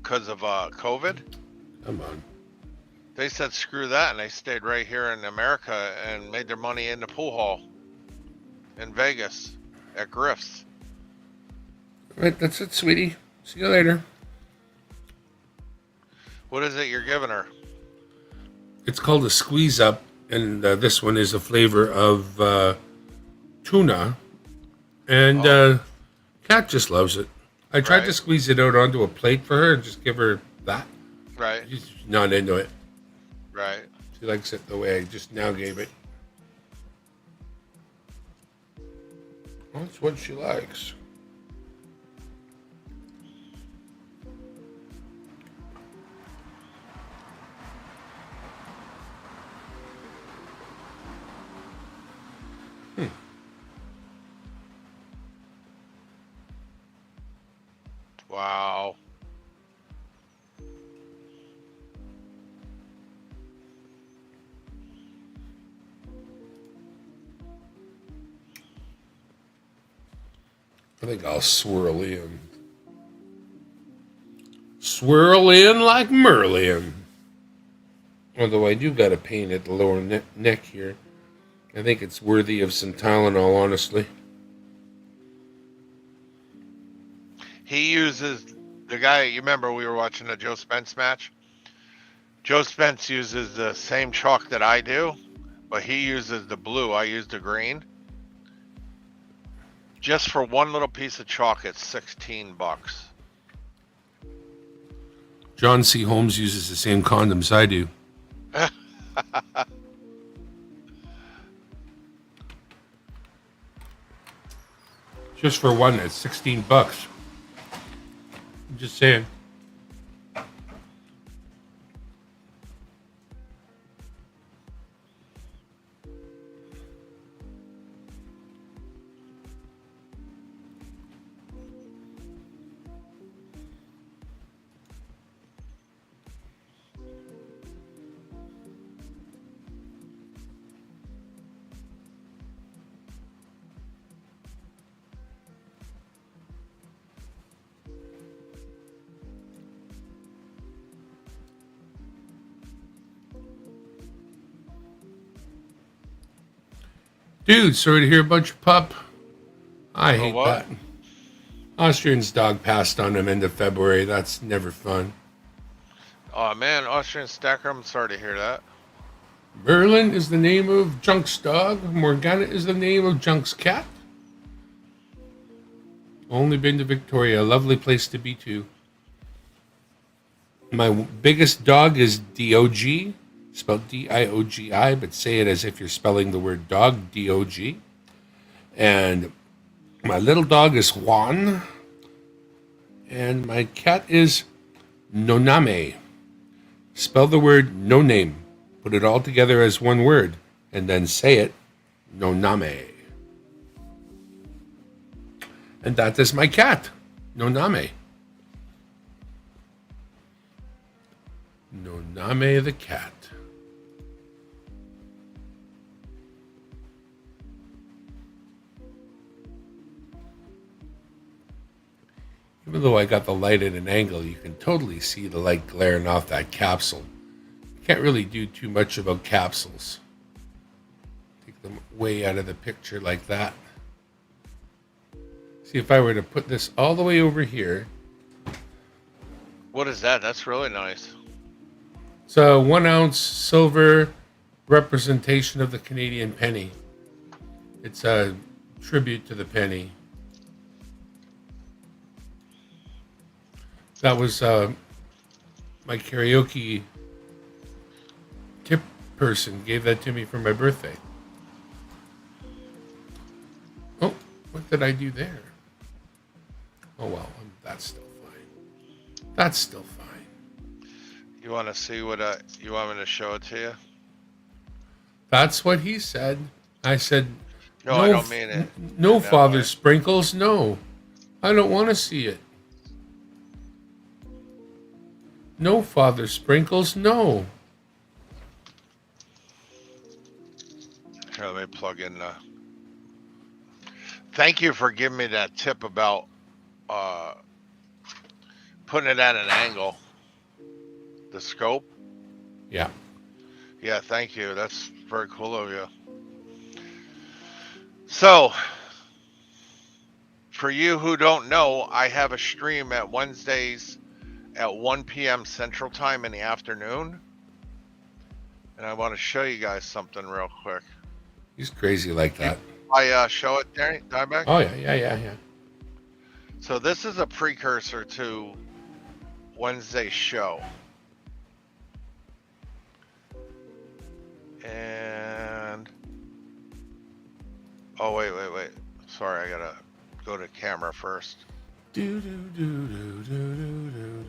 because of COVID, Come on. they said screw that, and they stayed right here in America and made their money in the pool hall in Vegas at Griff's. All right, that's it, sweetie. See you later. What is it you're giving her? It's called a squeeze up, and this one is a flavor of tuna. And Kat just loves it. I tried to squeeze it out onto a plate for her and just give her that. Right. She's not into it. Right. She likes it the way I just now gave it. That's what she likes. Wow. I think I'll swirl in. Swirl in like Merlin. Although I do got a pain at the lower neck here. I think it's worthy of some Tylenol, honestly. He uses the guy, you remember we were watching the Joe Spence match? Joe Spence uses the same chalk that I do, but he uses the blue. I use the green. Just for one little piece of chalk, it's $16. John C. Holmes uses the same condoms I do. Just for one, it's $16. I'm just saying. Dude, sorry to hear about your pup. I hate what? that. Austrian's dog passed on him end of February. That's never fun. Oh man, Austrian Stacker, I'm sorry to hear that. Merlin is the name of Junk's dog. Morgana is the name of Junk's cat. Only been to Victoria. A lovely place to be too. My biggest dog is D-O-G, spelled D-I-O-G-I, but say it as if you're spelling the word dog, D-O-G. And my little dog is Juan. And my cat is Noname. Spell the word no name. Put it all together as one word. And then say it, Noname. And that is my cat, Noname. Noname the cat. Even though I got the light at an angle, you can totally see the light glaring off that capsule. You can't really do too much about capsules. Take them way out of the picture like that. See, if I were to put this all the way over here. What is that? That's really nice. It's a 1 ounce silver representation of the Canadian penny. It's a tribute to the penny. That was my karaoke tip person gave that to me for my birthday. Oh, what did I do there? Oh well, that's still fine. That's still fine. You want to see what you want me to show it to you? That's what he said. I said, No, I don't mean it. No, in that Father way. Sprinkles, no. I don't want to see it. No, Father Sprinkles, no. Here, let me plug in. Thank you for giving me that tip about putting it at an angle. The scope. Yeah. Yeah, thank you. That's very cool of you. So, for you who don't know, I have a stream at Wednesdays at 1 p.m. Central Time in the afternoon. And I want to show you guys something real quick. He's crazy like that. I show it, Danny Dimebag? Oh, yeah. So this is a precursor to Wednesday's show. And... Oh, wait. Sorry, I gotta go to camera first. Do, do, do, do, do, do, do.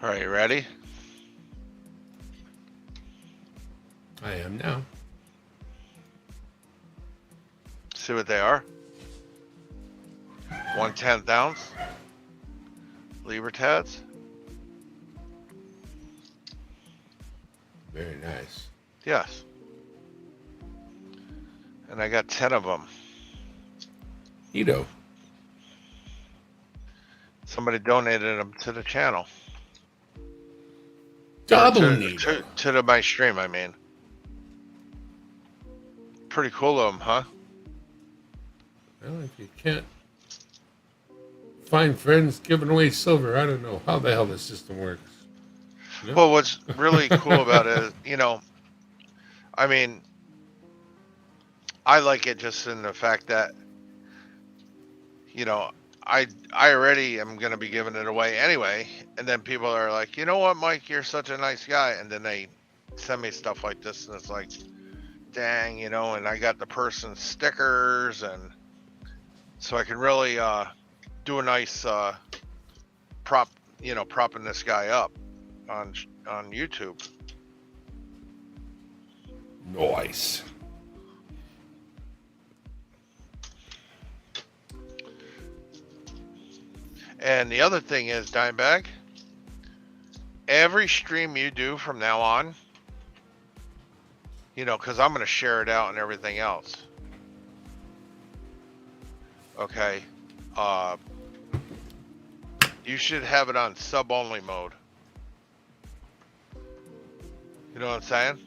All right, you ready? I am now. See what they are? 1/10 ounce Libertads. Very nice. Yes. And I got 10 of them. Neato. Somebody donated them to the channel. Double Or neato. to my stream, I mean. Pretty cool of them, huh? Well, if you can't find friends giving away silver, I don't know how the hell this system works. No? Well, what's really cool about it is, I mean, I like it just in the fact that, I already am going to be giving it away anyway. And then people are like, you know what, Mike, you're such a nice guy. And then they send me stuff like this. And it's like, dang, and I got the person's stickers. And so I can really do a nice propping this guy up on YouTube. Nice. And the other thing is, Dimebag, every stream you do from now on, because I'm going to share it out and everything else. Okay. Uh, you should have it on sub-only mode. You know what I'm saying?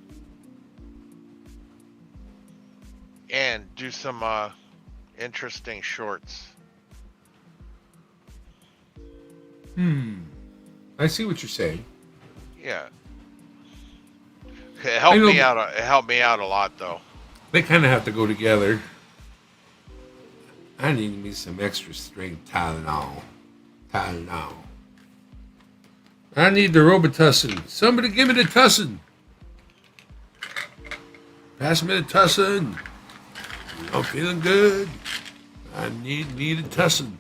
And do some interesting shorts. I see what you're saying. Yeah. It helped I know me out. It helped me out a lot, though. they kind of have to go together. I need me some extra strength Tylenol. Tylenol. I need the Robitussin. Somebody give me the Tussin. Pass me the Tussin. I'm feeling good. I need me the Tussin.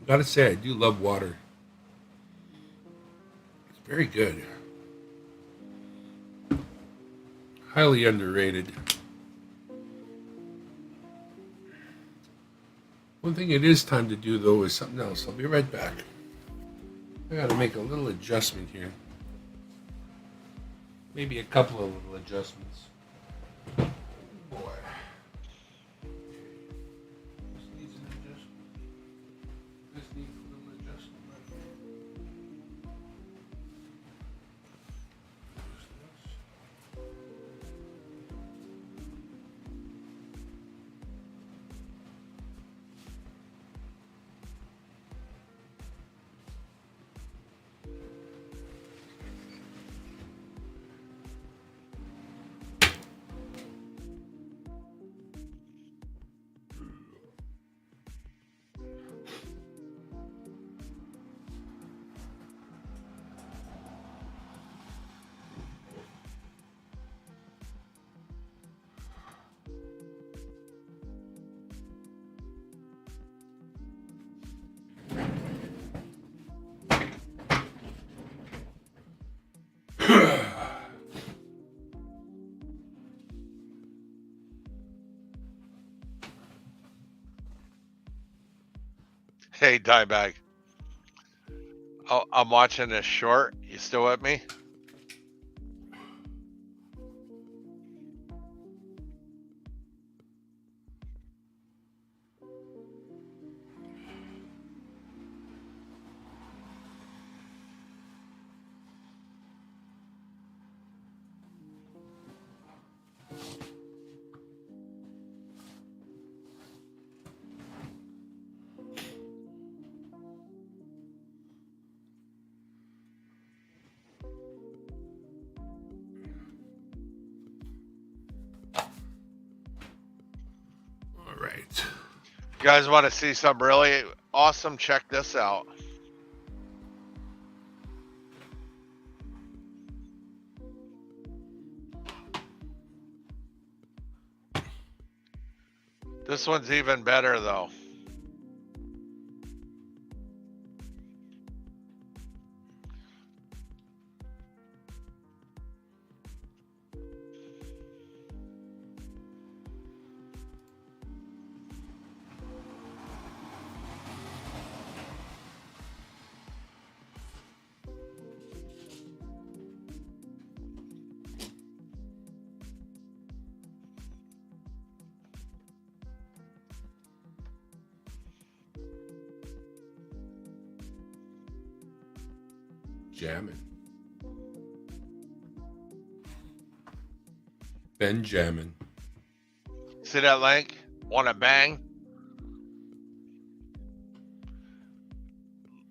Gotta say, I do love water. It's very good. Highly underrated. One thing it is time to do, though, is something else. I'll be right back. I gotta make a little adjustment here. Maybe a couple of little adjustments. Boy. This needs an adjustment. This needs a little adjustment right here. Hey, Diebag. Oh, I'm watching this short. You still with me? All right. You guys want to see something really awesome? Check this out. This one's even better, though. Jamming. Benjamin. See that link? Want to bang?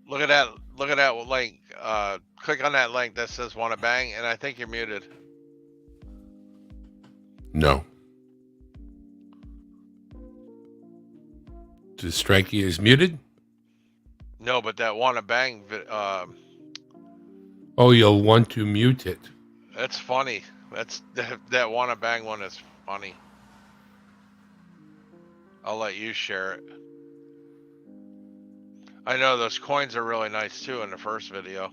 Look at that. Look at that link. Click on that link that says "Want to bang," and I think you're muted. No. The strikey is muted? No, but that "Want to bang" Oh, you'll want to mute it. that's funny. That's that "Want to bang" one is funny. I'll let you share it. I know those coins are really nice too in the first video.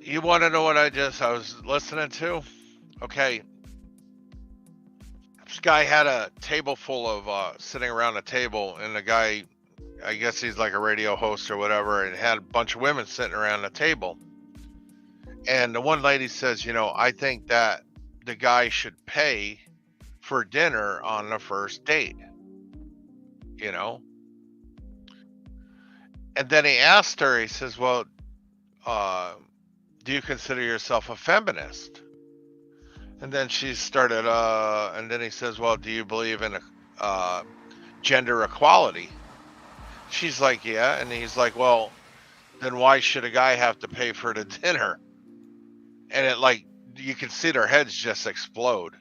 You want to know what I was listening to? Okay, this guy had a table full of sitting around a table, and the guy, I guess he's like a radio host or whatever, and had a bunch of women sitting around the table. And the one lady says, I think that the guy should pay for dinner on the first date, you know? And then he asked her, he says, well, uh, do you consider yourself a feminist? And then she started, and then he says, well, do you believe in uh, gender equality? She's like, yeah. And he's like, well, then why should a guy have to pay for the dinner? And it, like, you can see their heads just explode.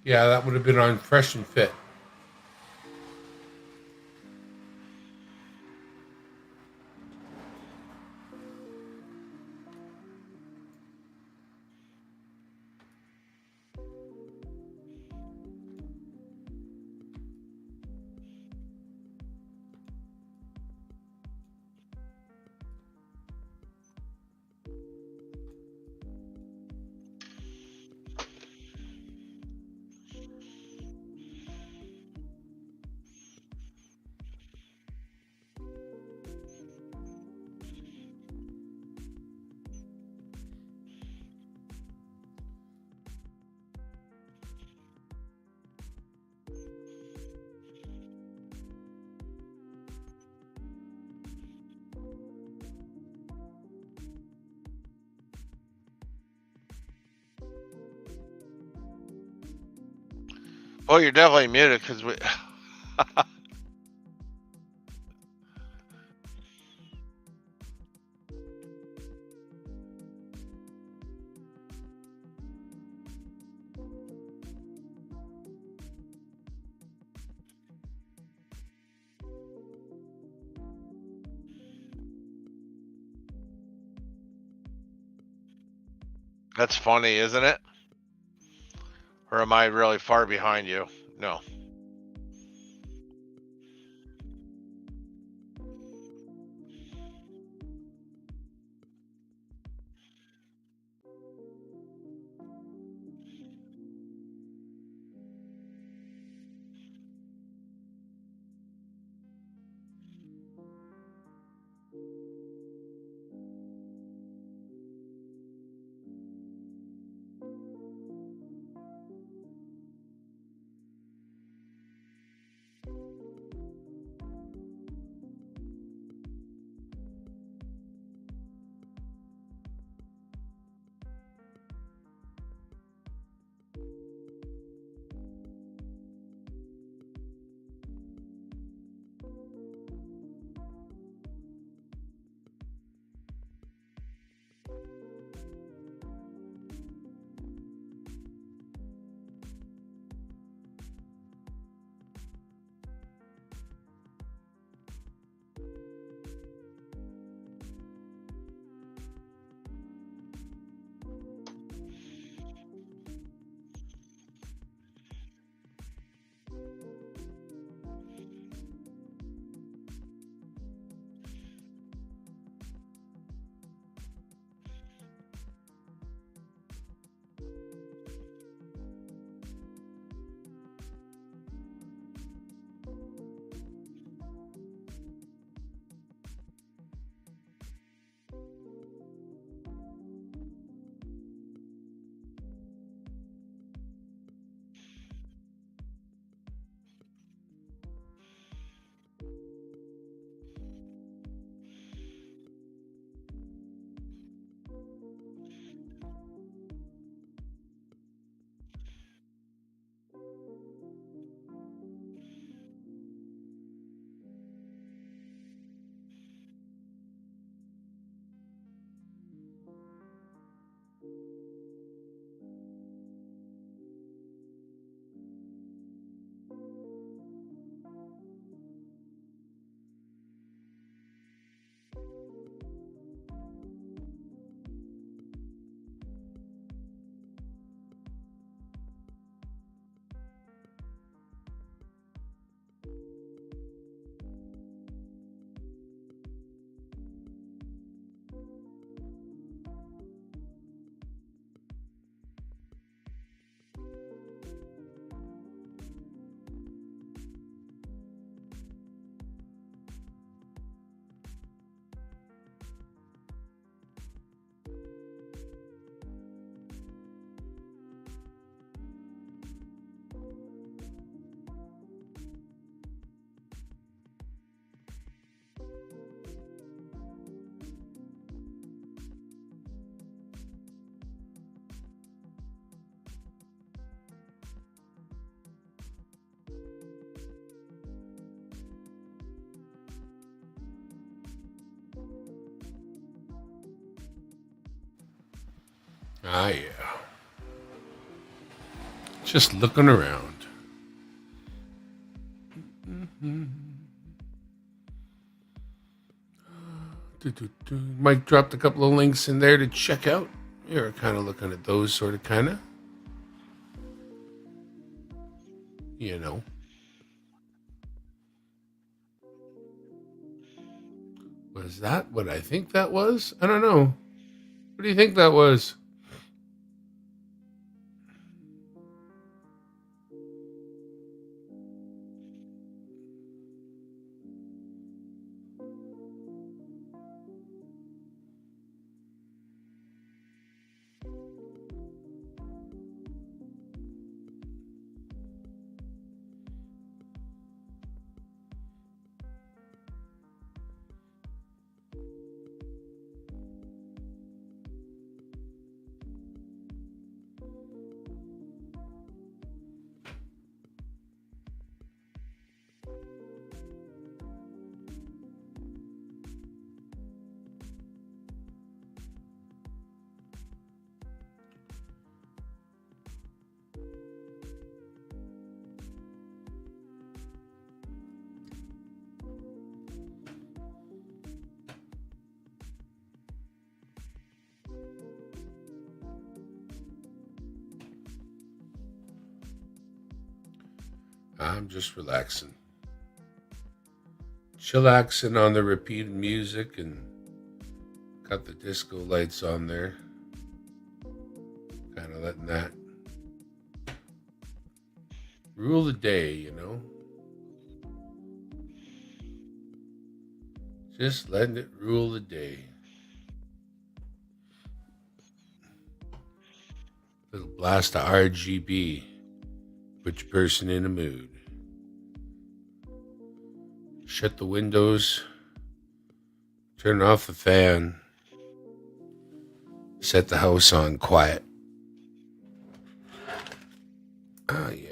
Yeah, that would have been on Fresh and Fit. Well, you're definitely muted because we. That's funny, isn't it? Or am I really far behind you? No. Ah, yeah. Just looking around. Mike dropped a couple of links in there to check out. You're kind of looking at those sort of kind of. You know. Was that what I think that was? I don't know. What do you think that was? I'm just relaxing. Chillaxing on the repeated music and got the disco lights on there. Kind of letting that rule the day, you know. Just letting it rule the day. Little blast of RGB. Put your person in a mood. Shut the windows. Turn off the fan. Set the house on quiet. Oh, yeah.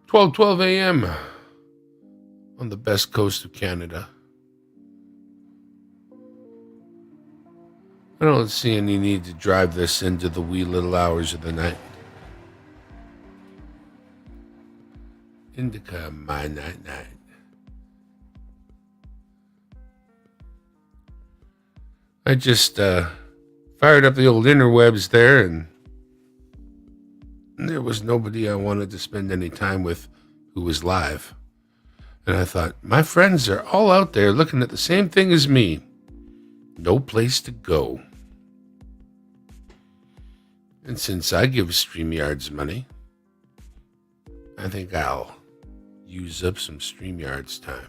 12:12 a.m. on the best coast of Canada. I don't see any need to drive this into the wee little hours of the night. Indica, my night. I just fired up the old interwebs there, and there was nobody I wanted to spend any time with who was live. And I thought, my friends are all out there looking at the same thing as me. No place to go. And since I give StreamYards money, I think I'll use up some StreamYards time.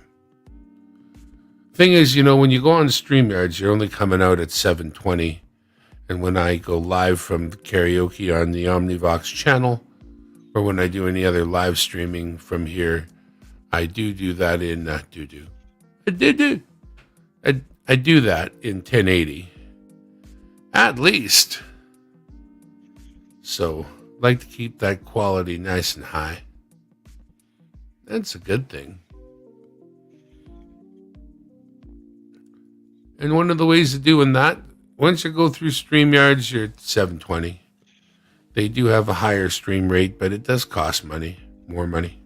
Thing is, you know, when you go on StreamYards, you're only coming out at 7:20. And when I go live from karaoke on the Omnivox channel, or when I do any other live streaming from here, I do that in, I do that in 1080. At least. So, like to keep that quality nice and high. That's a good thing. And one of the ways of doing that, once you go through StreamYards, you're at 720. They do have a higher stream rate, but it does cost money, more money.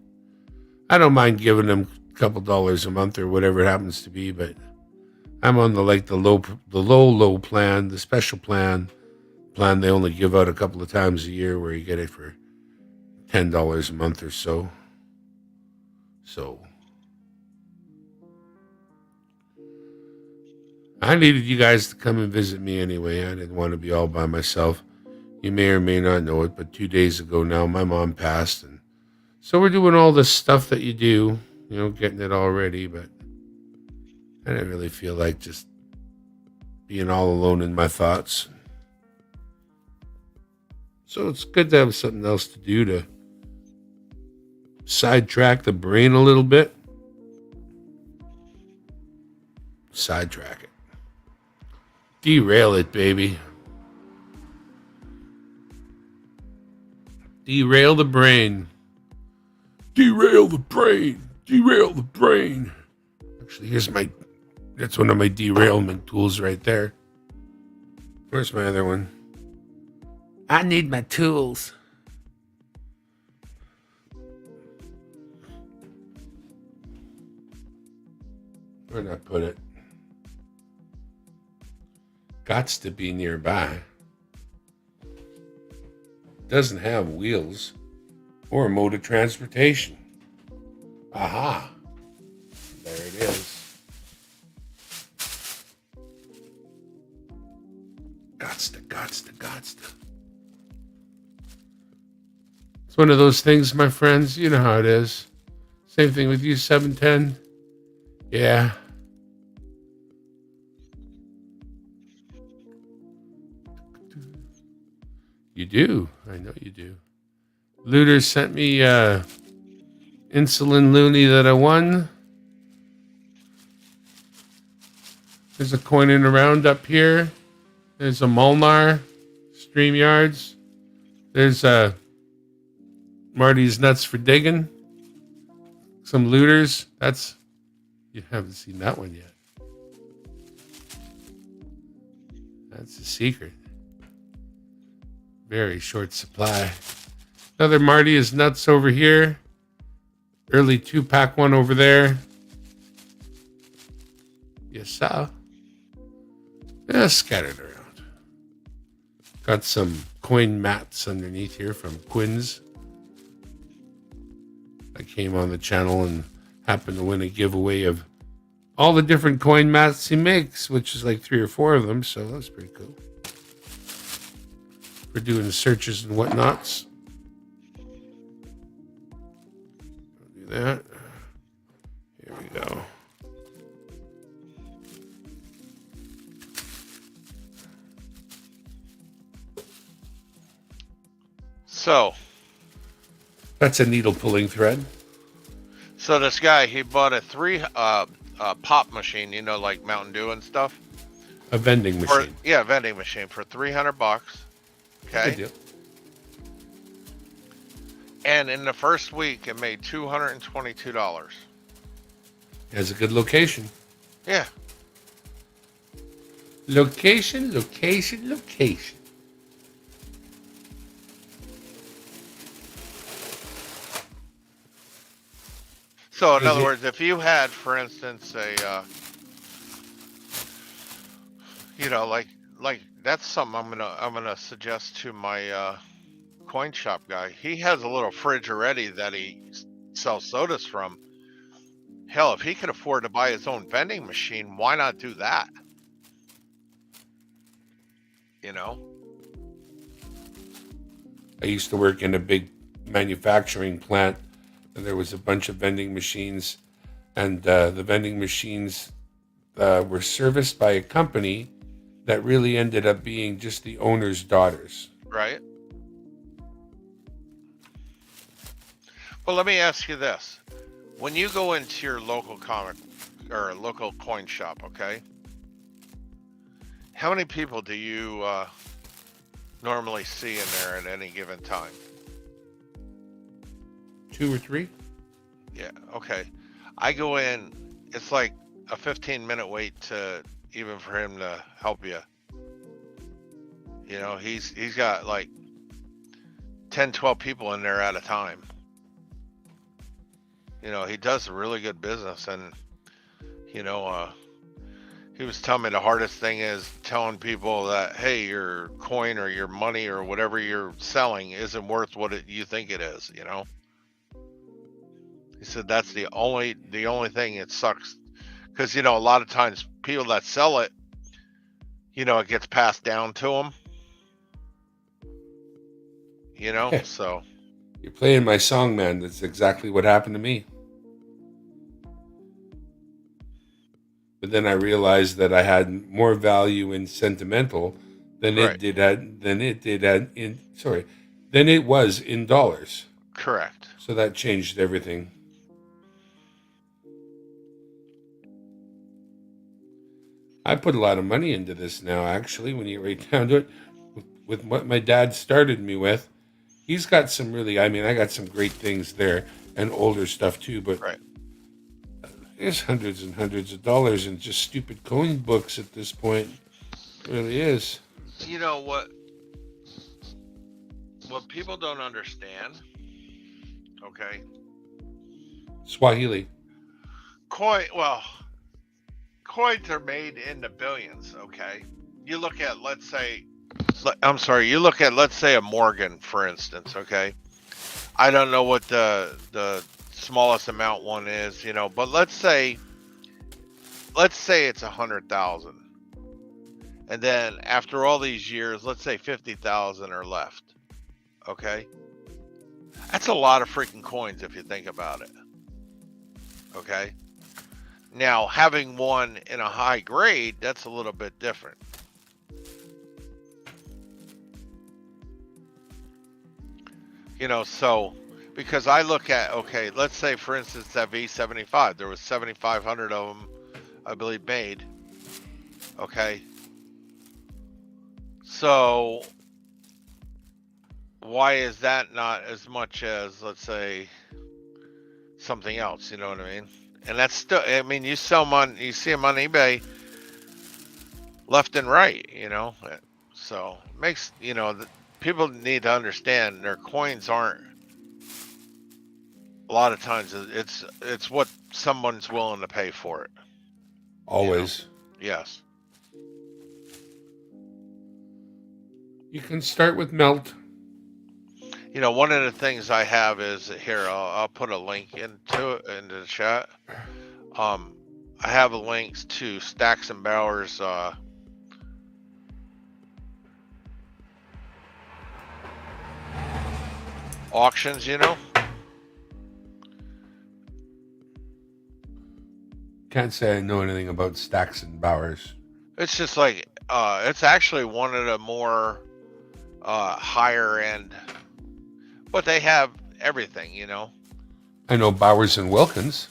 I don't mind giving them a couple dollars a month or whatever it happens to be, but I'm on the low plan, the special plan they only give out a couple of times a year where you get it for $10 a month or so. So I needed you guys to come and visit me anyway. I didn't want to be all by myself. You may or may not know it, but 2 days ago now, my mom passed. And so we're doing all this stuff that you do, you know, getting it all ready, but I didn't really feel like just being all alone in my thoughts. So it's good to have something else to do to sidetrack the brain a little bit. Sidetrack it. Derail it, baby. Derail the brain. Derail the brain. Derail the brain. Actually, that's one of my derailment tools right there. Where's my other one? I need my tools. Where'd I put it? Gots to be nearby. Doesn't have wheels or mode of transportation. Aha. There it is. Gots to. It's one of those things, my friends. You know how it is. Same thing with you, 710. Yeah. You do. I know you do. Looter sent me insulin loony that I won. There's a coin in around up here. There's a Molnar, StreamYards. There's Marty's Nuts for Digging. Some looters. You haven't seen that one yet. That's a secret. Very short supply. Another Marty is Nuts over here. Early 2-pack one over there. Yes, sir. Yeah, scattered around. Got some coin mats underneath here from Quinn's. I came on the channel and happened to win a giveaway of all the different coin mats he makes, which is like 3 or 4 of them, so that's pretty cool. We're doing searches and whatnots. Do that. Here we go. So That's a needle pulling thread. So this guy, he bought a pop machine, you know, like Mountain Dew and stuff. A vending machine. Yeah, vending machine for $300. Okay. Good deal. And in the first week, it made $222. Has a good location. Yeah. Location. So in other words, if you had, for instance, a, you know, like that's something I'm gonna suggest to my coin shop guy. He has a little fridge already that he sells sodas from. Hell, if he could afford to buy his own vending machine, why not do that? You know? I used to work in a big manufacturing plant, and there was a bunch of vending machines, and the vending machines were serviced by a company that really ended up being just the owner's daughters. Right. Well, let me ask you this. When you go into your local comic or local coin shop, okay? How many people do you normally see in there at any given time? 2 or 3? Yeah, okay. I go in, it's like a 15-minute wait to even for him to help you. You know, he's got like 10, 12 people in there at a time. You know, he does a really good business, and you know, he was telling me the hardest thing is telling people that, hey, your coin or your money or whatever you're selling isn't worth what you think it is, you know? He said that's the only thing it sucks. Because, you know, a lot of times people that sell it, you know, it gets passed down to them. You know, so. You're playing my song, man. That's exactly what happened to me. But then I realized that I had more value in sentimental than Right. than it was in dollars. Correct. So that changed everything. I put a lot of money into this now, actually, when you get right down to it. With what my dad started me with, he's got some really, I mean, I got some great things there and older stuff too, but Right. there's hundreds and hundreds of dollars in just stupid coin books at this point. It really is. You know what people don't understand, okay? Swahili. Well, coins are made in the billions, okay? You look at, I'm sorry, you look at, let's say, a Morgan, for instance, okay? I don't know what the smallest amount one is, but let's say it's 100,000, and then after all these years, let's say 50,000 are left, okay? That's a lot of freaking coins if you think about it, okay? Now, having one in a high grade, that's a little bit different. So because I look at, okay, let's say for instance that V75, there was 7,500 of them, I believe, made. Okay. So why is that not as much as, let's say, something else? You know what I mean? And that's still, I mean, you see them on eBay left and right, So it makes, people need to understand their coins aren't, a lot of times it's what someone's willing to pay for it. Always. Yes. You can start with melt. One of the things I have is here. I'll put a link into the chat. I have links to Stacks and Bowers auctions. Can't say I know anything about Stacks and Bowers. It's just like it's actually one of the more higher end, but they have everything. I know Bowers and Wilkins.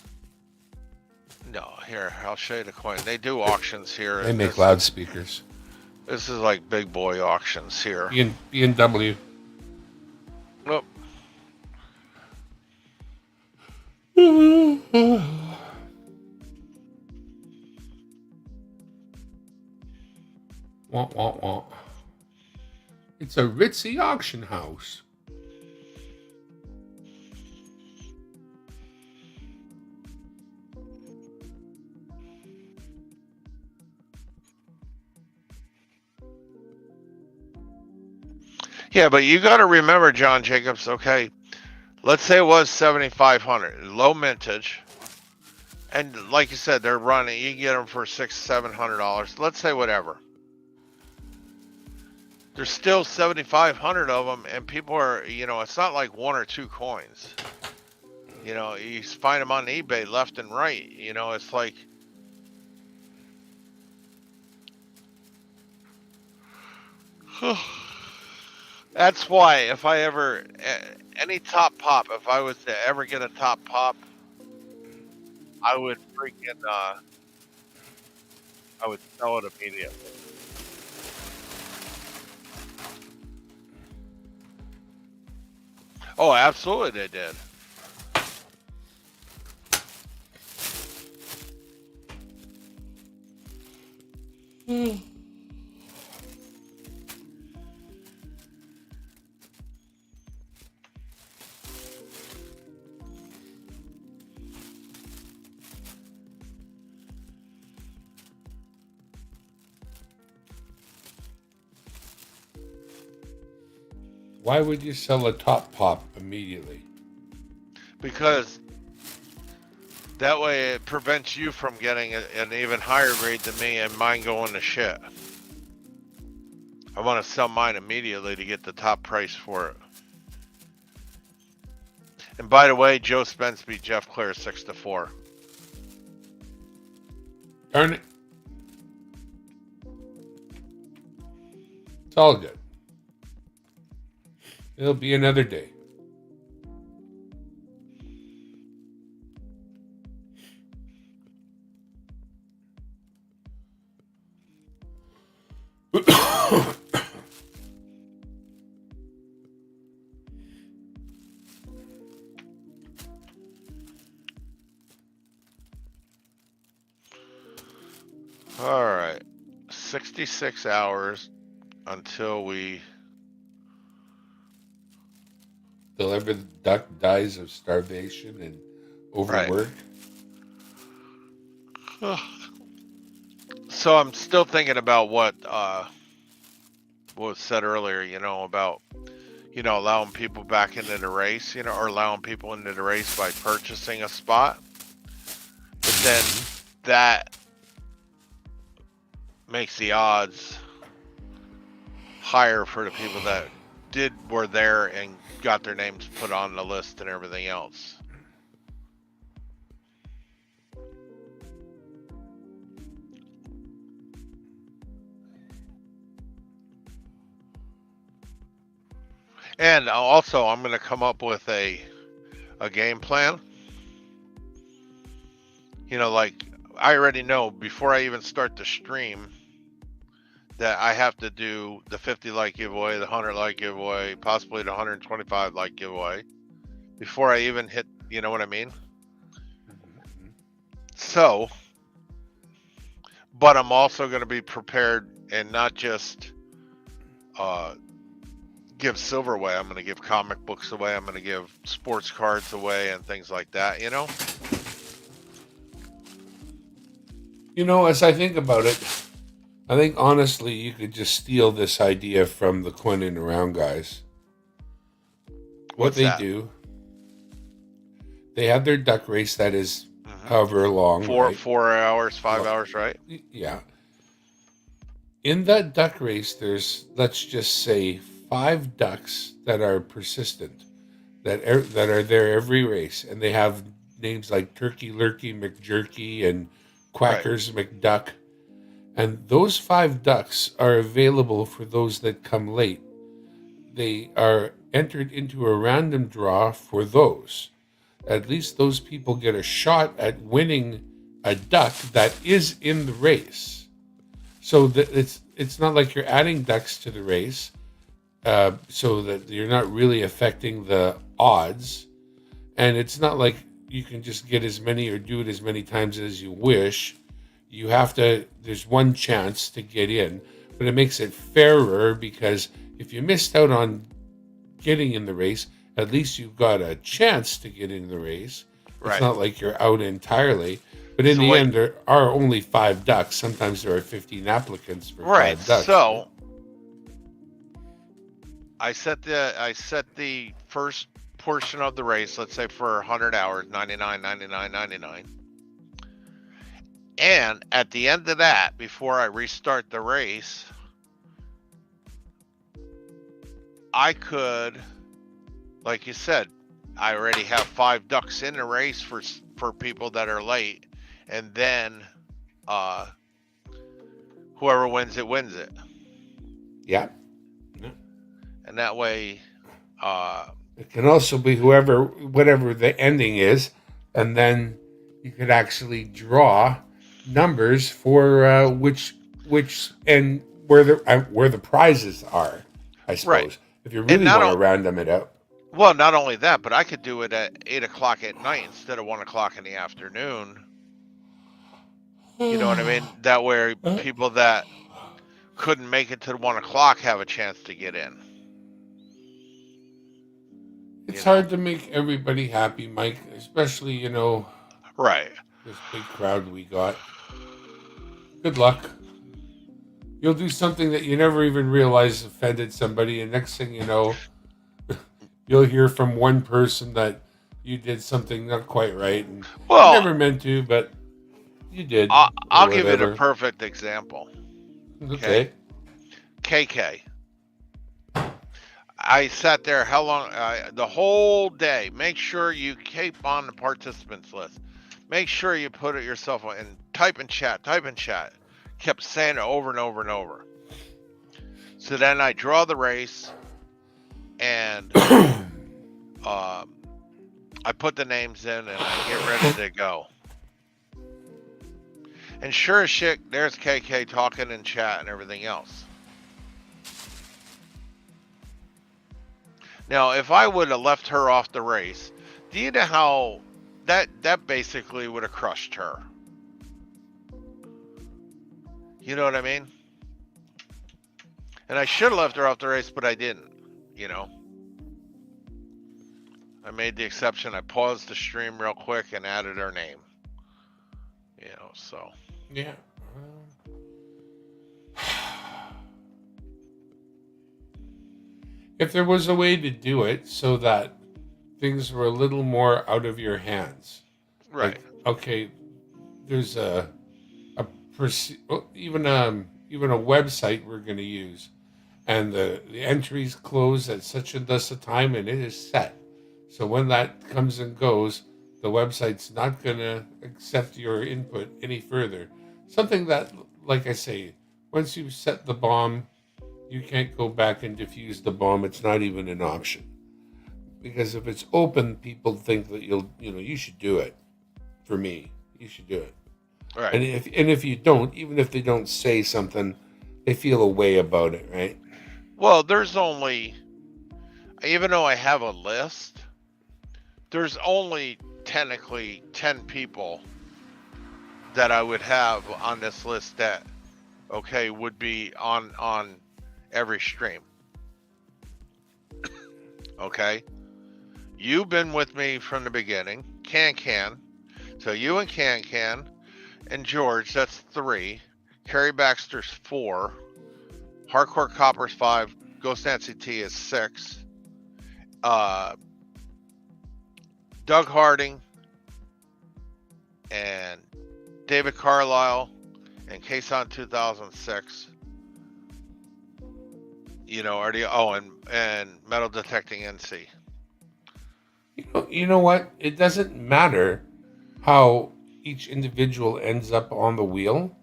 No, here I'll show you the coin. They do auctions here. They make loudspeakers. This is like big boy auctions here. B&W. Nope. Wah, wah, wah. It's a ritzy auction house. Yeah, but you got to remember, John Jacobs, okay, let's say it was 7,500, low mintage. And like you said, they're running, you can get them for $600-700. Let's say whatever. There's still 7,500 of them, and people are, it's not like one or two coins. You find them on eBay left and right. It's like, that's why if I ever, any top pop, if I was to ever get a top pop, I would freaking, I would sell it immediately. Oh, absolutely they did. Why would you sell a top pop immediately? Because that way it prevents you from getting an even higher grade than me and mine going to shit. I want to sell mine immediately to get the top price for it. And by the way, Joe Spence beat Jeff Clare 6-4. Darn it. It's all good. It'll be another day. All right. 66 hours. until we. Till every duck dies of starvation and Right. overwork. So I'm still thinking about what was said earlier. About allowing people back into the race. Or allowing people into the race by purchasing a spot. But then that makes the odds higher for the people that were there and got their names put on the list and everything else. And also, I'm going to come up with a game plan. Like I already know before I even start the stream that I have to do the 50 like giveaway, the 100 like giveaway, possibly the 125 like giveaway before I even hit, you know what I mean? So, but I'm also going to be prepared and not just give silver away. I'm going to give comic books away. I'm going to give sports cards away and things like that, As I think about it, I think honestly you could just steal this idea from the Quinn and Around guys. What What's they that? do, they have their duck race that is however long. 4 hours, 5 hours, right? Yeah. In that duck race, there's, let's just say, 5 ducks that are persistent, that are there every race, and they have names like Turkey Lurkey, McJerky, and Quackers McDuck. And those 5 ducks are available for those that come late. They are entered into a random draw for those. At least those people get a shot at winning a duck that is in the race. So that it's not like you're adding ducks to the race, so that you're not really affecting the odds. And it's not like you can just get as many or do it as many times as you wish. You have to, there's one chance to get in, but it makes it fairer because if you missed out on getting in the race, at least you've got a chance to get in the race. Right. It's not like you're out entirely. But in the end, there are only 5 ducks. Sometimes there are 15 applicants for 5 ducks. So I set the first portion of the race, let's say for 100 hours, 99, 99, 99. And at the end of that, before I restart the race, I could, like you said, I already have 5 ducks in the race for people that are late, and then whoever wins it wins it. Yeah. And that way, it can also be whatever the ending is, and then you could actually draw numbers for which and where the prizes are, I suppose. Right. If you really want to random it out. Well, not only that, but I could do it at 8 o'clock at night instead of 1 o'clock in the afternoon. You know what I mean? That way, people that couldn't make it to 1 o'clock have a chance to get in. It's hard to make everybody happy, Mike, especially, right, this big crowd we got. Good luck. You'll do something that you never even realized offended somebody, and next thing you know, you'll hear from one person that you did something not quite right, and you never meant to, but you did. I'll give it a perfect example. Okay. KK. I sat there how long? The whole day. Make sure you keep on the participants list. Make sure you put it yourself on and type in chat. Kept saying it over and over and over. So then I draw the race and I put the names in and I get ready to go. And sure as shit, there's KK talking in chat and everything else. Now, if I would have left her off the race, do you know how that basically would have crushed her? You know what I mean? And I should have left her off the race, but I didn't. You know, I made the exception. I paused the stream real quick and added her name. You know, so. Yeah. If there was a way to do it so that things were a little more out of your hands. Right. Like, okay, there's even a website we're going to use, and the entries close at such and thus a time, and it is set. So when that comes and goes, the website's not going to accept your input any further. Something that, like I say, once you've set the bomb, you can't go back and defuse the bomb. It's not even an option. Because if it's open, people think that you should do it. For me, you should do it. Right. And if you don't, even if they don't say something, they feel a way about it, right? Well, there's only, even though I have a list, there's only technically 10 people that I would have on this list that, okay, would be on every stream. Okay? You've been with me from the beginning. Can. So you and Can and George, that's 3. Carrie Baxter's 4. Hardcore Copper's 5. Ghost Nancy T is 6. Doug Harding and David Carlisle and Kason 2006. You know, and Metal Detecting NC. You know what? It doesn't matter how each individual ends up on the wheel.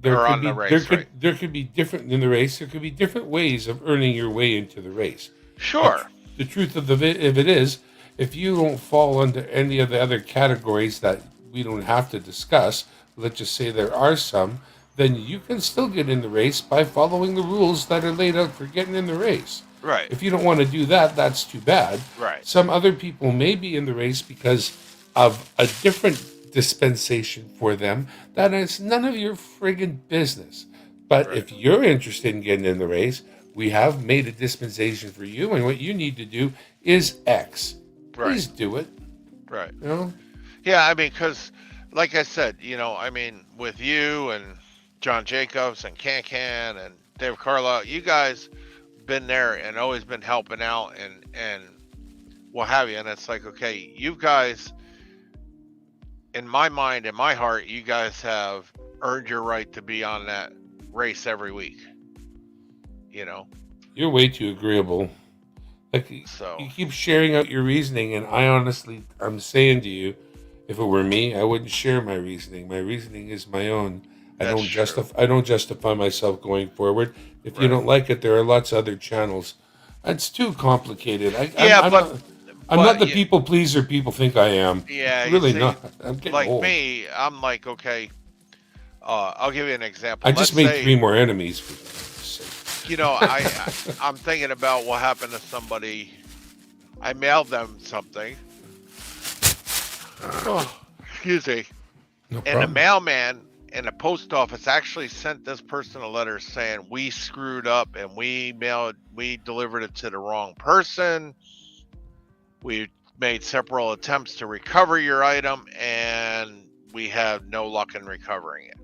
There could be different in the race. There could be different ways of earning your way into the race. Sure. But the truth of it is, if you don't fall under any of the other categories that we don't have to discuss, let's just say there are some, then you can still get in the race by following the rules that are laid out for getting in the race. Right. If you don't want to do that, that's too bad. Right. Some other people may be in the race because of a different dispensation for them. That is none of your friggin' business. But if you're interested in getting in the race, we have made a dispensation for you, and what you need to do is X. Please do it. Right. You know? Yeah, I mean, because, like I said, with you and John Jacobs and Can and Dave Carlisle, you guys been there and always been helping out and what have you. And it's like, okay, you guys, in my mind, in my heart, you guys have earned your right to be on that race every week. You know? You're way too agreeable. Like, so you keep sharing out your reasoning, and I'm saying to you, if it were me, I wouldn't share my reasoning. My reasoning is my own. I don't justify myself going forward. If you don't like it, there are lots of other channels. It's too complicated. I'm not the people pleaser people think I am. Yeah, really not. I'm getting like old. me. I'm like, okay. I'll give you an example. I just made 3 more enemies. I'm thinking about what happened to somebody. I mailed them something. Excuse me. No and the problem. mailman in the post office actually sent this person a letter saying we screwed up and we delivered it to the wrong person. We made several attempts to recover your item and we have no luck in recovering it.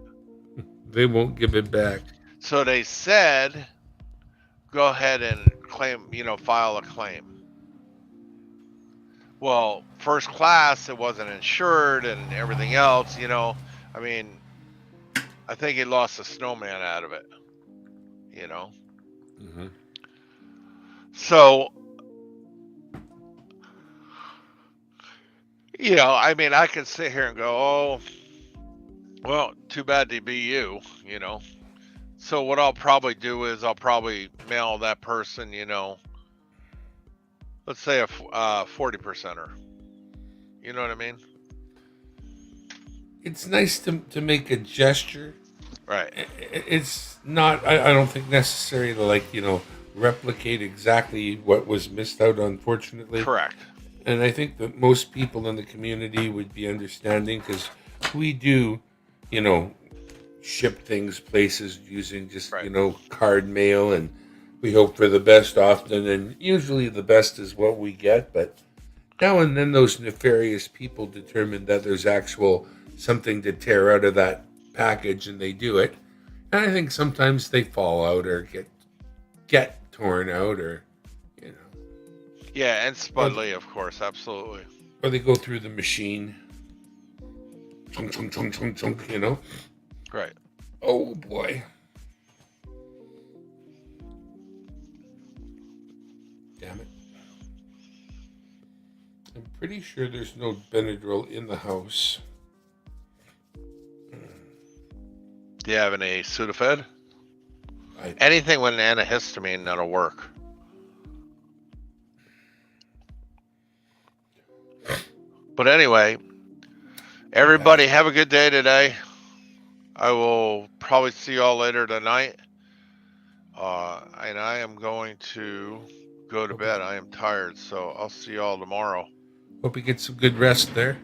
They won't give it back. So they said, go ahead and claim, file a claim. Well, first class, it wasn't insured and everything else, I think he lost a snowman out of it, Mm-hmm. So, I can sit here and go, oh, well, too bad to be you, So what I'll probably do is I'll probably mail that person, let's say a 40%er. You know what I mean? It's nice to make a gesture. Right. It's not, I don't think necessary to replicate exactly what was missed out, unfortunately. Correct. And I think that most people in the community would be understanding because we do, ship things places using just, Right. card mail, and we hope for the best often, and usually the best is what we get, but now and then those nefarious people determine that there's actual something to tear out of that package, and they do it. And I think sometimes they fall out or get torn out, or you know, Yeah, and Spudley, of course, absolutely. or they go through the machine. Chunk, chunk, chunk, chunk, chunk. Right. Oh boy. Damn it. I'm pretty sure there's no Benadryl in the house. Do you have any Sudafed? I Anything with an antihistamine that'll work. But anyway, everybody have a good day today. I will probably see y'all later tonight. And I am going to go to bed. I am tired, so I'll see y'all tomorrow. hope you get some good rest there.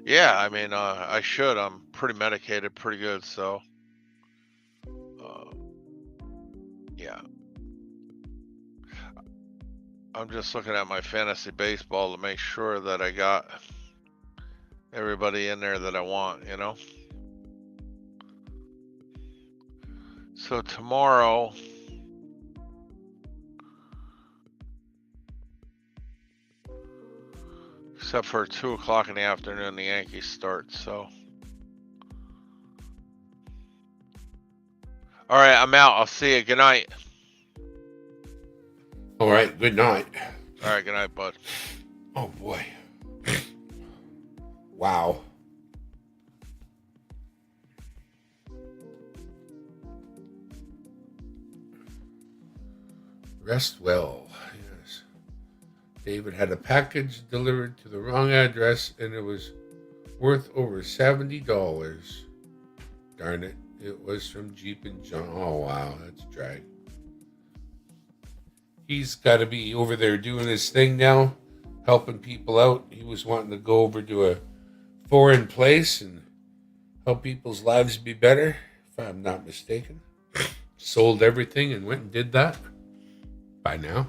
Yeah, I mean, I should. I'm pretty medicated, pretty good, so. Yeah. I'm just looking at my fantasy baseball to make sure that I got everybody in there that I want, you know? So tomorrow, except for 2 o'clock in the afternoon, the Yankees start, so. All right, I'm out. I'll see you. Good night. All right, good night. All right, good night, bud. Oh boy. Wow. Rest well. Yes. David had a package delivered to the wrong address, and it was worth over $70. Darn it. It was from Jeep and John. Oh, wow. That's a drag. He's got to be over there doing his thing now, helping people out. He was wanting to go over to a foreign place and help people's lives be better, if I'm not mistaken. Sold everything and went and did that. Bye now.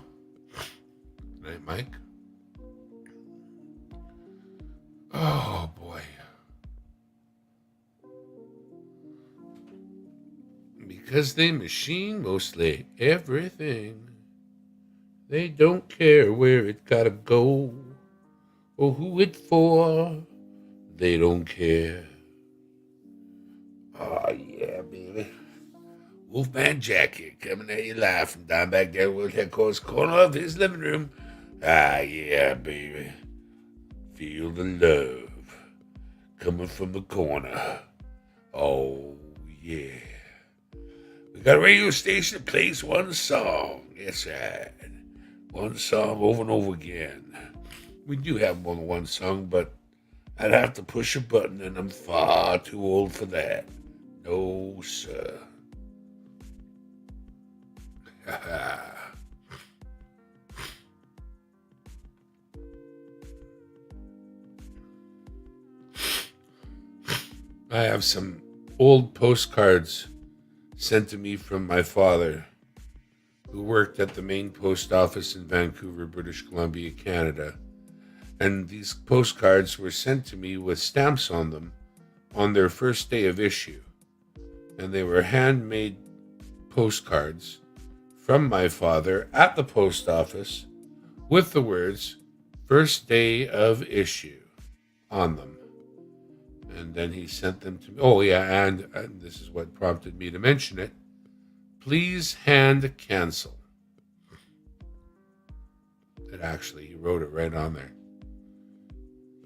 Good night, Mike. Oh, boy. Because they machine mostly everything. They don't care where it gotta go or who it for. They don't care. Oh, yeah, baby. Wolfman Jack here, coming at you live from down back there, World Headquarters corner of his living room. Ah, yeah, baby. Feel the love coming from the corner. Oh, yeah. We got a radio station that plays one song. Yes, right. One song over and over again. We do have more than one song, but I'd have to push a button, and I'm far too old for that. No, sir. I have some old postcards sent to me from my father, who worked at the main post office in Vancouver, British Columbia, Canada. And these postcards were sent to me with stamps on them on their first day of issue. And they were handmade postcards from my father at the post office with the words, first day of issue, on them. And then he sent them to me. Oh, yeah, and this is what prompted me to mention it. Please hand cancel. It actually, he wrote it right on there.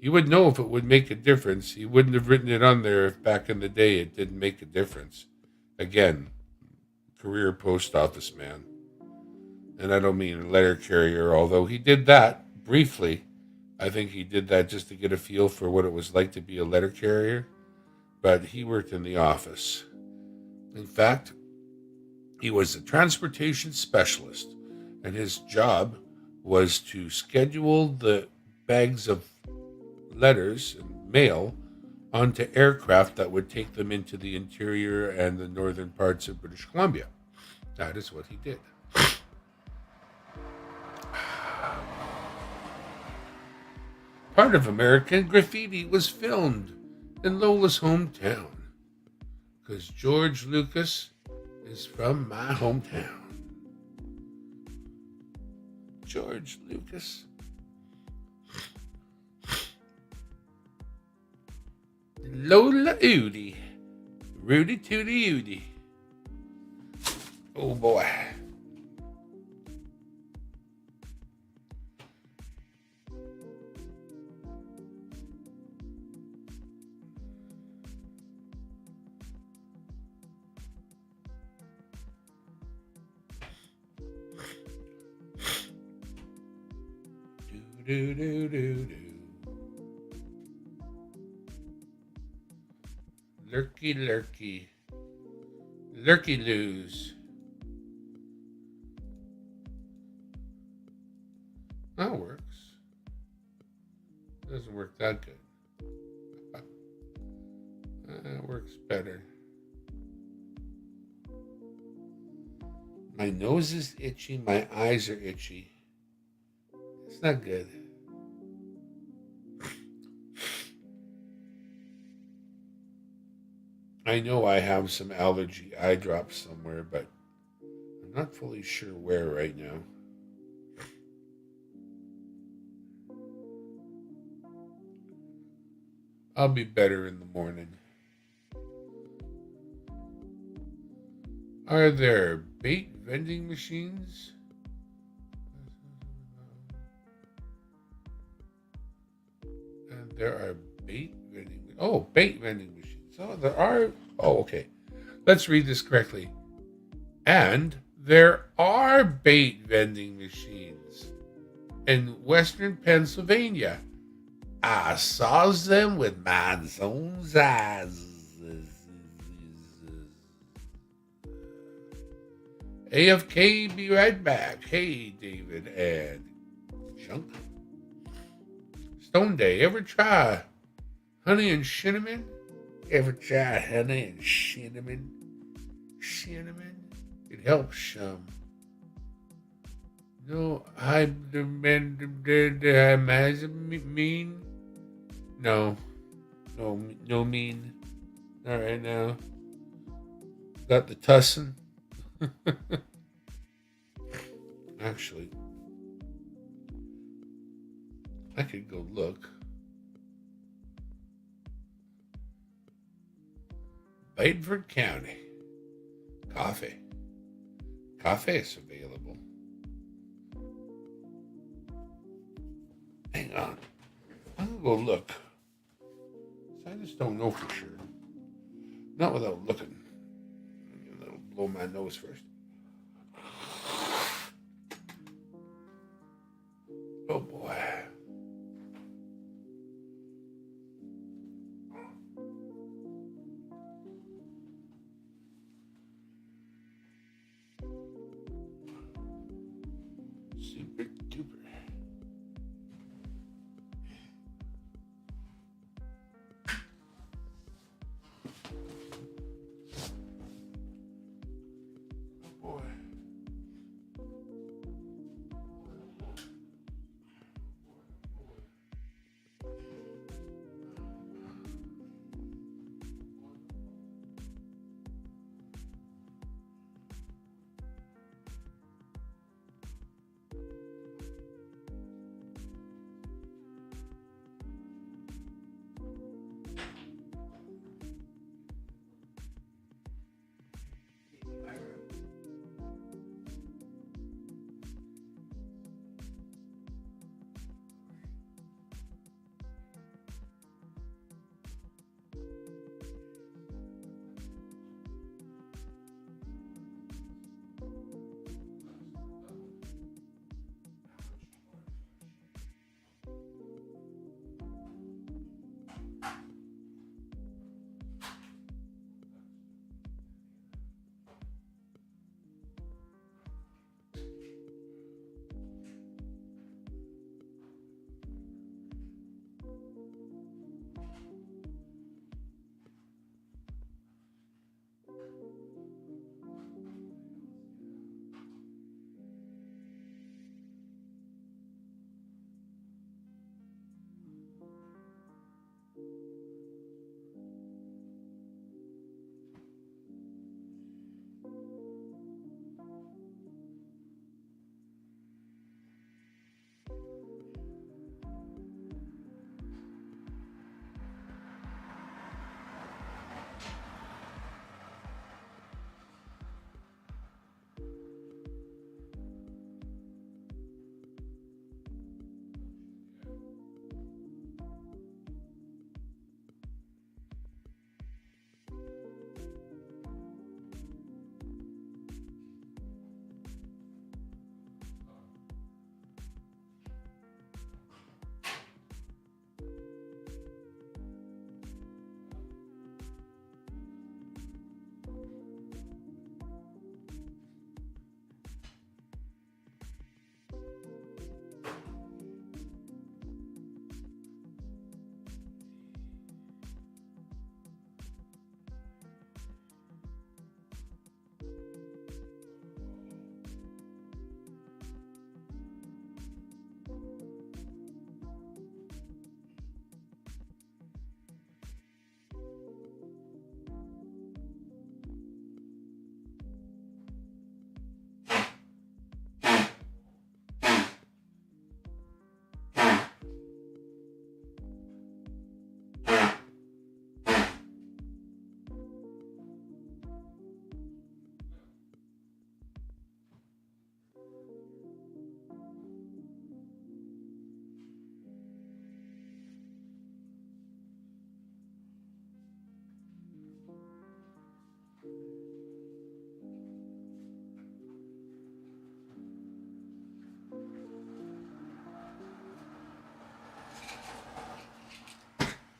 He would know if it would make a difference. He wouldn't have written it on there if back in the day it didn't make a difference. Again, career post office man. And I don't mean a letter carrier, although he did that briefly. I think he did that just to get a feel for what it was like to be a letter carrier. But he worked in the office. In fact, he was a transportation specialist, and his job was to schedule the bags of letters and mail onto aircraft that would take them into the interior and the northern parts of British Columbia. That is what he did. Part of American Graffiti was filmed in Lola's hometown, because George Lucas is from my hometown. George Lucas. Lola Oodie. Rudy Tooty Oodie. Oh boy. Do do do do. Lurky lurky. Lurky loos. That works. Doesn't work that good. That works better. My nose is itchy. My eyes are itchy. It's not good. I know I have some allergy eye drops somewhere, but I'm not fully sure where right now. I'll be better in the morning. Are there bait vending machines? And there are bait vending. Oh, bait vending machines. So there are. Oh, okay. Let's read this correctly. And there are bait vending machines in western Pennsylvania. I saw them with my own eyes. AFK, be right back. Hey, David and Junk. Stone Day, ever try honey and cinnamon? Ever try honey and cinnamon? Cinnamon? It helps some. No, I mean. No, no mean. Not right now. Got the tussin. Actually, I could go look. Bedford County. Coffee. Coffee is available. Hang on. I'm going to go look. I just don't know for sure. Not without looking. I'll blow my nose first. Oh boy. Super duper. Oh boy.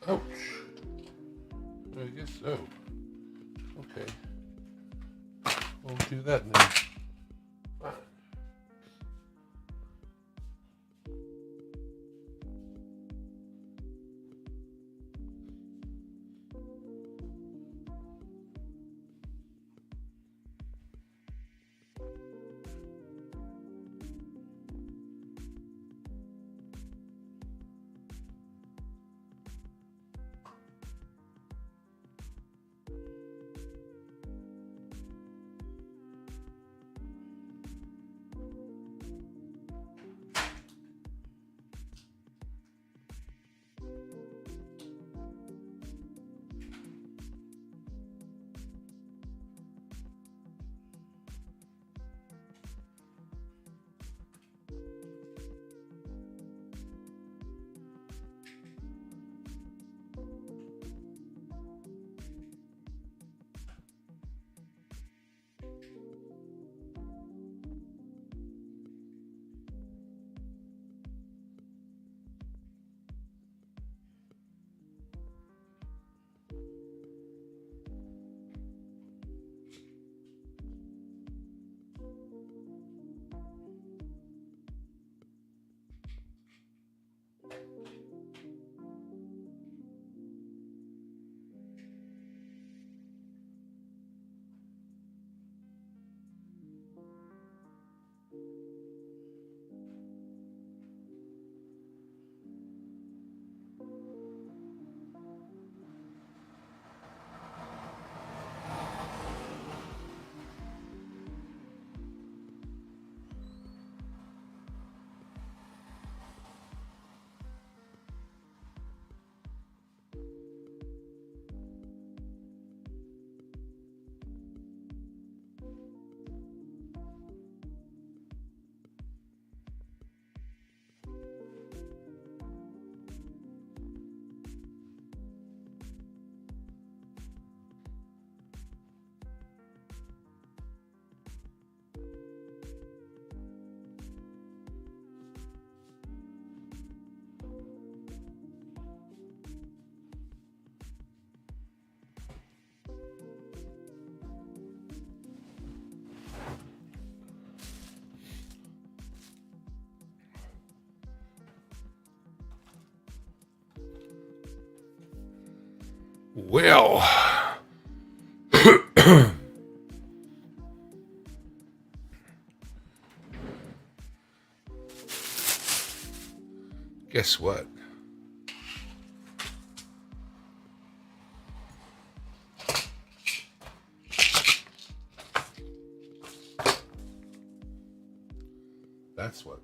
Ouch. I guess so. Okay. We'll do that then. Fine. Well, guess what? That's what.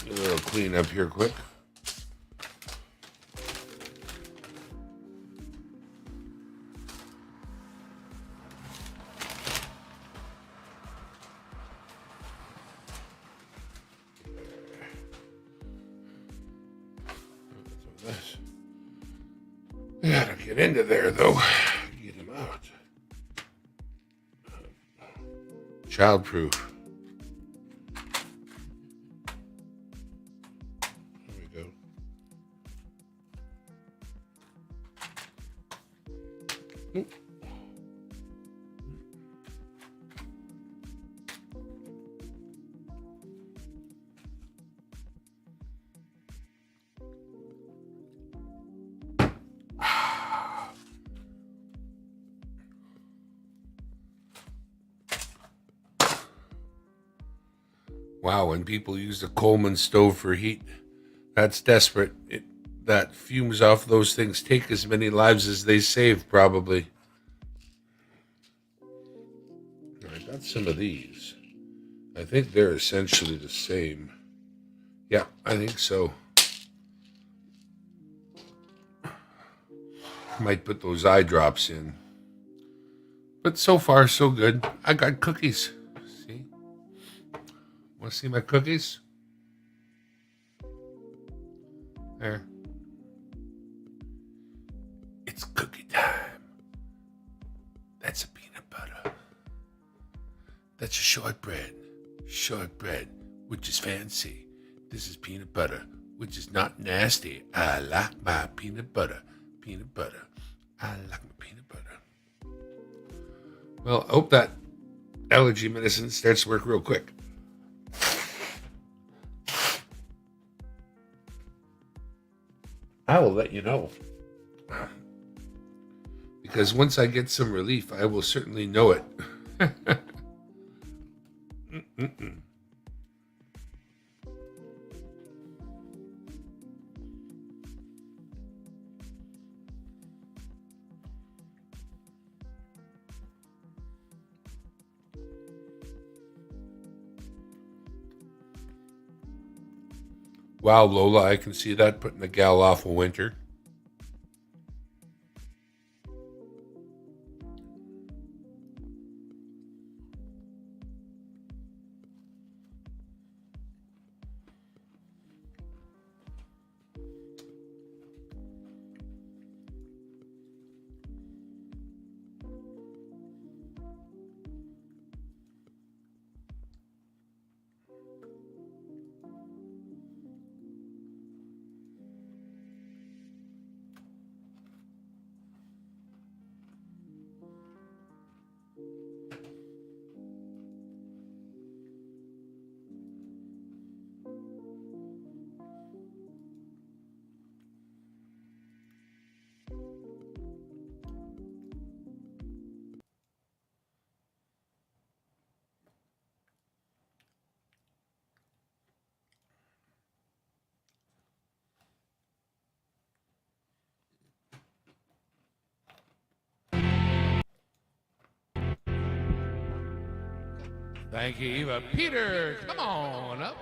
A little clean up here quick. Gotta get into there though. Get him out. Childproof. There we go. Oop. Wow, when people use the Coleman stove for heat, that's desperate. that fumes off those things take as many lives as they save, probably. I got some of these. I think they're essentially the same. Yeah, I think so. Might put those eye drops in. But so far, so good. I got cookies. See? Want to see my cookies? There. It's cookie time. That's a peanut butter. That's a shortbread. Shortbread, which is fancy. This is peanut butter, which is not nasty. I like my peanut butter. Peanut butter. I like my peanut butter. Well, I hope that allergy medicine starts to work real quick. I will let you know. Because once I get some relief, I will certainly know it. Wow, Lola, I can see that putting the gal off a winter. Thank you, Eva. Peter, come on up.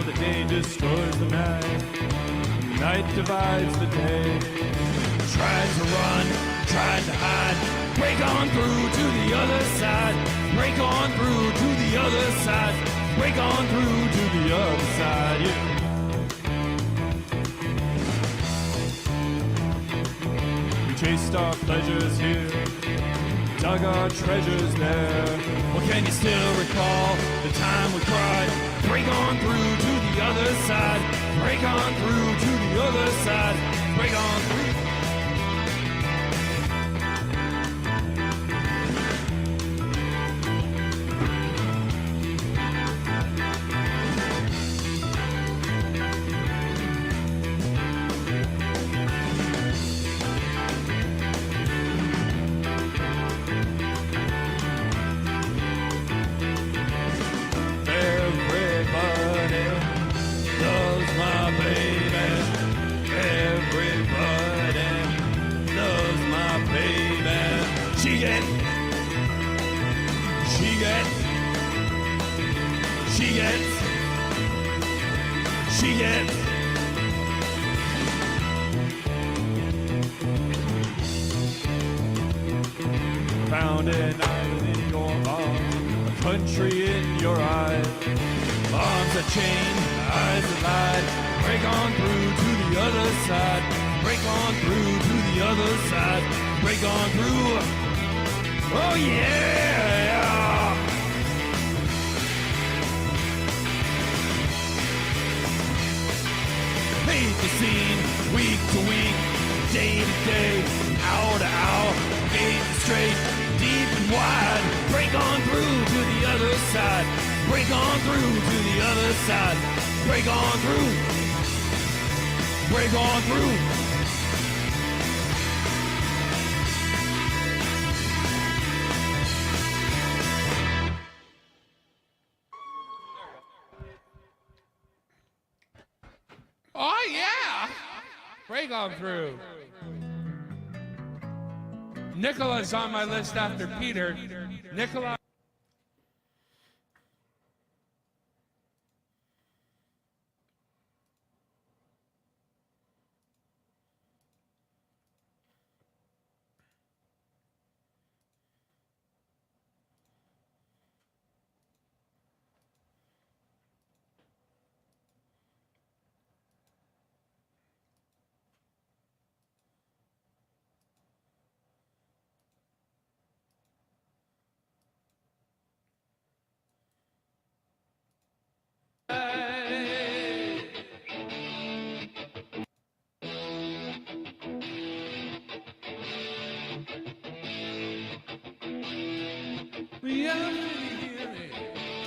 The day destroys the night, night divides the day. Tries to run, tries to hide, break on through to the other side, break on through to the other side, break on through to the other side, yeah. We chased our pleasures here, dug our treasures there. Well, can you still recall the time we cried? Break on through to the other side. Break on through to the other side. Break on through. Found an island in your arms, a country in your eyes. Arms are chained, eyes are lied. Break on through to the other side. Break on through to the other side. Break on through. Oh yeah! day to day, hour to hour, gate straight, deep and wide. Break on through to the other side. Break on through to the other side. Break on through. Break on through. Oh, yeah. Break on through. Nicola's on my list after Peter. Nicola.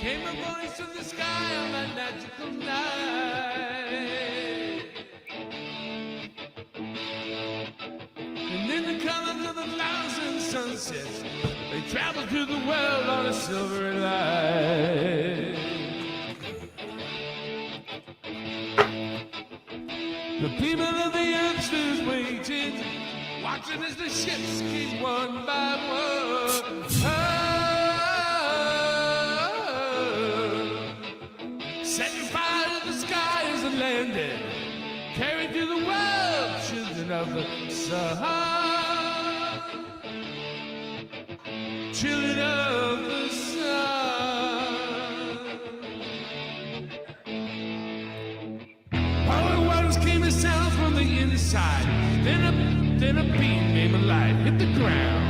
Came a voice from the sky on that magical night. And in the colors of the thousand sunsets, they traveled through the world on a silvery light. The people of the earth stood waiting, watching as the ships came one by one. Setting fire to the sky as it landed, carried through the world, children of the sun. Children of the sun. All at once came a sound from the inside. Then a beam named a light hit the ground.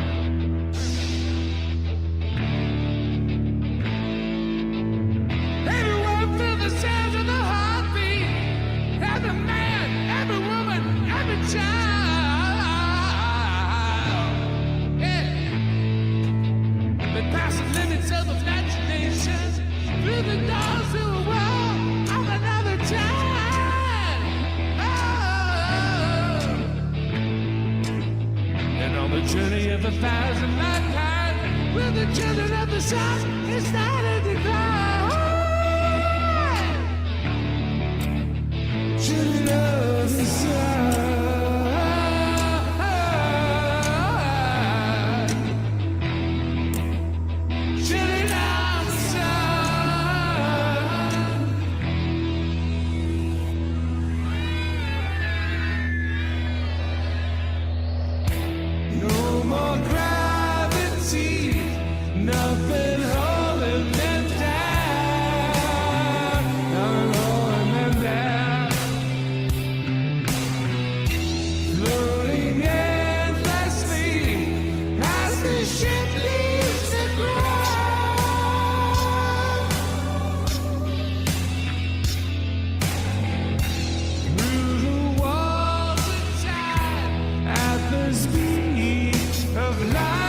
The sounds of the heartbeat, every man, every woman, every child. Yeah. They pass the limits of imagination through the doors to a world of another time. Oh. And on the journey of 1,000 lifetimes, with the children of the sun, it started to climb. Children of the sun. Children of the sun. No more gravity, nothing holding them down. Nothing holding them down. Floating endlessly as the ship leaves the ground. Through the walls of time at the speed of light.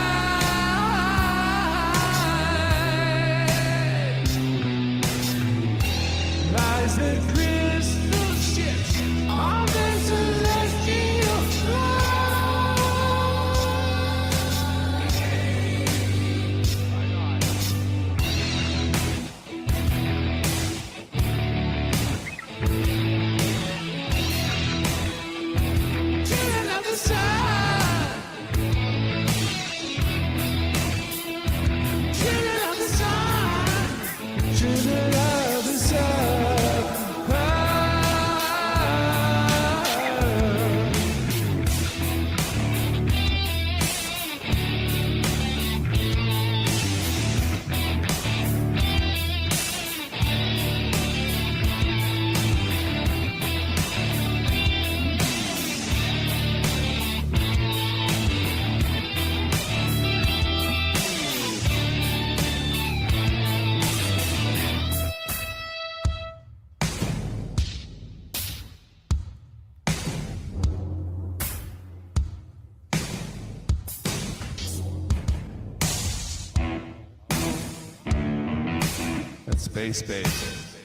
space base.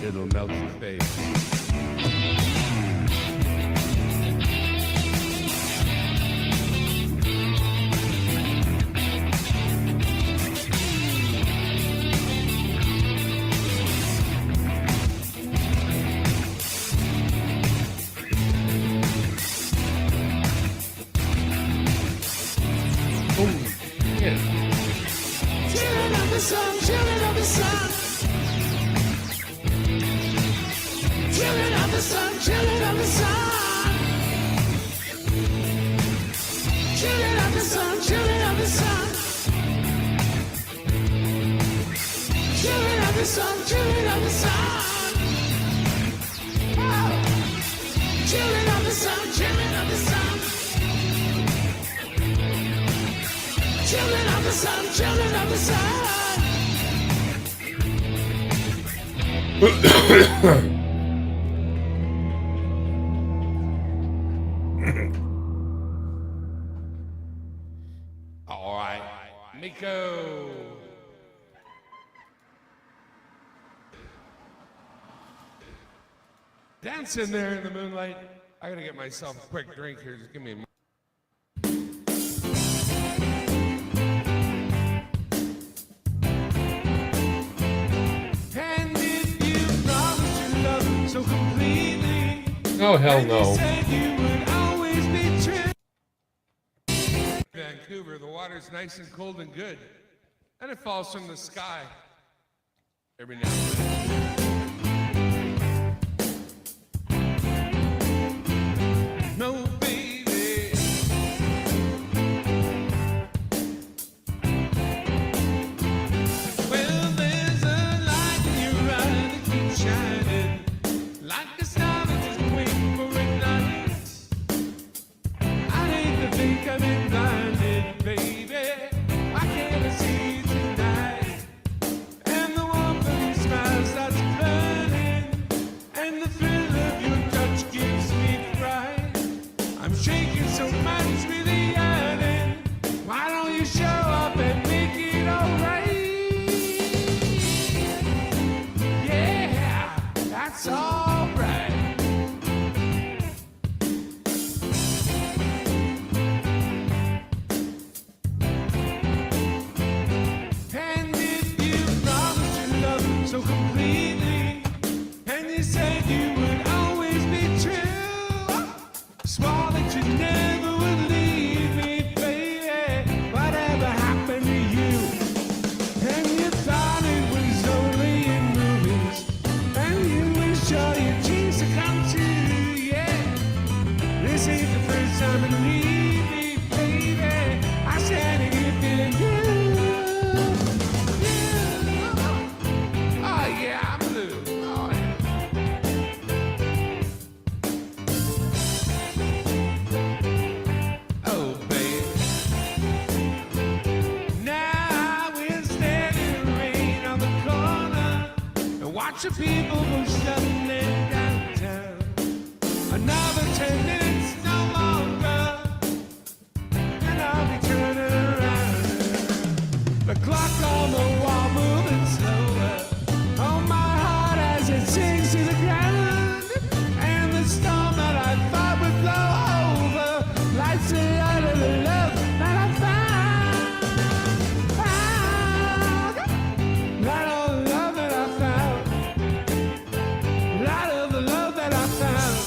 It'll melt your face. Yeah. Children of the sun, children of the sun. Children of the sun, children of the sun. Children of the sun, children of the sun. Children of the sun, children of the sun. Oh. Children of the sun, children of the sun. Children of the sun, children of the sun. All right, Miko. Dancing there in the moonlight. I gotta get myself a quick drink here. Just give me a moment. And if you promised your love so completely, Oh, hell and you no. said you would always be true. Vancouver, the water's nice and cold and good, and it falls from the sky every now and then. No, baby. Well, there's a light in your eye that keeps shining, like a star that just waiting for a night. I hate to think I've been blinded, baby. Why can't I see you tonight? And the warmth of your smile starts burning, and the thrill of your touch gives me fright. I'm shaking so much with the yearning. Why don't you show up and make it alright? Yeah, that's alright. And if you promised your love so completely, and you said you would always be true, swore that you never would leave me, baby. Whatever happened to you? And you thought it was only in movies, and you wish all your dreams to come true, yeah. This ain't the first time you leave me, baby. I said if it you. Oh yeah, I'm blue. Oh yeah. Oh baby. Now we're standing in the rain on the corner and watching people go shuttling downtown. Another 10 minutes, no longer, and I'll be turning around. The clock on the wall moving slower. Oh, my heart as it sinks to the ground. And the storm that I thought would blow over lights the light of the love that I found. Light of the love that I found. Light of the love that I found.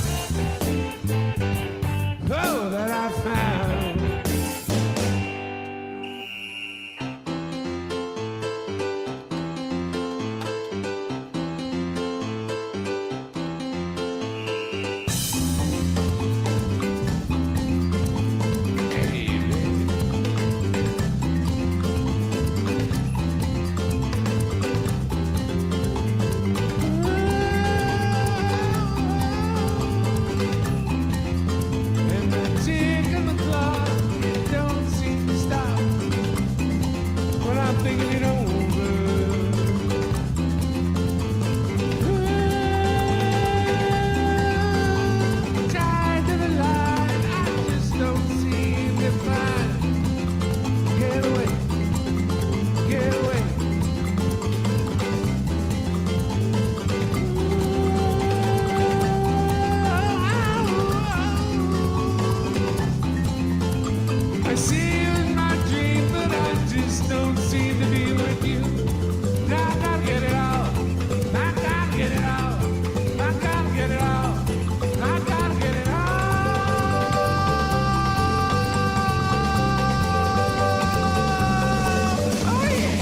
I see you in my dream, but I just don't seem to be with you. Now I gotta get it out. I gotta get it out. I gotta get it out. I gotta get it out. Oh yeah.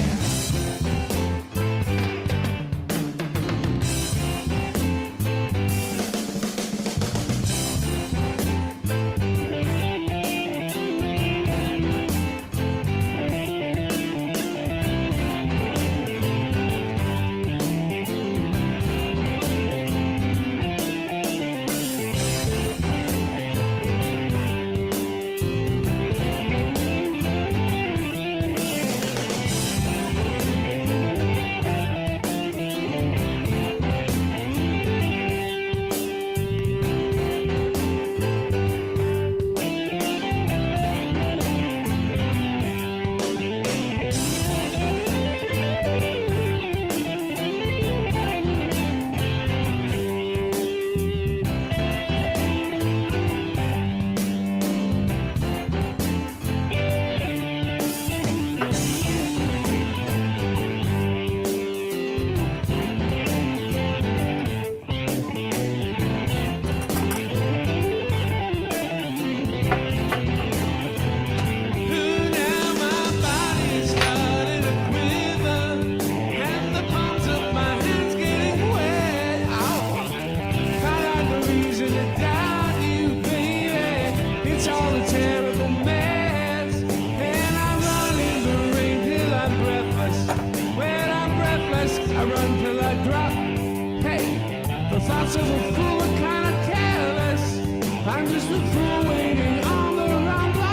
Now my body is starting to quiver, and the palms of my hands getting wet. Oh, I got no reason to doubt you, baby. It's all a terrible mess, and I run in the rain till I'm breathless. When I'm breathless, I run till I drop. Hey, the thoughts of a fool are kind of careless. I'm just a fool waiting on the wrong block.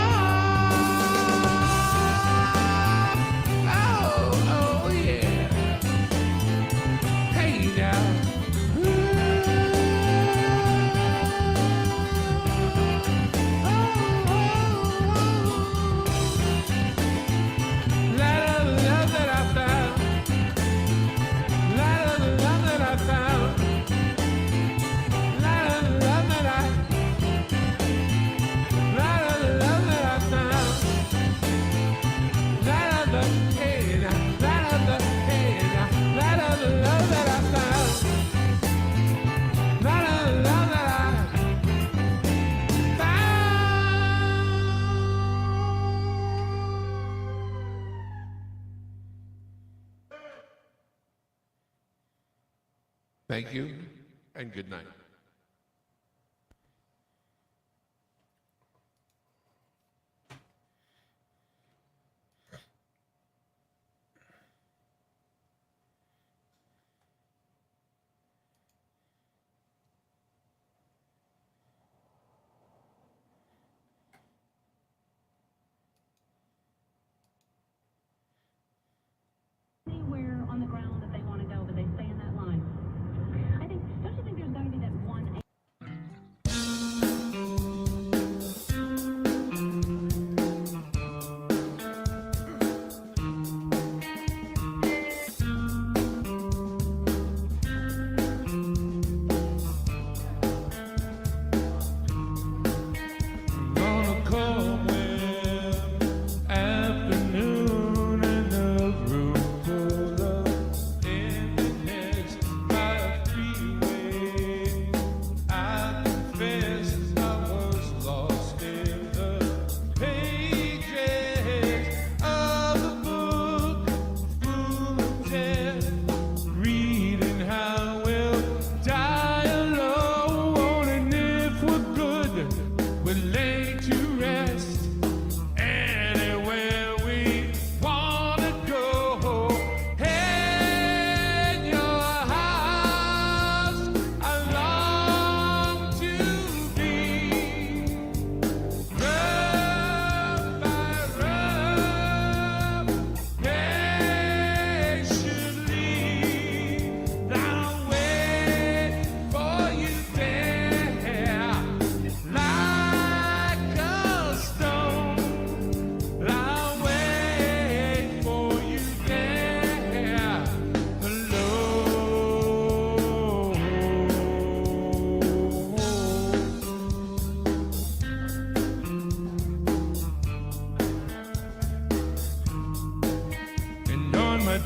Oh yeah. Hey now. Light of the love that I found. Light of the love that I found. Light of the love that I. Light of the love that I found. Light of the hey now. Light of the hey now. Light of the love that I found. Light of the love that I Thank you and good night. Anywhere on the ground that they want to go, but they stay in that line. I think, don't you think there's got to be that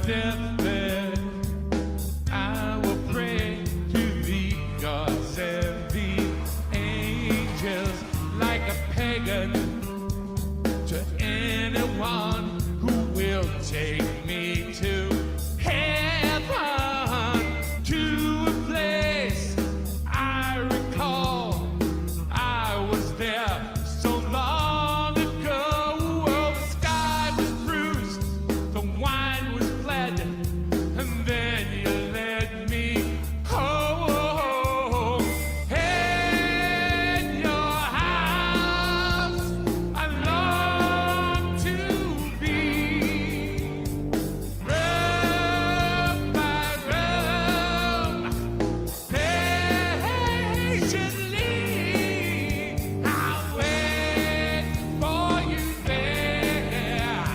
deathbed, I will pray to the gods and the angels like a pagan, to anyone who will take me to heaven, to a place I recall. I was there so long ago. Oh, the sky was bruised, the wine was fled, and then you led me home. In your house, I long to be, room by room, patiently. I'll wait for you there,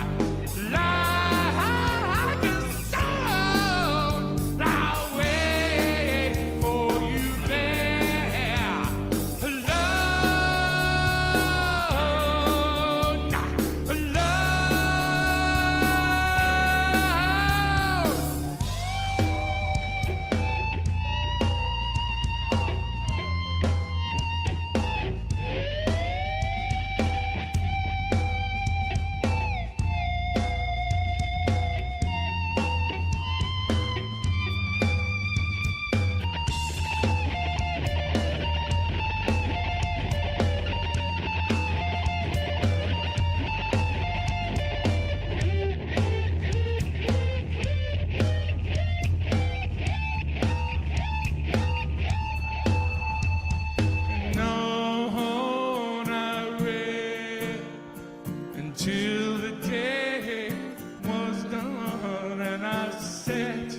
like a stone. I'll wait for you there, alone, alone. No, I read until the day was done, and I sat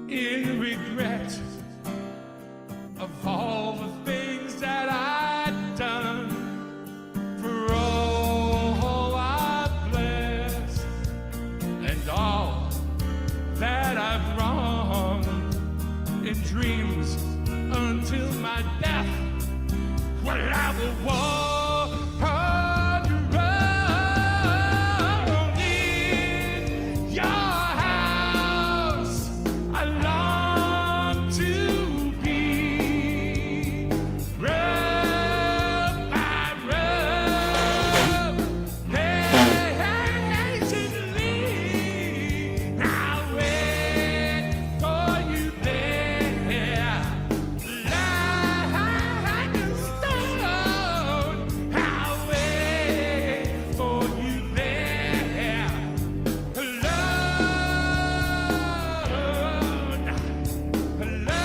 in regret of all the things that I'd done. For all I've blessed and all that I've wronged in dreams until my death. Well, I will walk around in your house. I long to be, room by room, patiently. I'll wait for you there, like a stone. I'll wait for you there, alone, alone.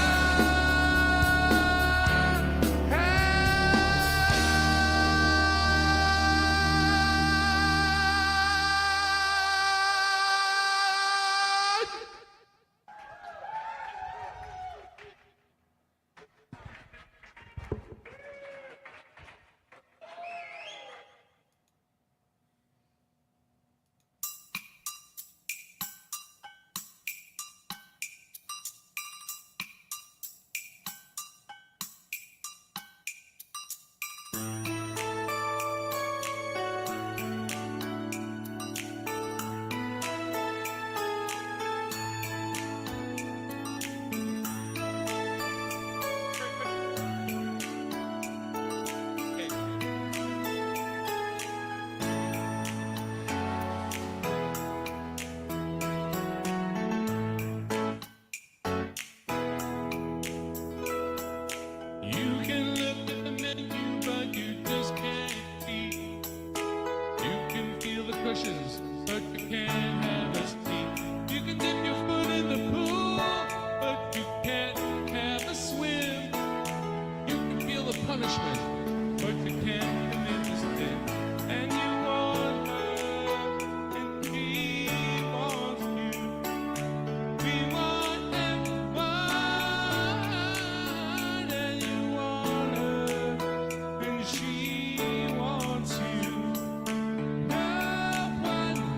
You can look at the menu, but you just can't eat. You can feel the cushions, but you can't have a seat. You can dip your foot in the pool, but you can't have a swim. You can feel the punishment, but you can't commit the sin. And you want her, and she wants you. We want everyone, and you want her, and she wants you. No one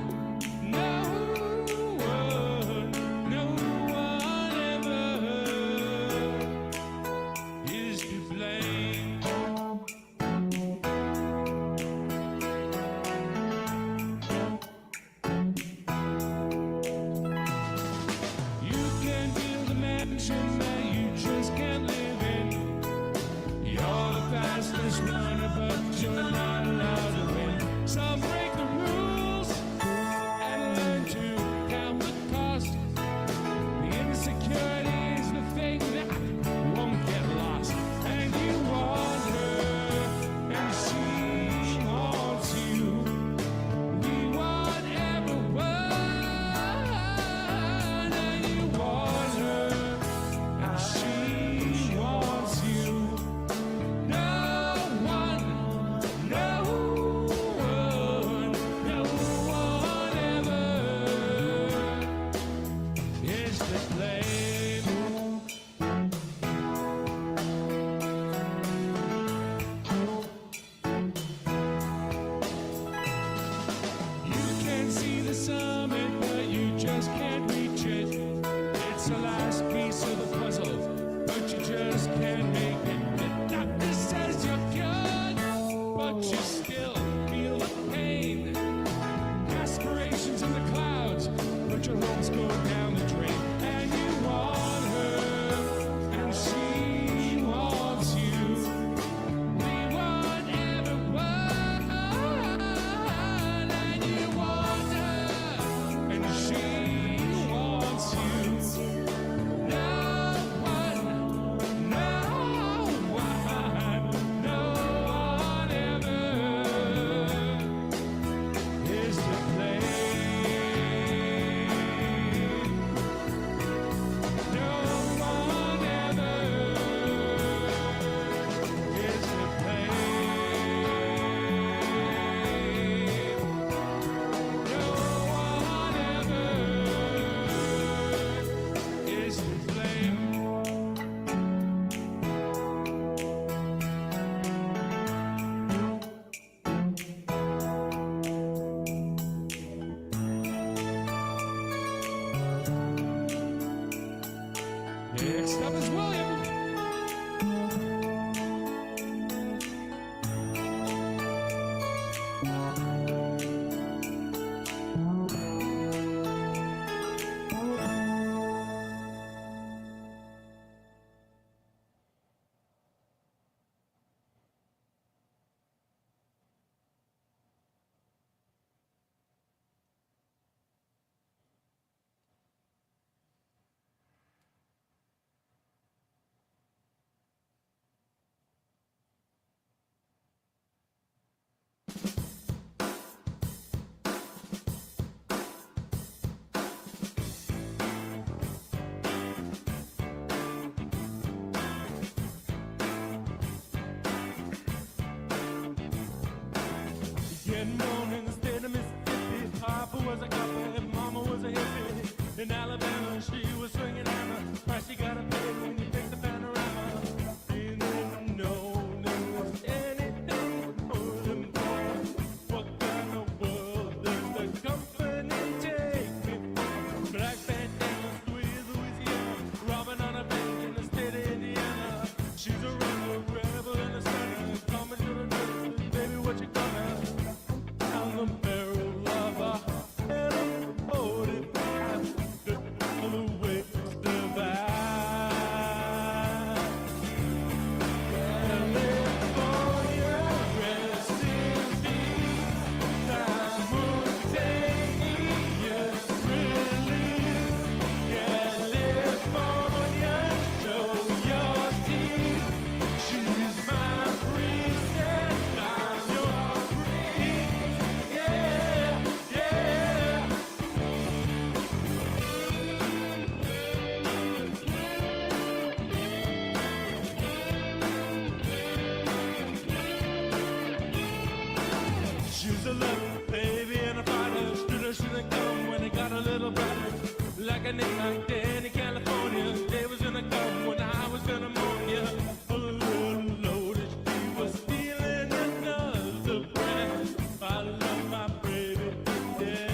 like a nigga back then in California. They was gonna come when I was gonna mourn you. A little loaded, she was feeling another breath. I love my baby, yeah.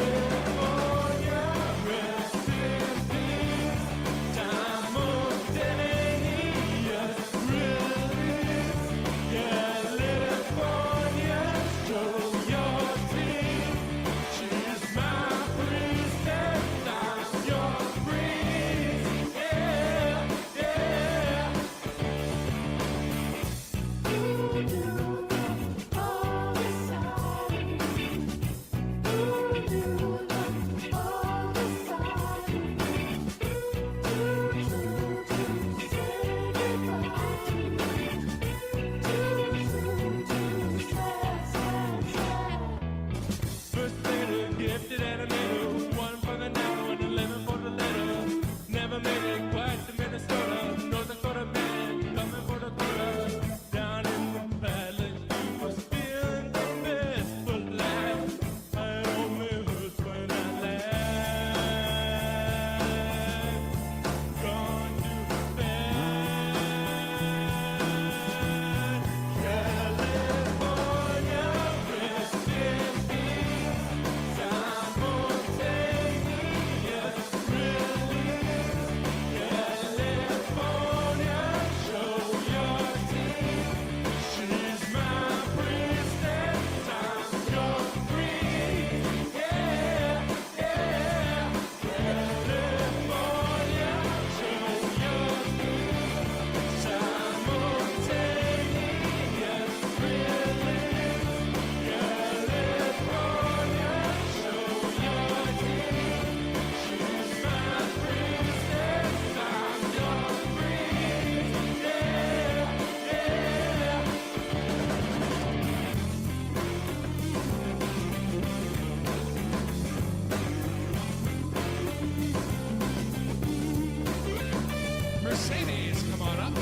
California, rest in peace. Simultaneous release. California, show your teeth. She's my priestess, I'm your priest. Yeah, yeah. First later, gifted and a middle. One for the now and 11 for the letter. Never made it quite to Minnesota. North Dakota man coming for the quota. Down in the valley, he was feeling the best for life. I only hurts when I laugh. Gone to bed. California, rest in peace. Simultaneous release. California, show your teeth. She's my priestess, I'm your priest. Yeah, yeah. California, show your teeth. Simultaneous release. California, show your teeth. She's my priestess, I'm your priest. Yeah, yeah. Mercedes, come on up.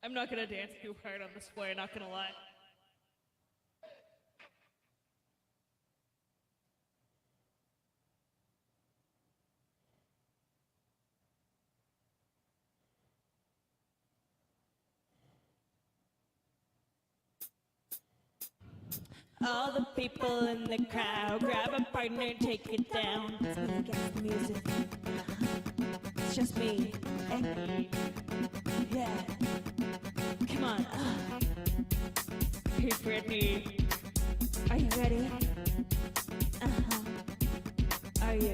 I'm not gonna dance too hard on this floor, not gonna lie. All the people in the crowd, grab a partner, take it down. It's me against the music. It's just me. Hey. Yeah. Come on. Hey, Brittany. Are you ready? Are you?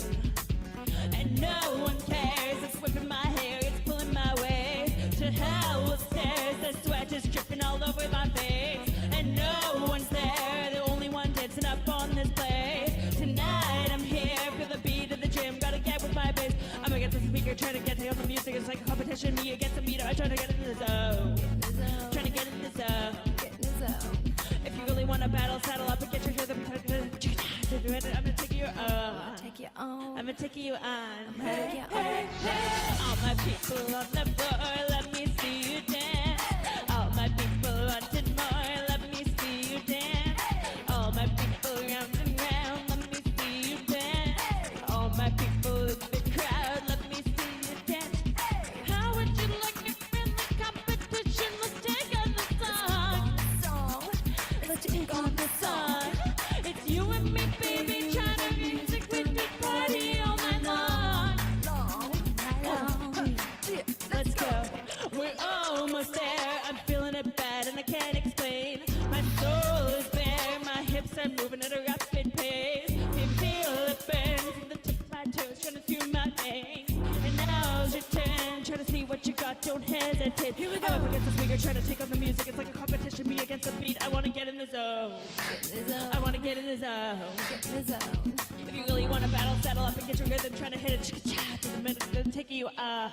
And no one cares. It's whipping my hair. It's pulling my way. To hell with stairs. The sweat is dripping all over my face. And no one's there. The only one dancing up on this place. Tonight I'm here for the beat of the gym. Gotta get with my bass. I'm against the speaker, trying to get to the music. It's like a competition. Me against the meter. I'm trying to get into the zone. Trying to get in the zone. If you really want to battle, saddle up and get your rhythm. I'm gonna take you on. Take you on. I'm gonna take you on. Take you on. All my people on the floor, let me see you dance. All my people wanted more, let me see you dance. All my people round and round, let me see you dance. All my people in the crowd, let me see you dance. How would you like me in the competition? Let's take on the song. Let's take on the Song. It's you and me, baby, trying to music with me, party all night long. Let's go. We're almost there. I'm feeling it bad and I can't explain. My soul is bare. My hips are moving at a rapid pace. You feel it burn from the tip of my toes, running through my veins. And hesitate. Here we go. I'm up against the speaker, trying to take on the music. It's like a competition, me against the beat. I wanna get in the zone. I wanna get in the zone. If you really wanna battle, saddle up and get your rhythm, trying to hit it. Chicka-cha, to the minute, gonna take you on.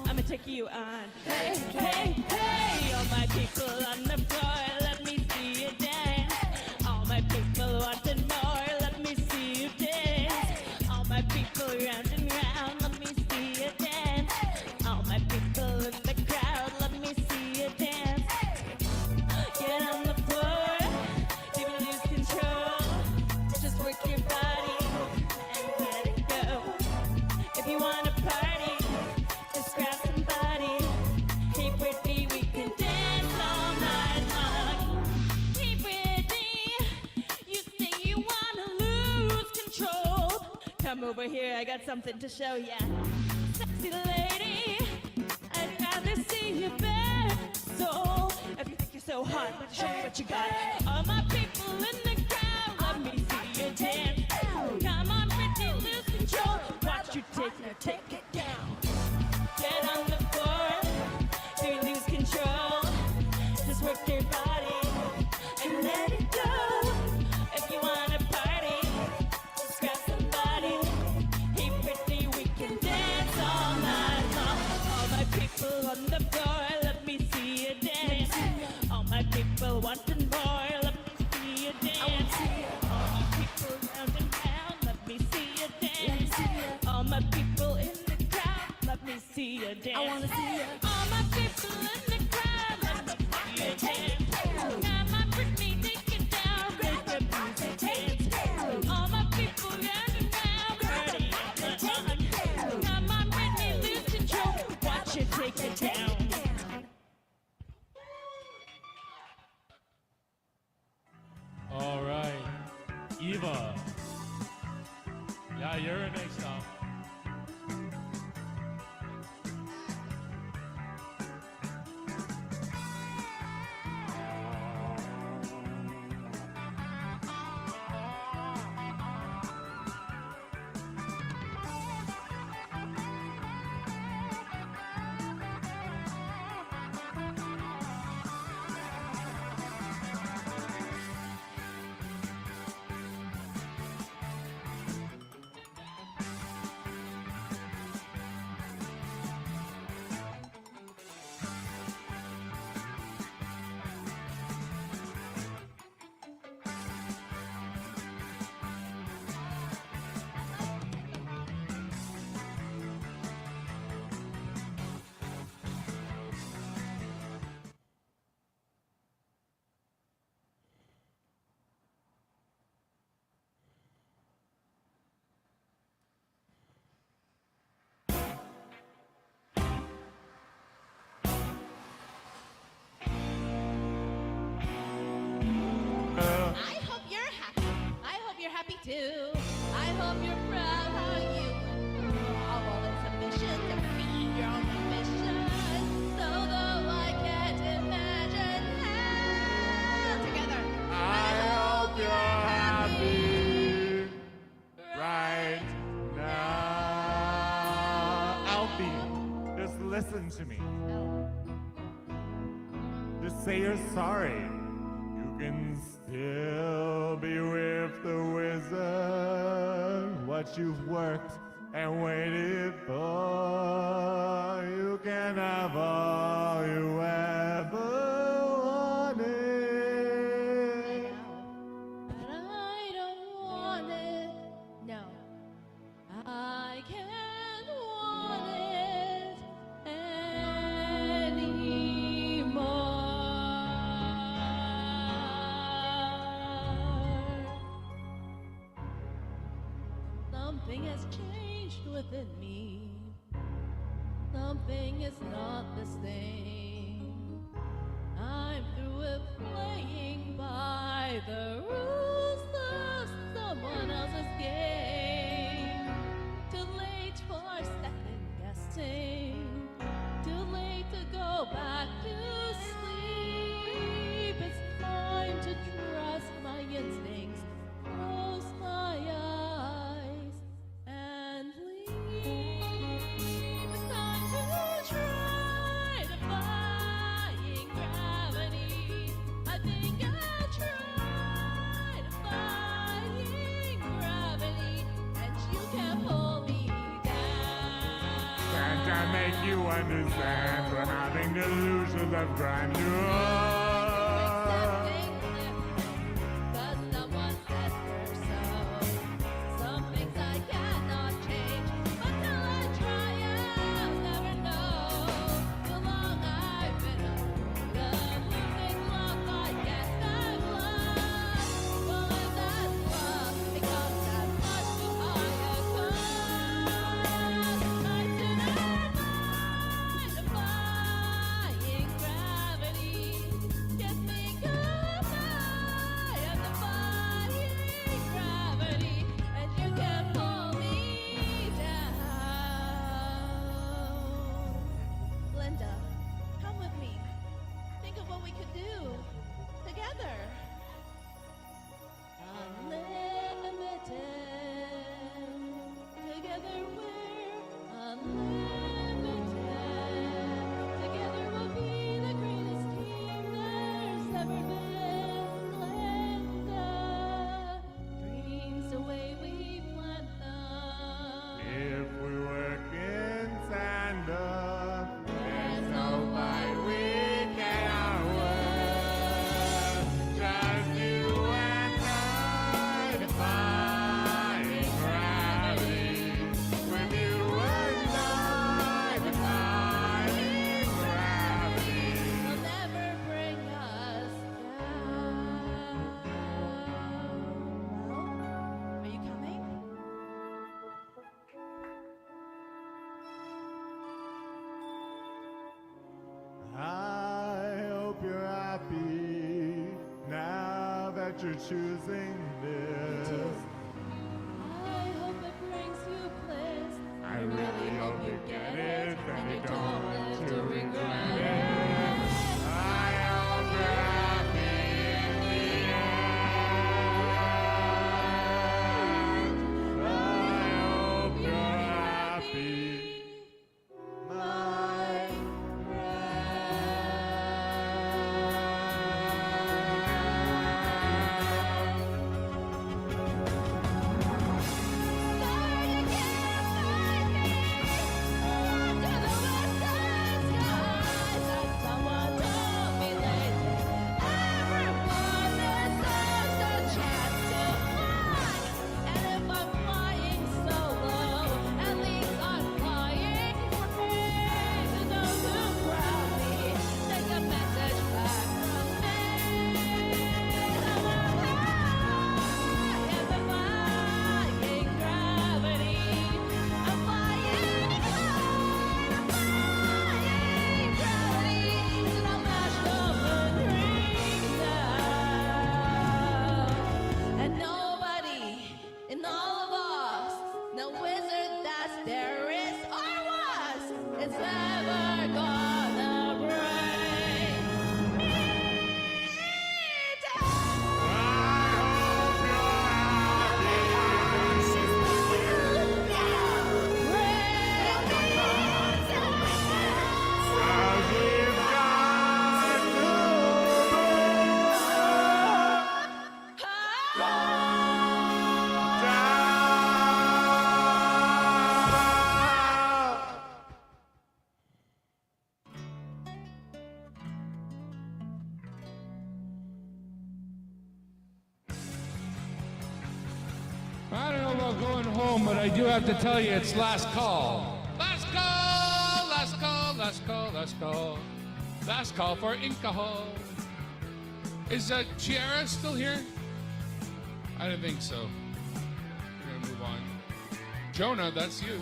I'ma take you on. Hey, hey, hey, all my people on the floor, let me see you dance. All my people wanting more, let me see you dance. All my people round and round, let me see you dance. All my people in the crowd, let me see you dance. Get on the floor, never lose control. Just work your body and let it go. If you wanna party, just grab somebody. Hey Brittany, we can dance all night long. Hey Brittany, you say you wanna lose control. Come over here, I got something to show ya. Sexy lady, I'd rather see you bare soul. If you think you're so hot, but show me what you got. All my people in the crowd, let me see you dance. Come on, Brittany, lose control. Watch you take it down. Get on the floor, do you lose control? Just work your body and let it go. If you wanna party, just grab somebody. Hey Brittany, we can dance all night long. All my people on the floor, let me see you dance. All my people wanting more, let me see you dance. All my people round and round, let me see you dance. All my people in the crowd, let me see you dance. I wanna see you. All my people in the crowd, let me see you dance. Come on, Brittany, take it down, make the music dance. All my people round and round, party all the time. Come on, Brittany, lose control, watch it take it down. All right, Eva. Yeah, you're next up. I hope you're happy. I hope you're happy too. I hope you're proud how you of all its ambition to be your own ambition. So though I can't imagine how together. I hope you're happy right now. Alfie, just listen to me. Just say you're sorry. You can still be with the wizard. What you've worked and waited for, you can have all you ever wanted. But I don't want it. No. I can't want it anymore. Something has changed within me. Something is not the same. I'm through with playing by the rules of someone else's game. Too late for second guessing. Too late to go back to sleep. It's time to trust my instincts. Close my eyes and leave. It's time to try to you understand. We're having delusions of grandeur. Cause someone said we're so. Some things I cannot change. But till I try, I'll never know. The long I've been alone, losing love, I guess I've lost. Well, if that's love, it comes that much too high a cost. I deny defying gravity. Kiss me goodbye, I'm defying gravity, and you can pull me down. Linda, come with me. Think of what we could do together. Unlimited. Together we're unlimited. Together we'll be the greatest team there's ever been. Linda, dreams the way we plant them. If we work in tandem, There's no fight we cannot win. Just you and I defying gravity. With you and I defying gravity. will never bring us down. Well, are you coming? I hope you're happy now that you're choosing this. I hope it brings you bliss. I really hope you get it and you don't live to regret it. I hope you're happy in the end. I hope you're happy, my And nobody in all of us, no wizard that there is or was, is ever gonna break me I don't know about going home, but I do have to tell you it's last call. Last call, last call, last call, last call. Last call for alcohol. Is Chiara still here? I don't think so. We're gonna move on. Jonah, that's you.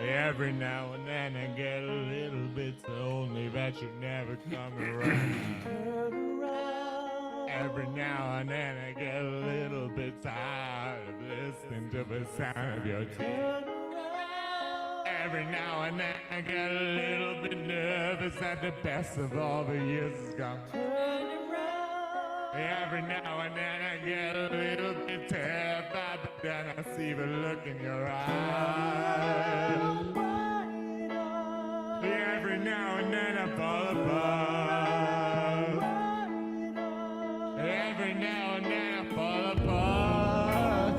Every now and then I get a little bit lonely, but you never come around. Every now and then I get a little bit tired of listening to the sound of your tears. Every now and then I get a little bit nervous that the best of all the years is gone. Every now and then I get a little bit terrified, but then I see the look in your eyes. Every now and then I fall apart. Every now and then I fall apart.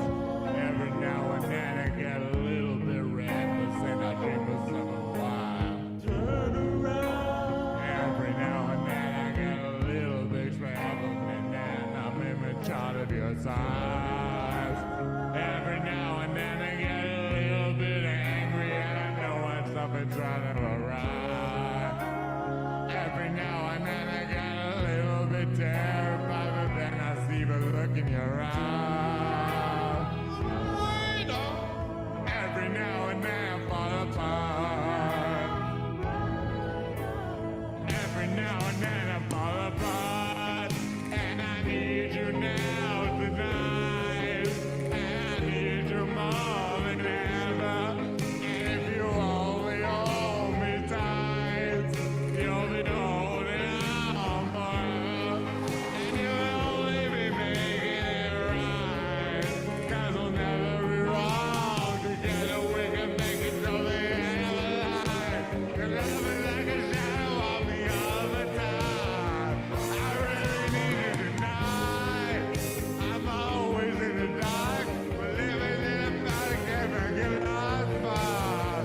Every now and then I get a little bit restless and I dream of summer wild. Turn around. Every now and then I get a little bit troubled and then I'm in the chart of your size. Every now and then I get a little bit angry and I know when something's trying to arrive. Every now and then I get a little bit terrified, but then I see the look in your eyes. Every now and then I fall apart. Every now and then I fall apart. And I need you now tonight. And I need you more than ever. And if you only hold me tight, you'll be holding on forever. And you'll only be making it right. 'Cause we'll never be wrong. Together we can make it till the end of the line. 'Cause love is like a shadow on me all the time. I really need you tonight. I'm always in the dark. We're living in a fight, can't get lost far.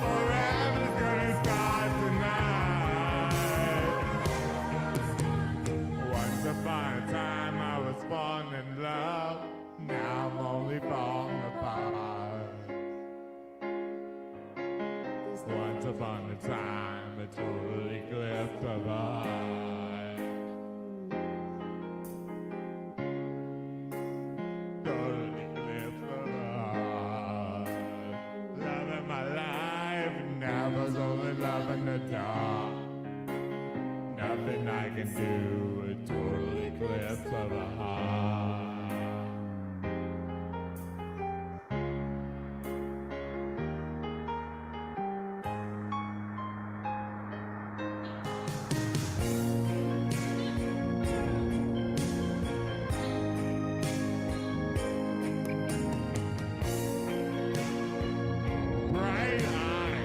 Forever's gonna start tonight. Once upon a time I was falling in love. Now I'm only falling apart. Once upon a time a total eclipse of the heart. Total eclipse of the heart. Loving my life, never only loving the dark. Nothing I can do, a total eclipse of the heart. Bright eye.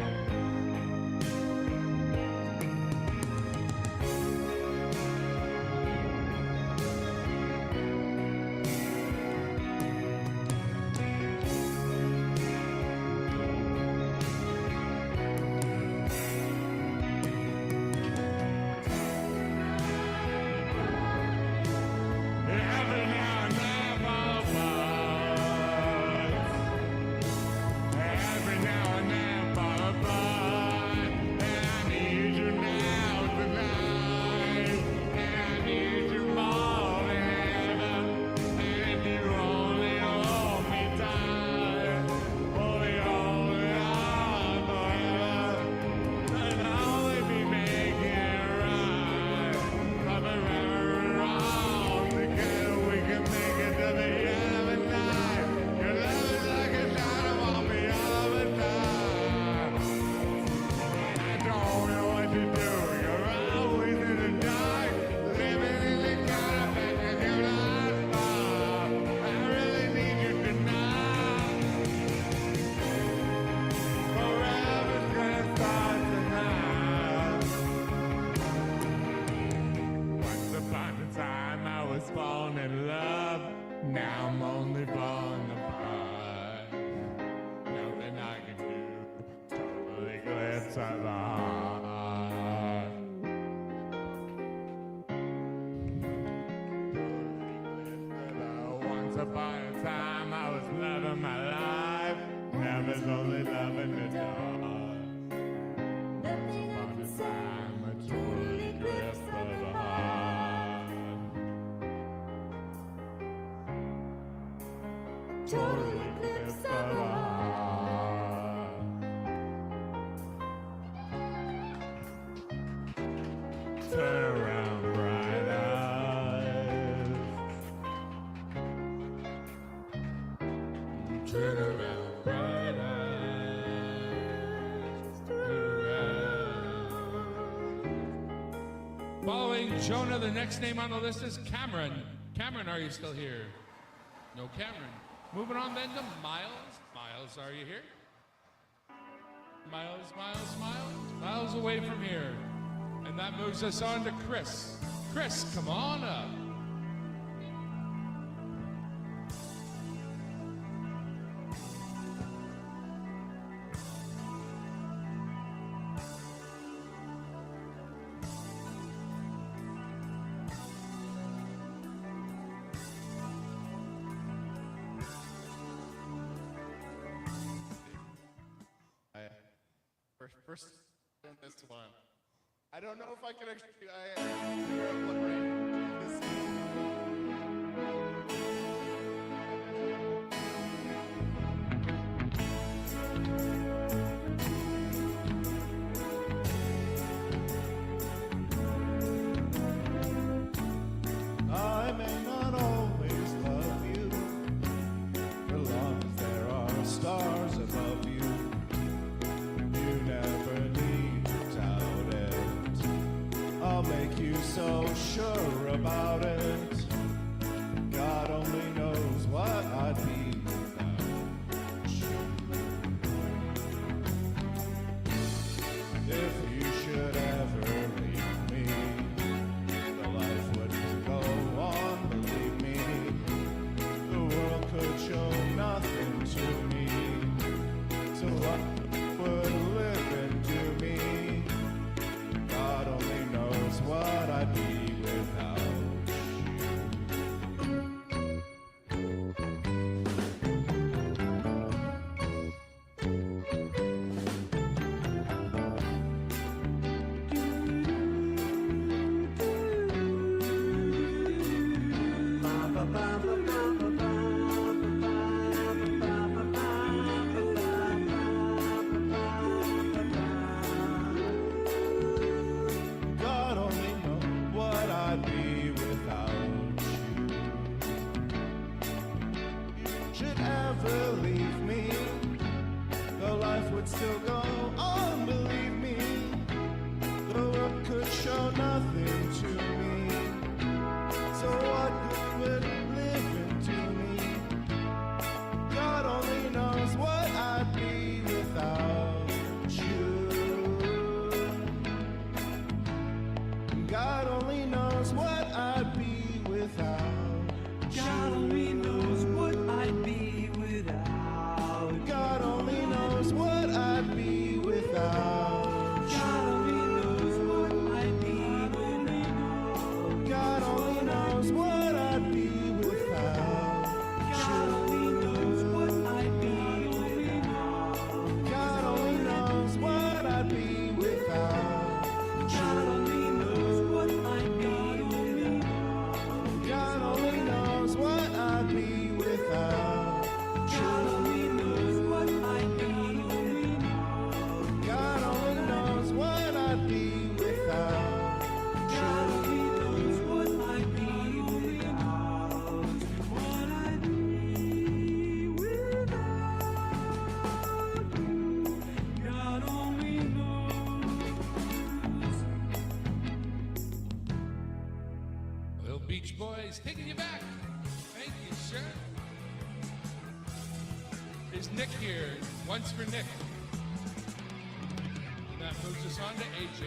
Every now and then I fall apart. Every now and then I fall apart. And I need you now tonight. And I need you more than ever. And if you only hold me tight, only hold it on forever, and I'll only be making it right. Nothing ever wrong. Together we can make it to the end of the night. Your love is like a shadow on me all the time. And I don't know what to do. You're always in the dark, living in the kind of bed that you're not far. I really need you tonight. Forever's gonna start tonight. Once upon a time I was falling in love. Now I'm only falling apart. Nothing I can do. Total eclipse of the heart. Once upon a time I was loving my life. Now there's only love in the dark. Once upon a time a total eclipse of the heart. Total eclipse of the heart. Turn around, bright eyes. Turn around, bright eyes. Turn around. Following Jonah, the next name on the list is Cameron. Cameron, are you still here? No Cameron. Moving on then to Miles. Miles, are you here? Miles. Miles away from here. And that moves us on to Chris. Chris, come on up. First on this one. I don't know if I can actually. You're up on range. I may not always love you, for long as there are stars above you. You never need to doubt it. I'll make you so sure about it. God only knows what I'd be without you. If you should ever leave me, the life wouldn't go on, believe me. The world could show nothing to me. So what would live into me? God only knows what I'd be without you. God only knows what I'd be without you. You should ever leave me, the life would still go on, believe me. The world could show nothing to me. So what good would live into me? God only knows what I'd be without you. God only knows what I'd be without you. God only knows what I'd be without. God only knows what I'd be without. God only knows what I'd be without. God only knows what I'd be without. God only knows what I'd be without. God only knows what I'd be without. God only knows what I'd be without. God only knows what I'd be without. God only knows what I'd be without. God only knows what I'd be without. God only knows what I'd be without. What I'd be without you. God only knows. Little Beach Boys taking you back. Thank you, sir. Is Nick here? Once for Nick. And that moves us on to AJ.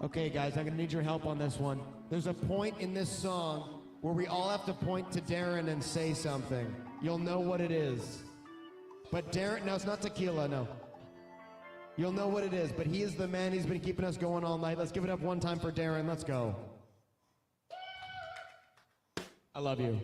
Okay, guys, I'm gonna need your help on this one. There's a point in this song where we all have to point to Darren and say something. You'll know what it is. But Darren, no, it's not tequila, no. You'll know what it is, but he is the man. He's been keeping us going all night. Let's give it up one time for Darren. Let's go. I love you.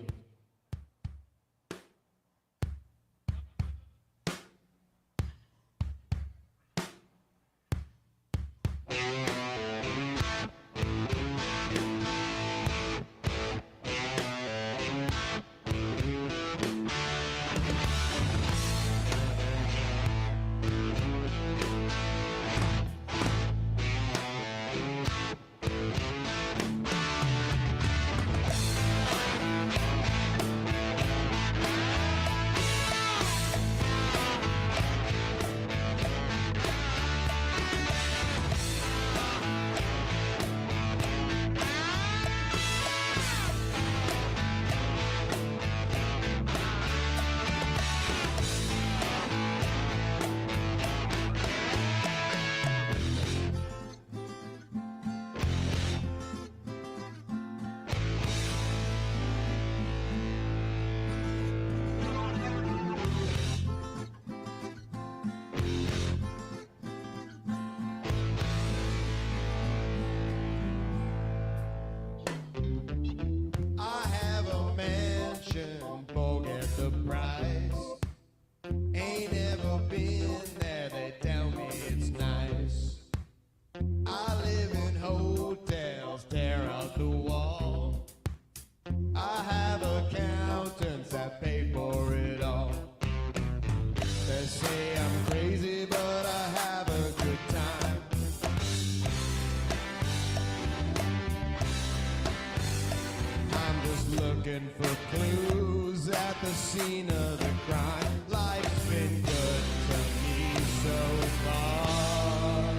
far.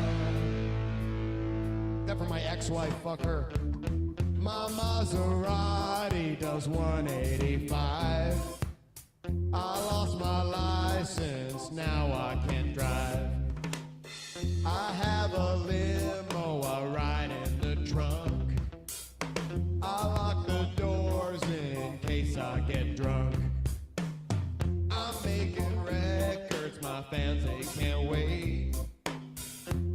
Except for my ex-wife, fuck her. My Maserati does 185. I lost my license, now I can't drive. I have a limo, I ride in the trunk. I lock the doors in case I get drunk. I'm making records, my fans, they can't wait.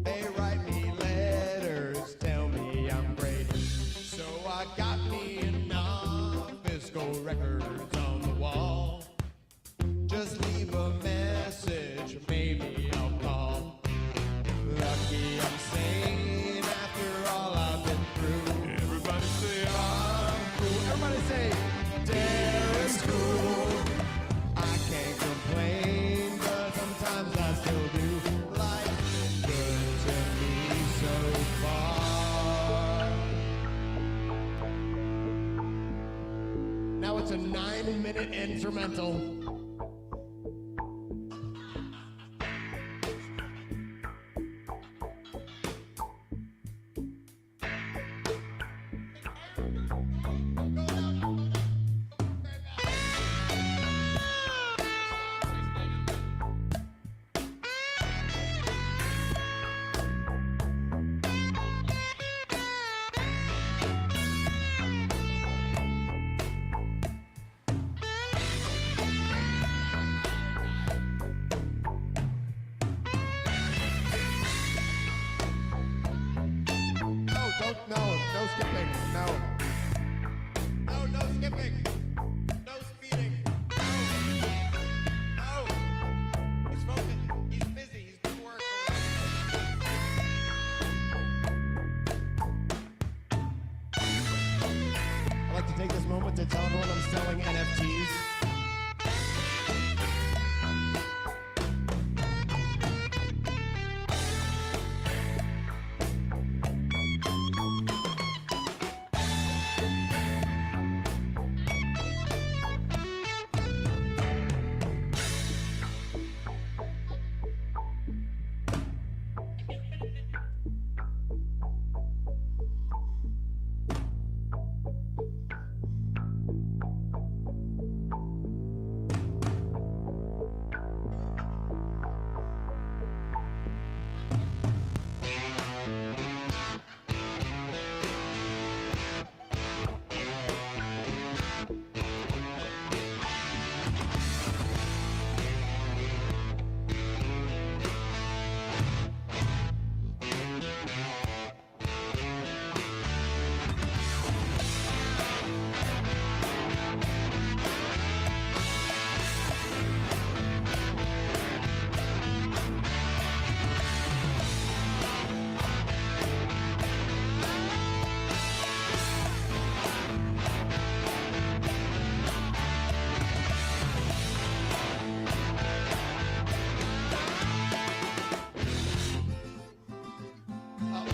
They write me letters, tell me I'm great. So I got me an office, go records on the wall. Just leave a message, maybe I'll call. Lucky I'm sane after all I've been through. Everybody say I'm cool. Everybody say, Darren's cool. I can't complain, but sometimes I still do. Life's been good to me so far. Now it's a 9-minute instrumental. No skipping, no. No skipping. No speeding. No. He's focused. He's busy. He's doing work. I'd like to take this moment to tell everyone I'm selling NFTs.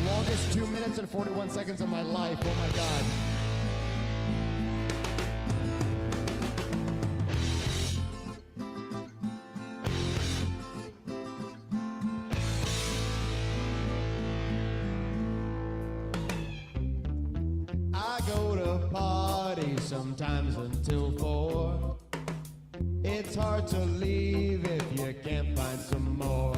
Longest 2 minutes and 41 seconds of my life. Oh my God. I go to parties sometimes until 4. It's hard to leave if you can't find some more.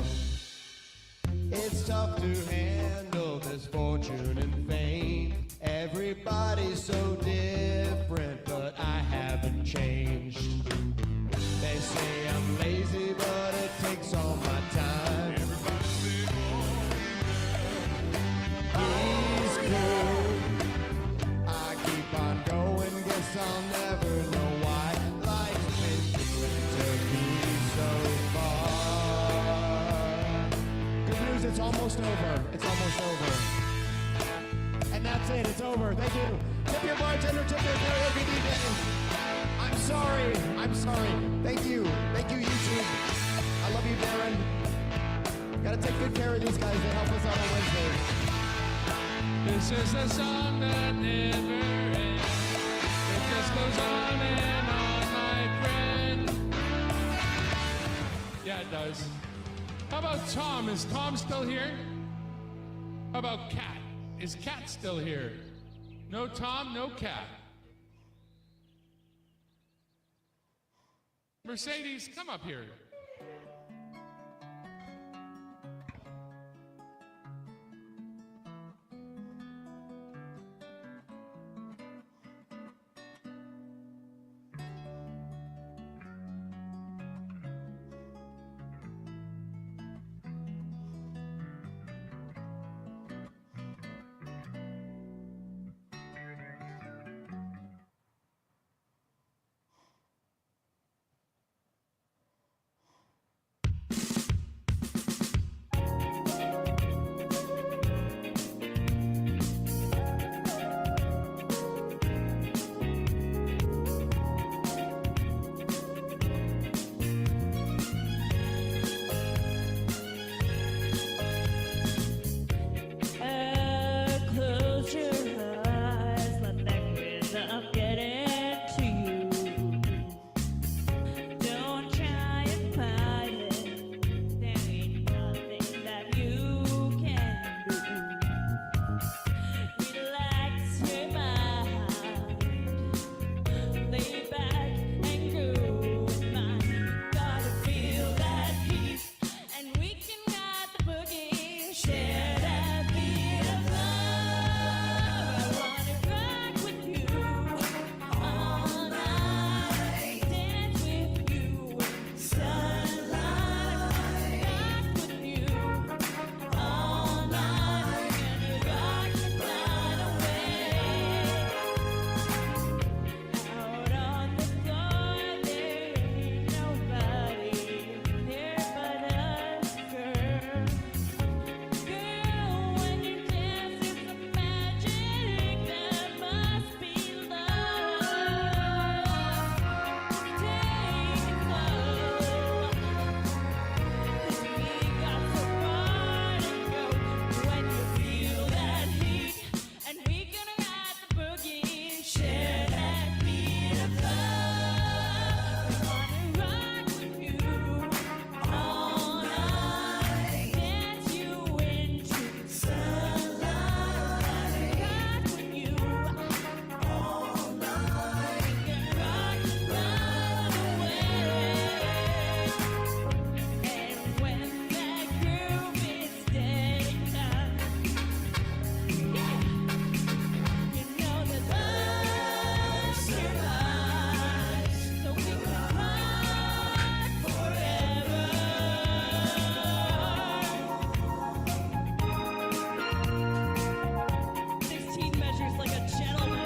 It's tough to handle this fortune and fame. Everybody's so different, but I haven't changed. They say I'm lazy, but it takes all my time. everybody say He's cool. I keep on going, guess I'll never know why. Life's been good to me so far. Good news, it's almost over. It's almost over. And that's it, it's over. Thank you. Tip your bartender, tip your karaoke DJ. I'm sorry. I'm sorry. Thank you. Thank you, YouTube. I love you, Darren. Gotta take good care of these guys. They help us out on Wednesdays. This is a song that never ends. It just goes on and on, my friend. Yeah, it does. How about Tom? Is Tom still here? How about Cat? Is Cat still here? No Tom, no Cat. Mercedes, come up here. Close your eyes, let that rhythm get into you. Don't try and fight it, there ain't nothing that you can do. Relax your mind, lay back and groove, mind. Gotta feel that heat, and we can ride the boogie. Share that beat of love. I wanna rock with you all night, dance with you in sunlight. Rock with you all night, gonna rock the night away. Out on the floor, there ain't nobody here but us, girl. Girl, when you dance, it's a magic that must be love. Take it slow, 'cause we got so far to go. When you feel that heat, and we gonna ride the boogie, share that beat of love. We wanna rock with you all night, dance you into sunlight. Rock with you all night, we can rock the night away. And when that groove is dead and done, yeah, you know that love survives, so we can rock forever. 16 measures like a gentleman.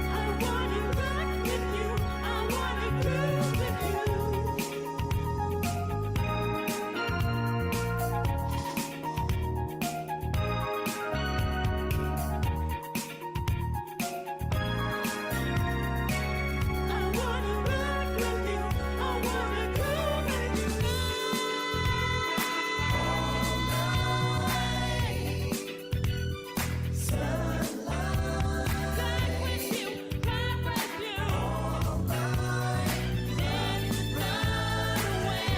I wanna rock with you, I wanna groove with you. I wanna rock with you, I wanna groove with you all night. Sunlight. Rock with you all night. Dance the night away.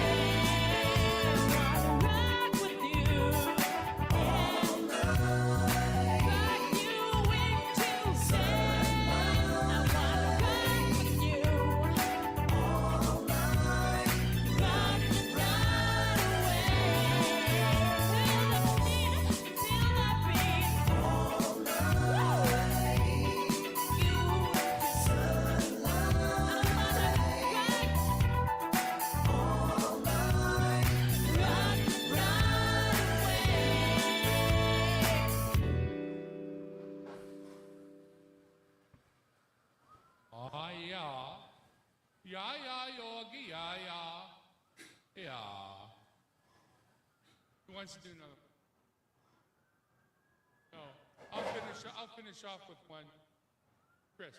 Wanna rock with you all night. Rock you into sunlight. I wanna rock with you all night. Rock the night away. Feel the beat all night. You sunlight. I wanna rock all night. Rock the night away. Ah, yeah. Yeah, yeah, yogi, yeah, yeah. Yeah. Who wants to do another one? No. I'll finish off with one. Chris.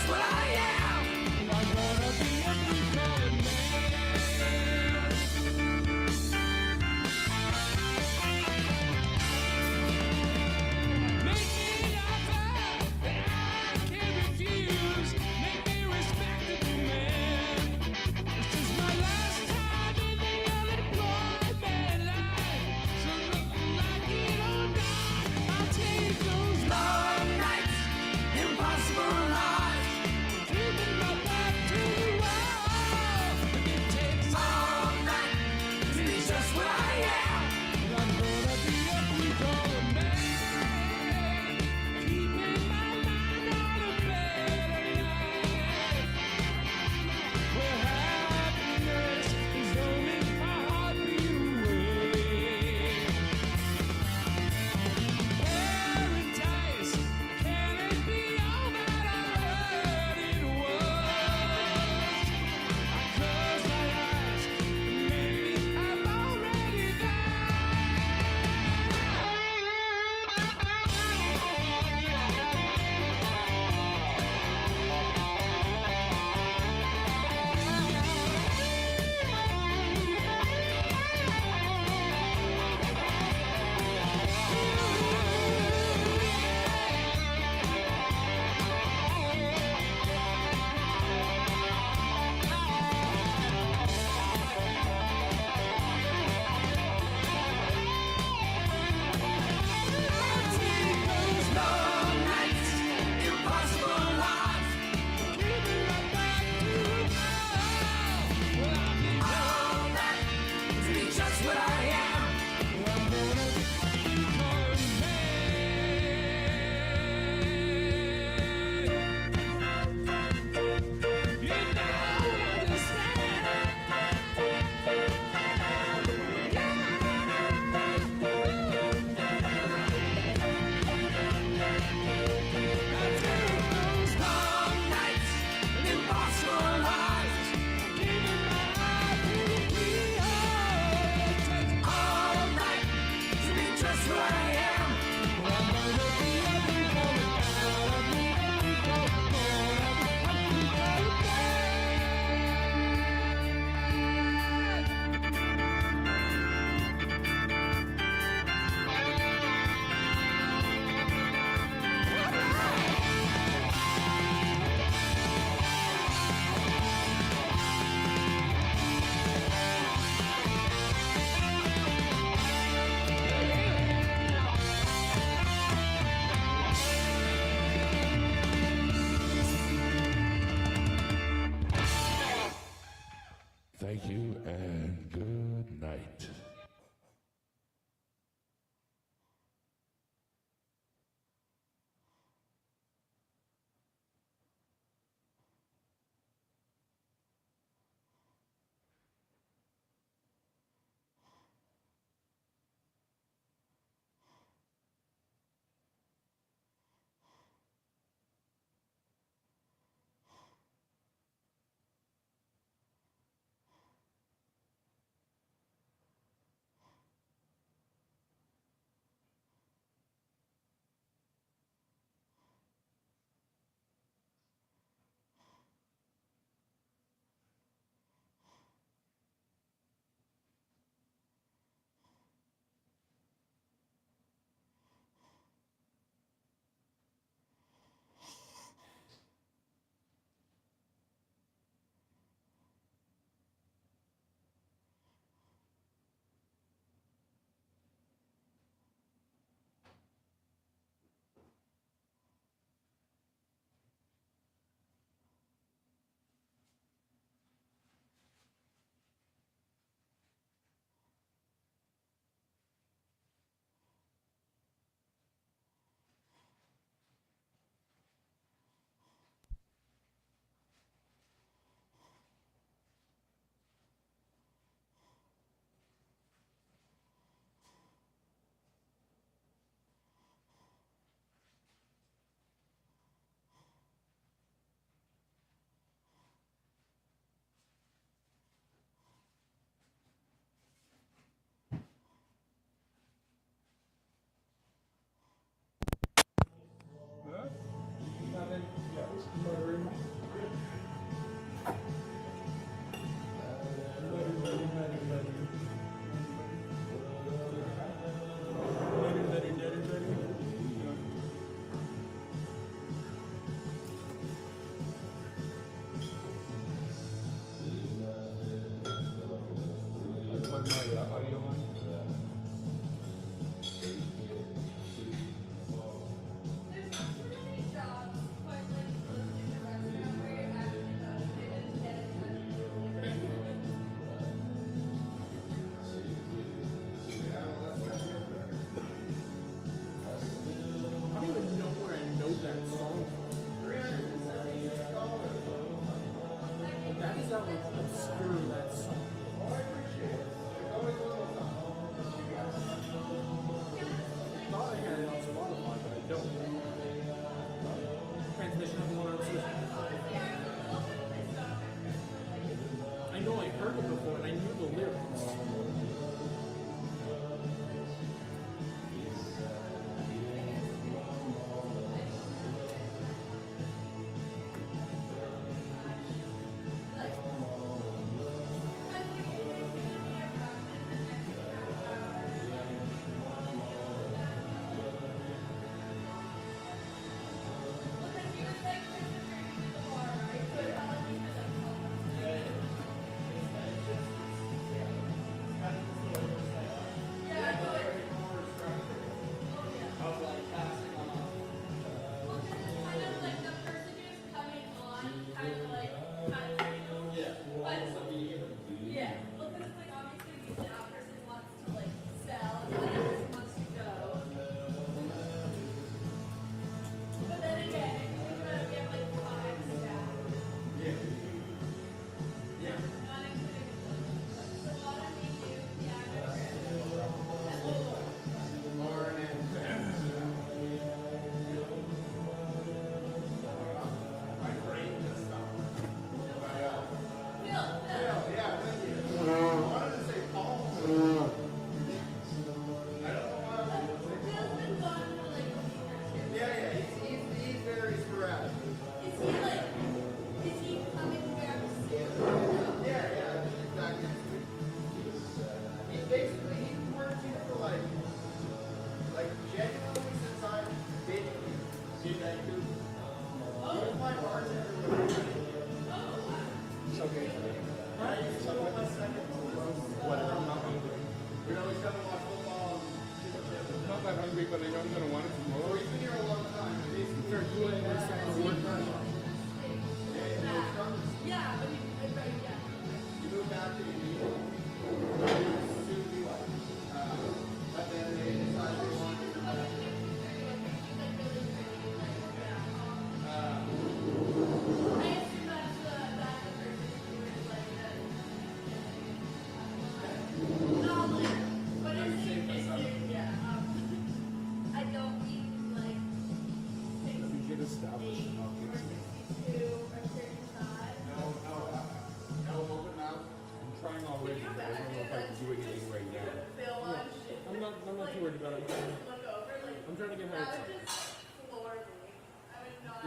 what I am. I'm gonna be a blue-collar man. Make me an offer that I can refuse. Make me a respectable man. This is my last time in the unemployment line. So look like it or not, I'll take those Long nights, impossible lives,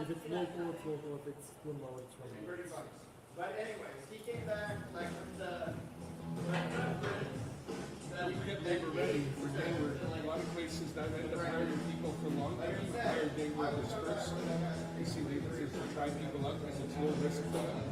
If it's local, it's local. If it's remote, it's remote. But anyways, he came back like with They were ready for Denver. A lot of places that end up hiring people for long term hire Denver as first. You see, they just try people out because it's low risk for them.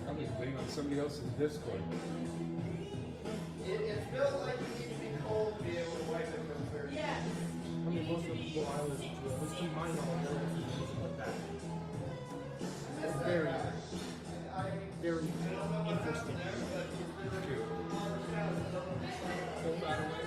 Probably playing on somebody else's Discord. It's built like you need to be cold to be able to wipe it from 30. Yes. I mean, most of the people I listen to, at least in my knowledge, are music like that. It's very, very interesting. Hold that away.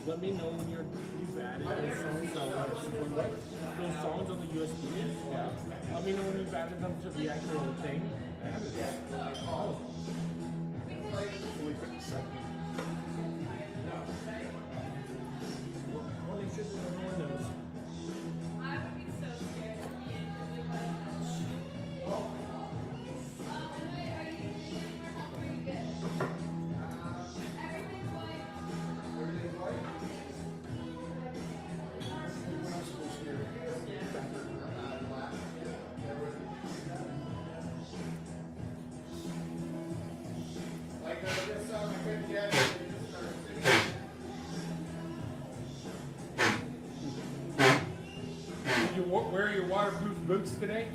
let me know when you've added those songs those songs on the USB. Yeah. Let me know when you've added them to the actual thing. Oh. Only 50 seconds. Well, they should know no one knows. I would be so scared to be You wear your waterproof boots today?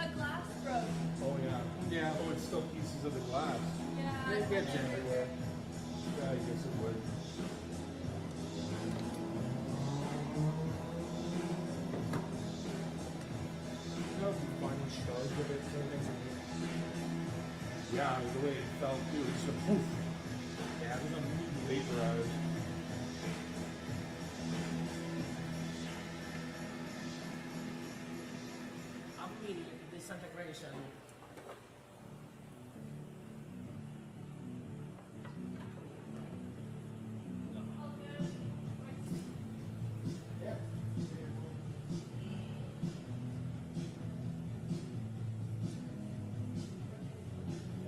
a glass broke. Oh yeah. Yeah, oh, it's still pieces of the glass. Yeah. It gets everywhere. Yeah, I guess it would. You know, if you find shards of it, yeah, the way it fell too, it's a poof. Yeah, it was completely vaporized. Quindi disintegration.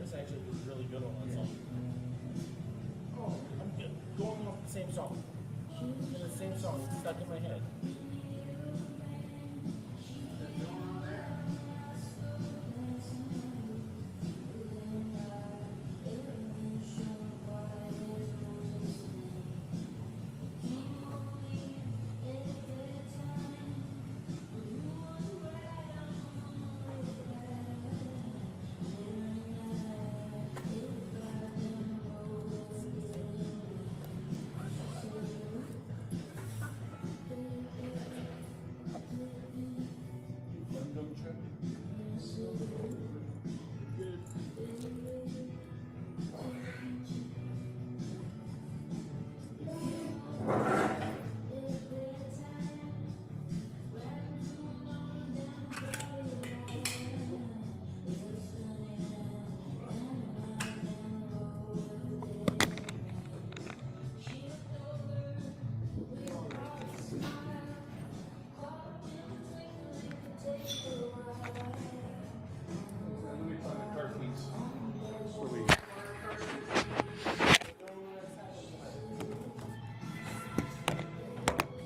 This actually was really good on that song. Oh, I'm good. Going off the same song. In the same song, it's stuck in my head.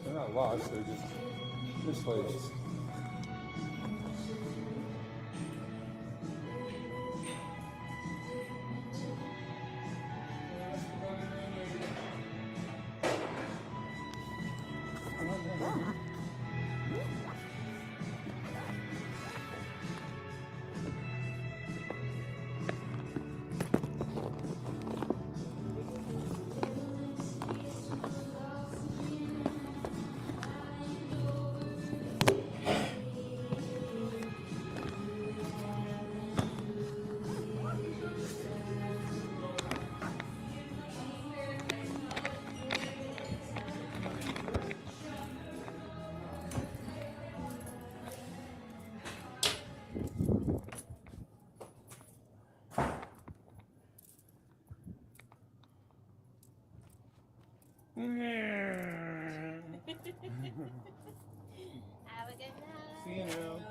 They're not lost, they're just misplaced. Have a good night. See you now.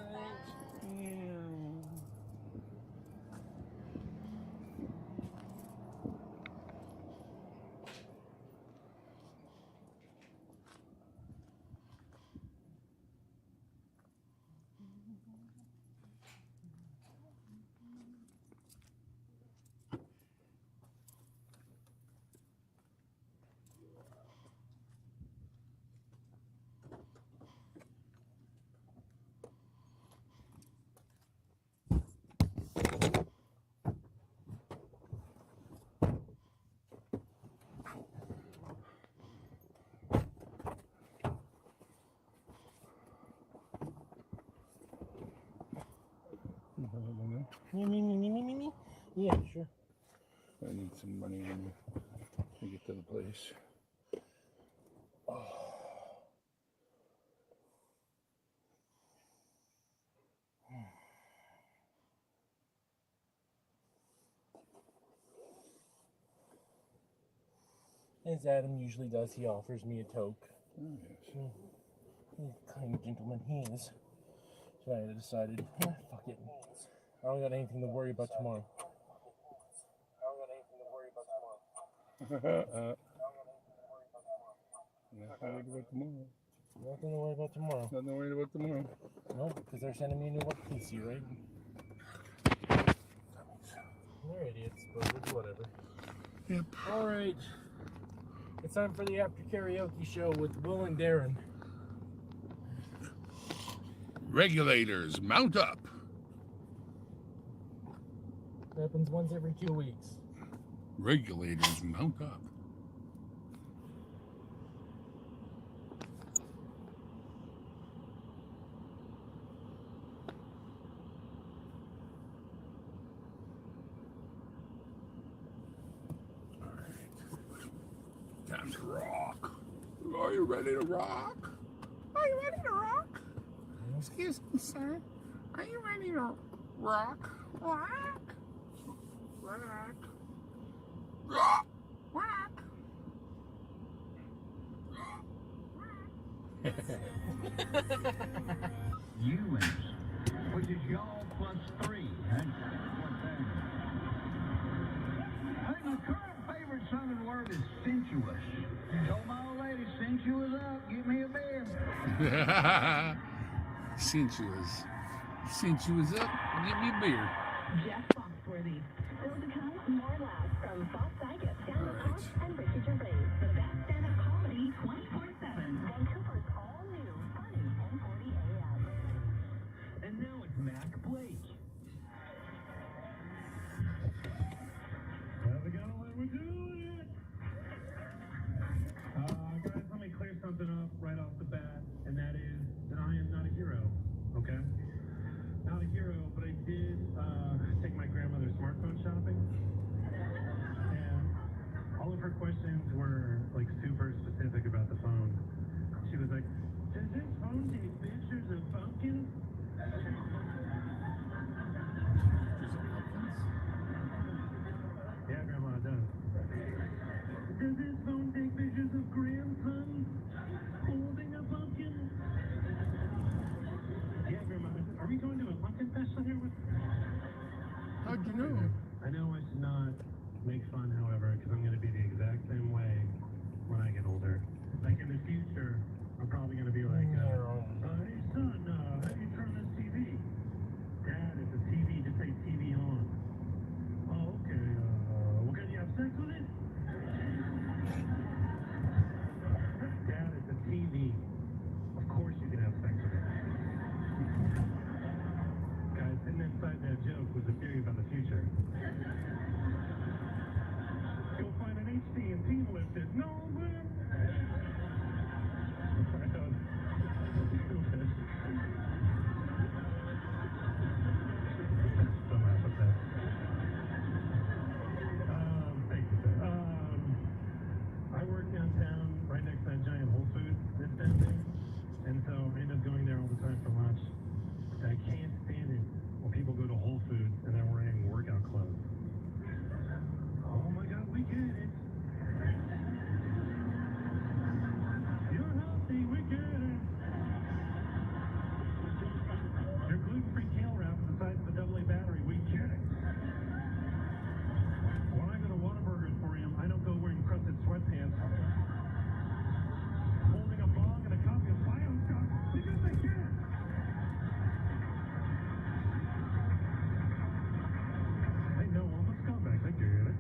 Me. Yeah, sure. I need some money to get to the place. As Adam usually does, he offers me a toke. Oh, yes. He's a kind gentleman he is. So I decided, fuck it. I don't got anything to worry about tomorrow. Nothing to worry about tomorrow. Nothing to worry about tomorrow. Nothing to worry about tomorrow. Nope, because they're sending me a new PC, right? They're idiots, but it's whatever. Yep. Alright. It's time for the after karaoke show with Will and Darren. Regulators, mount up. Happens once every 2 weeks. Regulators, mount up. Time to rock. Are you ready to rock? Are you ready to rock? Excuse me, sir. Are you ready to rock? Rock? Rock? Rock? Rock? Humans, which is y'all plus 3. That's what that is. I think my current favorite Southern word is sensuous. Told my old lady, sensuous up, get me a beer. Sensuous. Sensuous up, give me a beer. Jeff Foxworthy. Still to come, more laughs from Fox Saget, Sandra Cox, and Ricky Gervais. The best stand-up comedy 24/7. Vancouver's all-new funny 1040 AM. And now it's Mac Blake. How's it going? We're doing it! Guys, let me clear something up right off the bat, and that is that I am not a hero, okay? Not a hero, but I did take my grandmother smartphone shopping, and all of her questions were like super specific about the phone. She was like, does this phone take pictures of pumpkins? Yeah, Grandma, it does. Does this phone take pictures of grandson holding a pumpkin? Yeah, Grandma. Are we going to a pumpkin festival here? How'd you know? I know I should not make fun, however, because I'm going to be the exact same way when I get older. Like in the future, I'm probably going to be like, hey son, how do you turn this TV? Dad, it's a TV, just say TV on. Oh, okay. Well, can you have sex with it? Dad, it's a TV. Of course you can have sex with it. Guys, hidden inside that joke was a theory about the future. You'll find an HD and team lifted. No, man. I work downtown, right next to that giant Whole Foods that's down there, and so I end up going there all the time for lunch. And I can't stand it when people go to Whole Foods and they're wearing workout clothes. Oh my God, we get it. You're healthy, we get it. Your gluten-free kale wrap the size of a AA battery, we get it. When I go to Whataburger Emporium, I don't go wearing crusted sweatpants, holding a bong and a copy of Bioshock, because I get it. I know all the scumbags, I get it.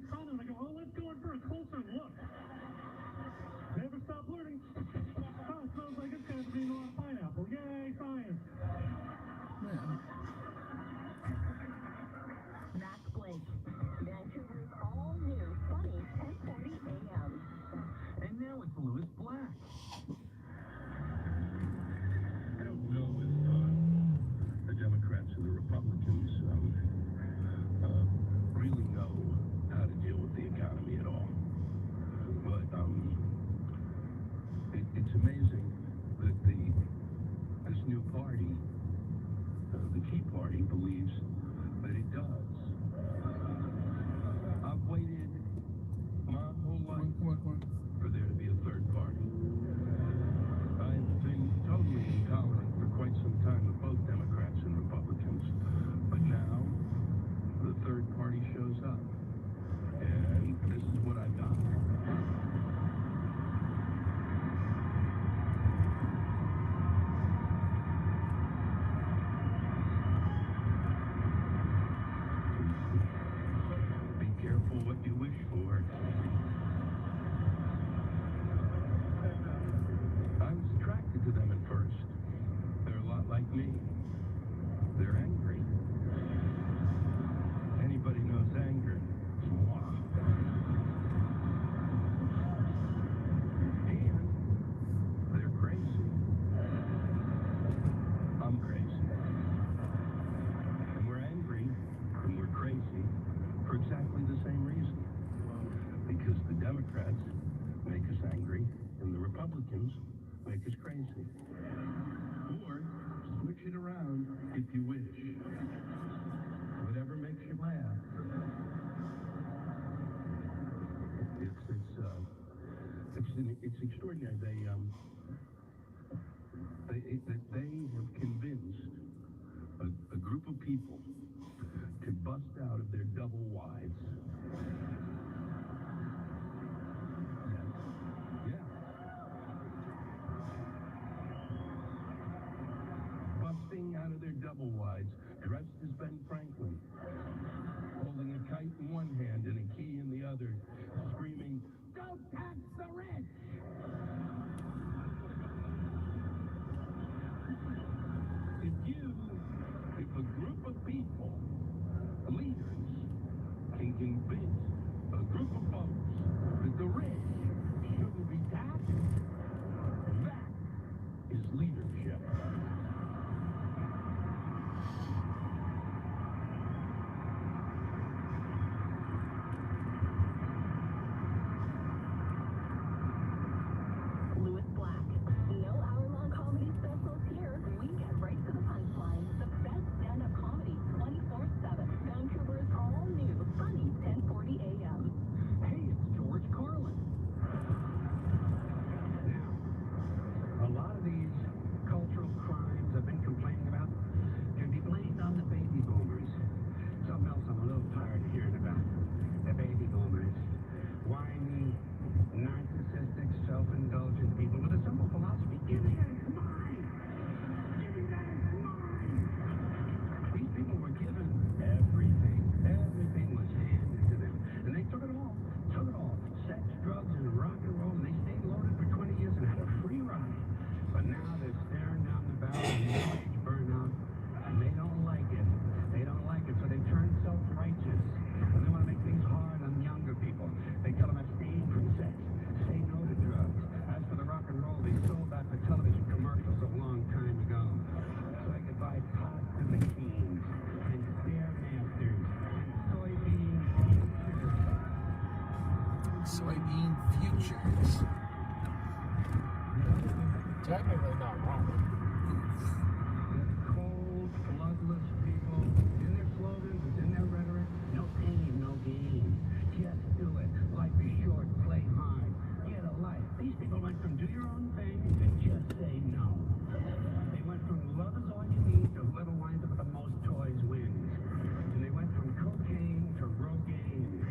He's calling. I go, oh, let's go in for a closer look. Never stop learning. Oh, it smells like it's going to be a pineapple. Yay, science. Max Blake, Vancouver's all-new funny 1040 AM. And now it's Louis Black. I don't know if the Democrats and the Republicans really know how to deal with the economy at all. But it's amazing that this new party, the Tea Party, believes that it does. I've waited my whole life for there to be a third party. I've been totally intolerant for quite some time of both Democrats and Republicans. But now, the third party shows up. And this is what I've done. Be careful what you wish for. I was attracted to them at first. They're a lot like me. They're angry. Anybody knows anger? Mwah. And they're crazy. I'm crazy. And we're angry and we're crazy for exactly the same reason. Because the Democrats make us angry and the Republicans make us crazy. Or switch it around if you wish. Whatever makes you laugh. It's extraordinary. They have convinced a group of people to bust out of their double wides. Yeah. Busting out of their double wides, dressed as Ben Franklin, holding a kite in one hand and a key in the other, screaming, "Don't tax the rich!" If a group of people, leaders, can convince a group of folks that the rich shouldn't be taxed, that is leadership. Louis Black. No hour-long comedy specials here. We get right to the punchline. The best stand-up comedy, 24/7. Vancouver's all-new funny 1040 AM. Hey, it's George Carlin. Now, a lot of these cultural crimes I've been complaining about can be blamed on the baby boomers. Something else I'm a little tired of hearing about. The baby boomers. Whiny, narcissistic, self-indulgent people with a simple philosophy. Give me that, it's mine. Give me that, it's mine. These people were given everything. Everything was handed to them. And they took it all. Took it all. Sex, drugs, and rock and roll. And they stayed loaded for 20 years and had a free ride. But now they're staring down the barrel of middle-age burnout. And they don't like it. They don't like it, so they turn self-righteous. And they want to make things hard on younger people. They tell them abstain from sex. Say no to drugs. As for the rock and roll, they sold that for television commercials a long time ago. So they could buy pot to the kings and Stairmasters and Soybean futures. Technically not wrong. cold, bloodless people. In their slogans, it's in their rhetoric. No pain, no gain. Just do it. Life is short. Play hard. Get a life. These people went from do your own thing to just say no. They went from love is all you need to whoever winds up with the most toys wins. And they went from cocaine to Rogaine.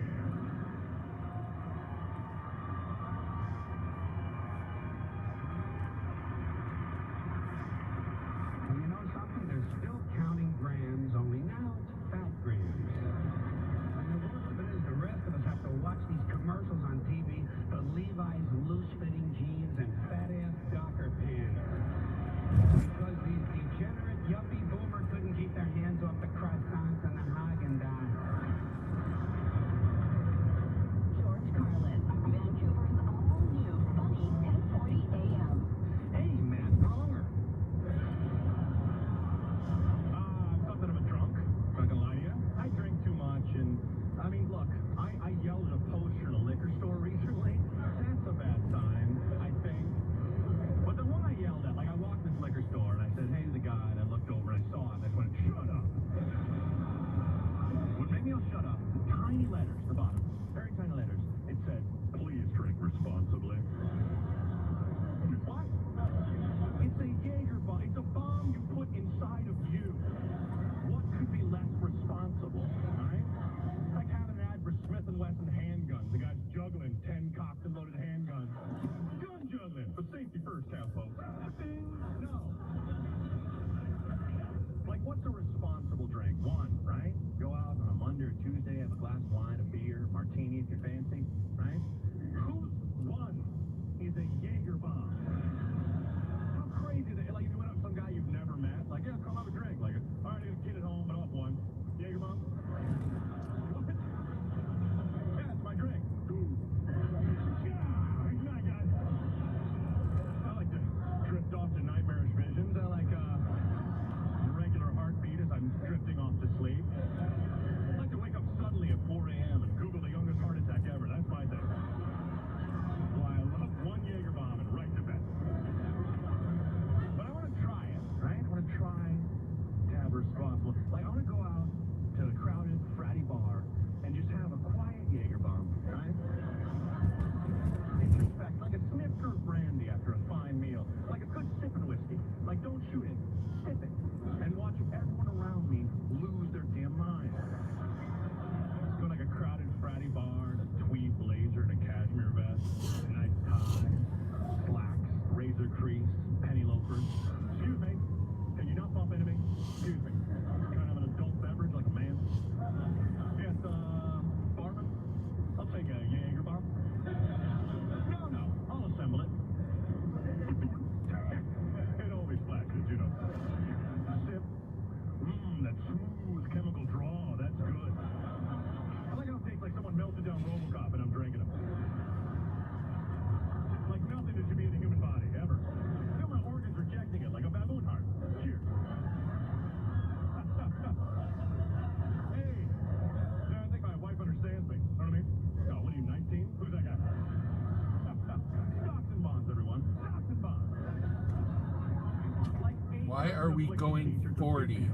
Why are we going 40?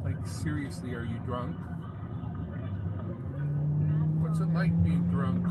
Like, seriously, are you drunk? What's it like being drunk?